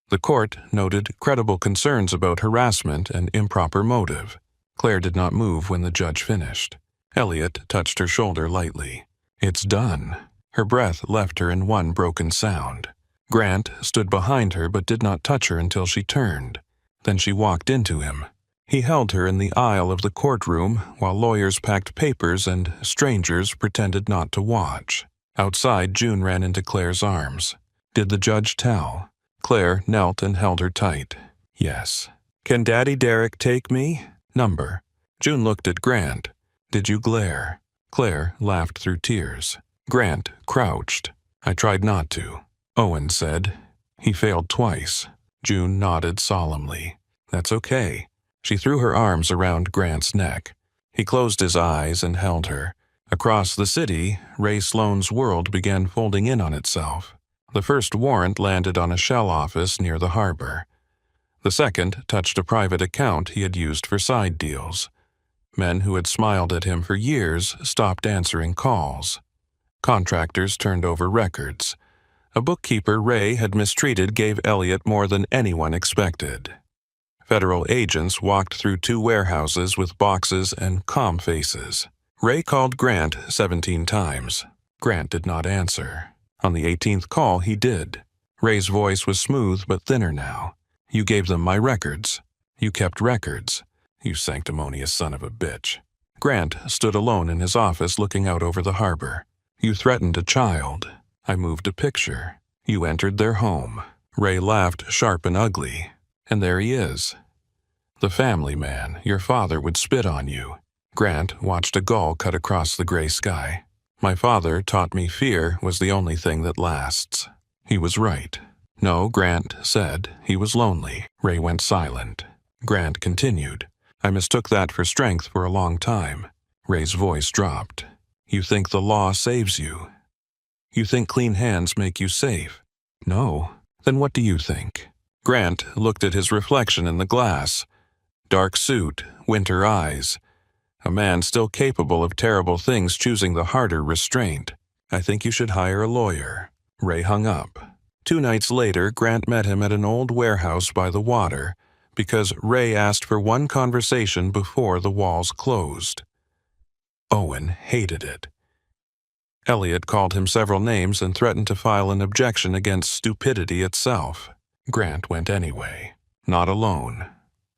The court noted credible concerns about harassment and improper motive. Claire did not move when the judge finished. Elliot touched her shoulder lightly. "It's done." Her breath left her in one broken sound. Grant stood behind her but did not touch her until she turned. Then she walked into him. He held her in the aisle of the courtroom while lawyers packed papers and strangers pretended not to watch. Outside, June ran into Claire's arms. Did the judge tell? Claire knelt and held her tight. "Yes." "Can Daddy Derek take me?" "Number." June looked at Grant. "Did you glare?" Claire laughed through tears. Grant crouched. "I tried not to," Owen said. "He failed twice." June nodded solemnly. "That's okay." She threw her arms around Grant's neck. He closed his eyes and held her. Across the city, Ray Sloane's world began folding in on itself. The first warrant landed on a shell office near the harbor. The second touched a private account he had used for side deals. Men who had smiled at him for years stopped answering calls. Contractors turned over records. A bookkeeper Ray had mistreated gave Elliot more than anyone expected. Federal agents walked through 2 warehouses with boxes and calm faces. Ray called Grant 17 times. Grant did not answer. On the 18th call, he did. Ray's voice was smooth but thinner now. "You gave them my records. You kept records. You sanctimonious son of a bitch." Grant stood alone in his office looking out over the harbor. "You threatened a child. I moved a picture. You entered their home." Ray laughed sharp and ugly. "And there he is. The family man. Your father would spit on you." Grant watched a gull cut across the gray sky. "My father taught me fear was the only thing that lasts." He was right. "No," Grant said. "He was lonely." Ray went silent. Grant continued. "I mistook that for strength for a long time." Ray's voice dropped. "You think the law saves you? You think clean hands make you safe?" "No." "Then what do you think?" Grant looked at his reflection in the glass. Dark suit, winter eyes. A man still capable of terrible things choosing the harder restraint. "I think you should hire a lawyer." Ray hung up. 2 nights later, Grant met him at an old warehouse by the water because Ray asked for one conversation before the walls closed. Owen hated it. Elliot called him several names and threatened to file an objection against stupidity itself. Grant went anyway. Not alone.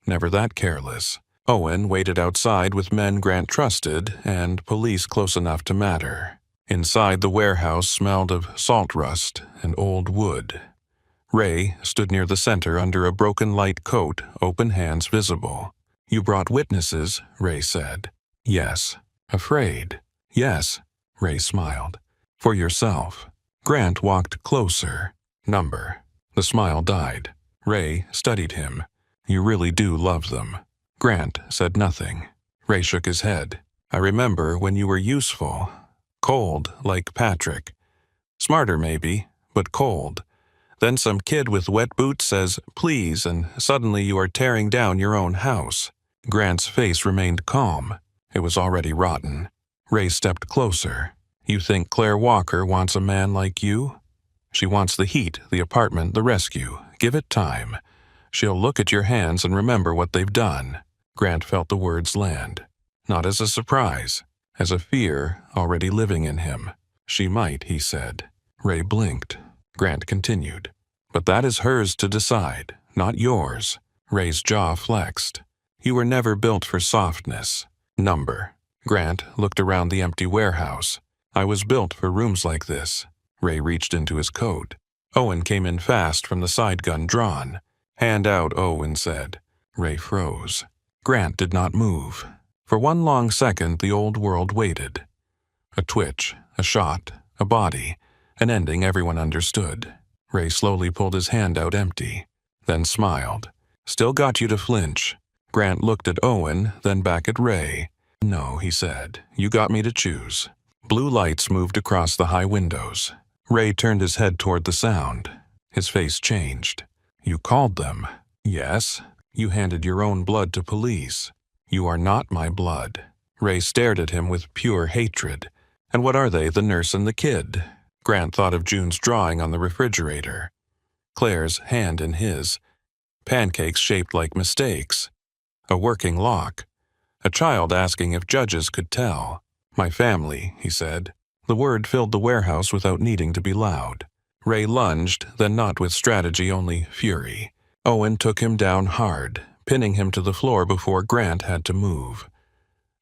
Never that careless. Owen waited outside with men Grant trusted and police close enough to matter. Inside, the warehouse smelled of salt rust and old wood. Ray stood near the center under a broken light coat, open hands visible. "You brought witnesses," Ray said. "Yes." "Afraid?" "Yes." Ray smiled. "For yourself." Grant walked closer. "Number." The smile died. Ray studied him. "You really do love them." Grant said nothing. Ray shook his head. "I remember when you were useful. Cold, like Patrick. Smarter maybe, but cold. Then some kid with wet boots says, 'Please,' and suddenly you are tearing down your own house." Grant's face remained calm. It was already rotten. Ray stepped closer. "You think Claire Walker wants a man like you? She wants the heat, the apartment, the rescue. Give it time. She'll look at your hands and remember what they've done." Grant felt the words land. Not as a surprise, as a fear already living in him. "She might," he said. Ray blinked. Grant continued. "But that is hers to decide, not yours." Ray's jaw flexed. "You were never built for softness." Number. Grant looked around the empty warehouse. I was built for rooms like this. Ray reached into his coat. Owen came in fast from the side gun drawn. Hand out, Owen said. Ray froze. Grant did not move. For one long second, the old world waited. A twitch, a shot, a body, an ending everyone understood. Ray slowly pulled his hand out empty, then smiled. Still got you to flinch. Grant looked at Owen, then back at Ray. No, he said. You got me to choose. Blue lights moved across the high windows. Ray turned his head toward the sound. His face changed. You called them. Yes. You handed your own blood to police. You are not my blood. Ray stared at him with pure hatred. And what are they, the nurse and the kid? Grant thought of June's drawing on the refrigerator. Claire's hand in his. Pancakes shaped like mistakes. A working lock. A child asking if judges could tell. My family, he said. The word filled the warehouse without needing to be loud. Ray lunged, then not with strategy, only fury. Owen took him down hard, pinning him to the floor before Grant had to move.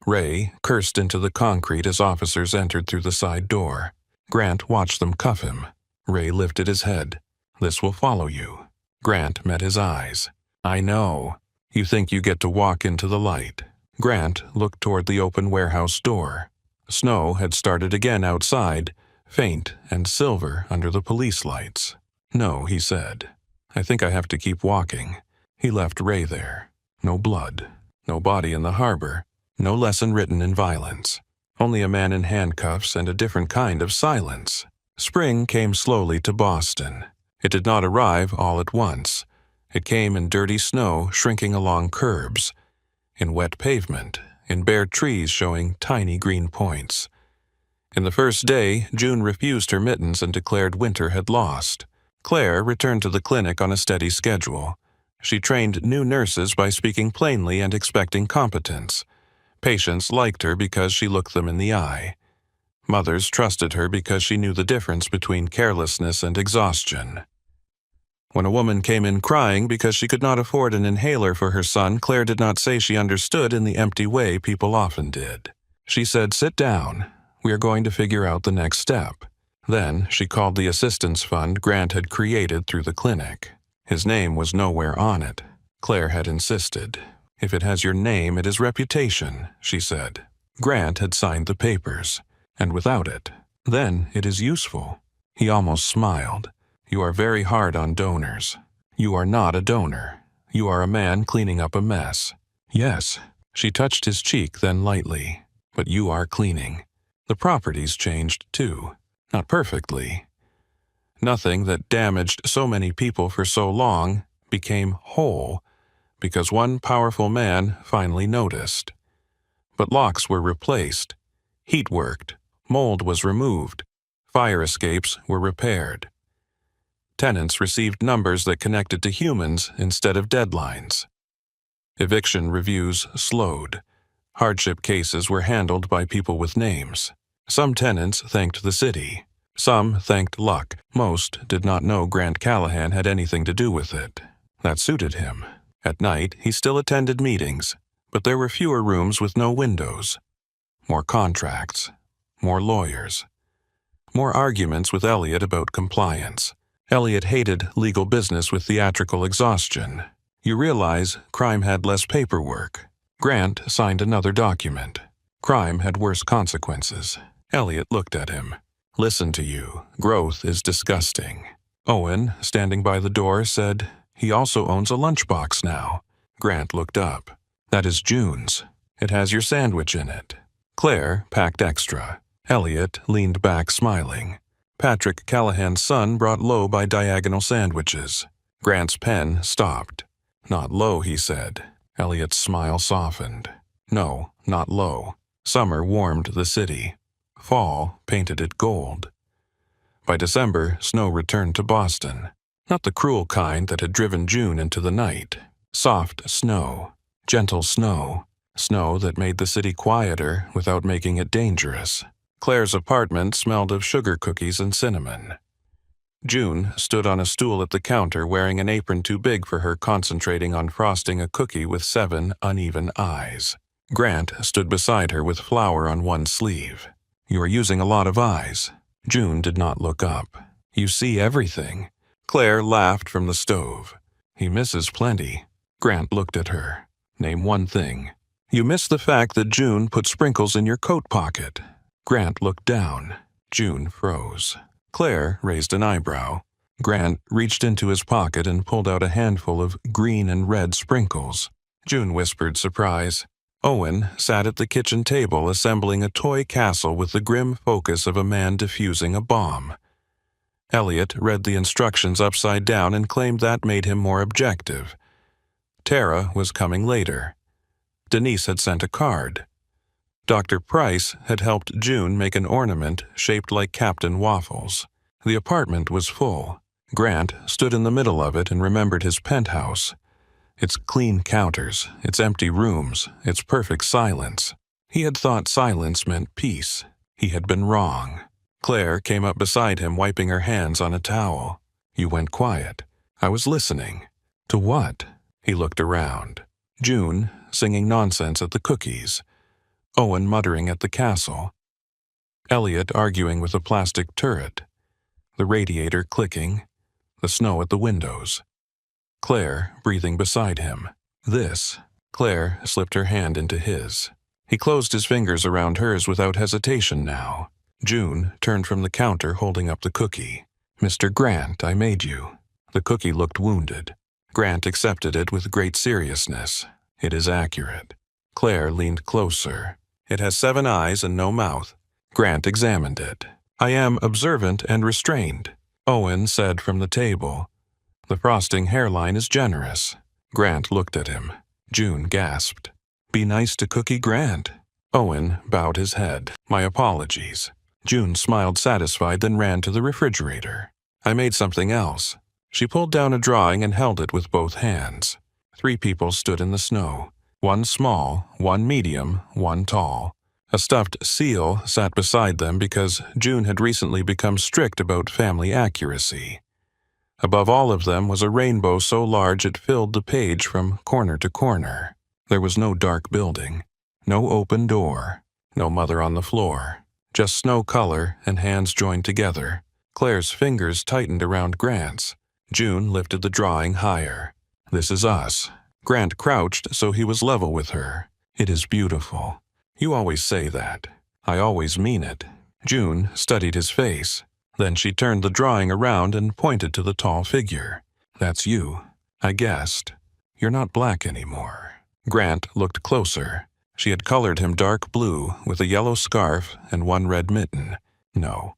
Ray cursed into the concrete as officers entered through the side door. Grant watched them cuff him. Ray lifted his head. This will follow you. Grant met his eyes. I know. You think you get to walk into the light. Grant looked toward the open warehouse door. Snow had started again outside, faint and silver under the police lights. No, he said. I think I have to keep walking. He left Ray there. No blood. No body in the harbor. No lesson written in violence. Only a man in handcuffs and a different kind of silence. Spring came slowly to Boston. It did not arrive all at once. It came in dirty snow shrinking along curbs, in wet pavement, in bare trees showing tiny green points. In the first day, June refused her mittens and declared winter had lost. Claire returned to the clinic on a steady schedule. She trained new nurses by speaking plainly and expecting competence. Patients liked her because she looked them in the eye. Mothers trusted her because she knew the difference between carelessness and exhaustion. When a woman came in crying because she could not afford an inhaler for her son, Claire did not say she understood in the empty way people often did. She said, "Sit down. We are going to figure out the next step." Then she called the assistance fund Grant had created through the clinic. His name was nowhere on it. Claire had insisted. "If it has your name, it is reputation," she said. Grant had signed the papers, and without it, then it is useful. He almost smiled. You are very hard on donors. You are not a donor. You are a man cleaning up a mess. Yes. She touched his cheek, then lightly. But you are cleaning. The properties changed, too. Not perfectly. Nothing that damaged so many people for so long became whole, because one powerful man finally noticed. But locks were replaced. Heat worked. Mold was removed. Fire escapes were repaired. Tenants received numbers that connected to humans instead of deadlines. Eviction reviews slowed. Hardship cases were handled by people with names. Some tenants thanked the city. Some thanked luck. Most did not know Grant Callahan had anything to do with it. That suited him. At night, he still attended meetings, but there were fewer rooms with no windows. More contracts. More lawyers. More arguments with Elliot about compliance. Elliot hated legal business with theatrical exhaustion. You realize crime had less paperwork. Grant signed another document. Crime had worse consequences. Elliot looked at him. Listen to you. Growth is disgusting. Owen, standing by the door, said, he also owns a lunchbox now. Grant looked up. That is June's. It has your sandwich in it. Claire packed extra. Elliot leaned back smiling. Patrick Callahan's son brought low by diagonal sandwiches. Grant's pen stopped. Not low, he said. Elliot's smile softened. No, not low. Summer warmed the city. Fall painted it gold. By December, snow returned to Boston. Not the cruel kind that had driven June into the night. Soft snow. Gentle snow. Snow that made the city quieter without making it dangerous. Claire's apartment smelled of sugar cookies and cinnamon. June stood on a stool at the counter wearing an apron too big for her, concentrating on frosting a cookie with 7 uneven eyes. Grant stood beside her with flour on one sleeve. You are using a lot of eyes. June did not look up. You see everything. Claire laughed from the stove. He misses plenty. Grant looked at her. Name one thing. You miss the fact that June put sprinkles in your coat pocket. Grant looked down. June froze. Claire raised an eyebrow. Grant reached into his pocket and pulled out a handful of green and red sprinkles. June whispered surprise. Owen sat at the kitchen table assembling a toy castle with the grim focus of a man defusing a bomb. Elliot read the instructions upside down and claimed that made him more objective. Tara was coming later. Denise had sent a card. Dr. Price had helped June make an ornament shaped like Captain Waffles. The apartment was full. Grant stood in the middle of it and remembered his penthouse. Its clean counters, its empty rooms, its perfect silence. He had thought silence meant peace. He had been wrong. Claire came up beside him, wiping her hands on a towel. You went quiet. I was listening. To what? He looked around. June singing nonsense at the cookies. Owen muttering at the castle. Elliot arguing with a plastic turret. The radiator clicking. The snow at the windows. Claire breathing beside him. This. Claire slipped her hand into his. He closed his fingers around hers without hesitation now. June turned from the counter holding up the cookie. Mr. Grant, I made you. The cookie looked wounded. Grant accepted it with great seriousness. It is accurate. Claire leaned closer. It has 7 eyes and no mouth. Grant examined it. I am observant and restrained. Owen said from the table. The frosting hairline is generous. Grant looked at him. June gasped. Be nice to Cookie Grant. Owen bowed his head. My apologies. June smiled satisfied, then ran to the refrigerator. I made something else. She pulled down a drawing and held it with both hands. 3 people stood in the snow. 1 small, 1 medium, 1 tall. A stuffed seal sat beside them because June had recently become strict about family accuracy. Above all of them was a rainbow so large it filled the page from corner to corner. There was no dark building, no open door, no mother on the floor, just snow color and hands joined together. Claire's fingers tightened around Grant's. June lifted the drawing higher. This is us. Grant crouched so he was level with her. It is beautiful. You always say that. I always mean it. June studied his face. Then she turned the drawing around and pointed to the tall figure. That's you. I guessed. You're not black anymore. Grant looked closer. She had colored him dark blue with a yellow scarf and 1 red mitten. No.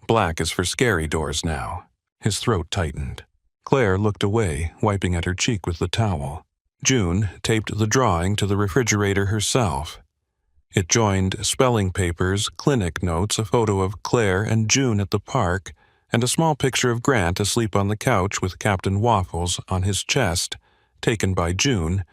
Black is for scary doors now. His throat tightened. Claire looked away, wiping at her cheek with the towel. June taped the drawing to the refrigerator herself. It joined spelling papers, clinic notes, a photo of Claire and June at the park, and a small picture of Grant asleep on the couch with Captain Waffles on his chest, taken by June,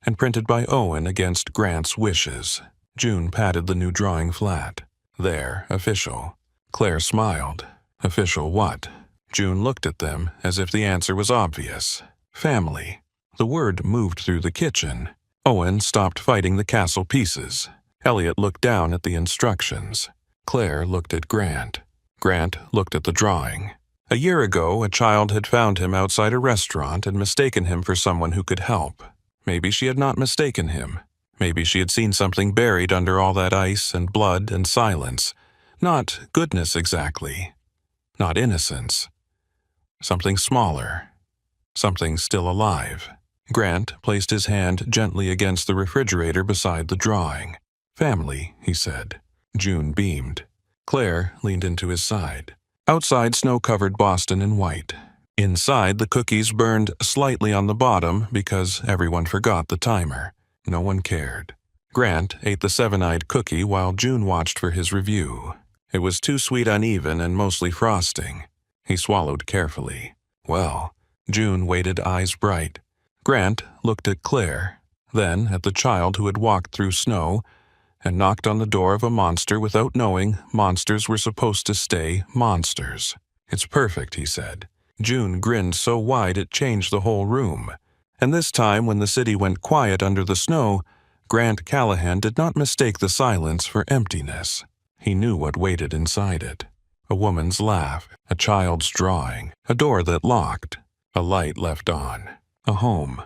and printed by Owen against Grant's wishes. June patted the new drawing flat. There, official. Claire smiled. Official what? June looked at them as if the answer was obvious. Family. The word moved through the kitchen. Owen stopped fighting the castle pieces. Elliot looked down at the instructions. Claire looked at Grant. Grant looked at the drawing. A year ago, a child had found him outside a restaurant and mistaken him for someone who could help. Maybe she had not mistaken him. Maybe she had seen something buried under all that ice and blood and silence. Not goodness exactly. Not innocence. Something smaller. Something still alive. Grant placed his hand gently against the refrigerator beside the drawing. Family, he said. June beamed. Claire leaned into his side. Outside, snow-covered Boston in white. Inside, the cookies burned slightly on the bottom because everyone forgot the timer. No one cared. Grant ate the 7-eyed cookie while June watched for his review. It was too sweet uneven and mostly frosting. He swallowed carefully. Well, June waited, eyes bright. Grant looked at Claire, then at the child who had walked through snow and knocked on the door of a monster without knowing monsters were supposed to stay monsters. It's perfect, he said. June grinned so wide it changed the whole room. And this time, when the city went quiet under the snow, Grant Callahan did not mistake the silence for emptiness. he knew what waited inside it. A woman's laugh, a child's drawing, a door that locked, a light left on, a home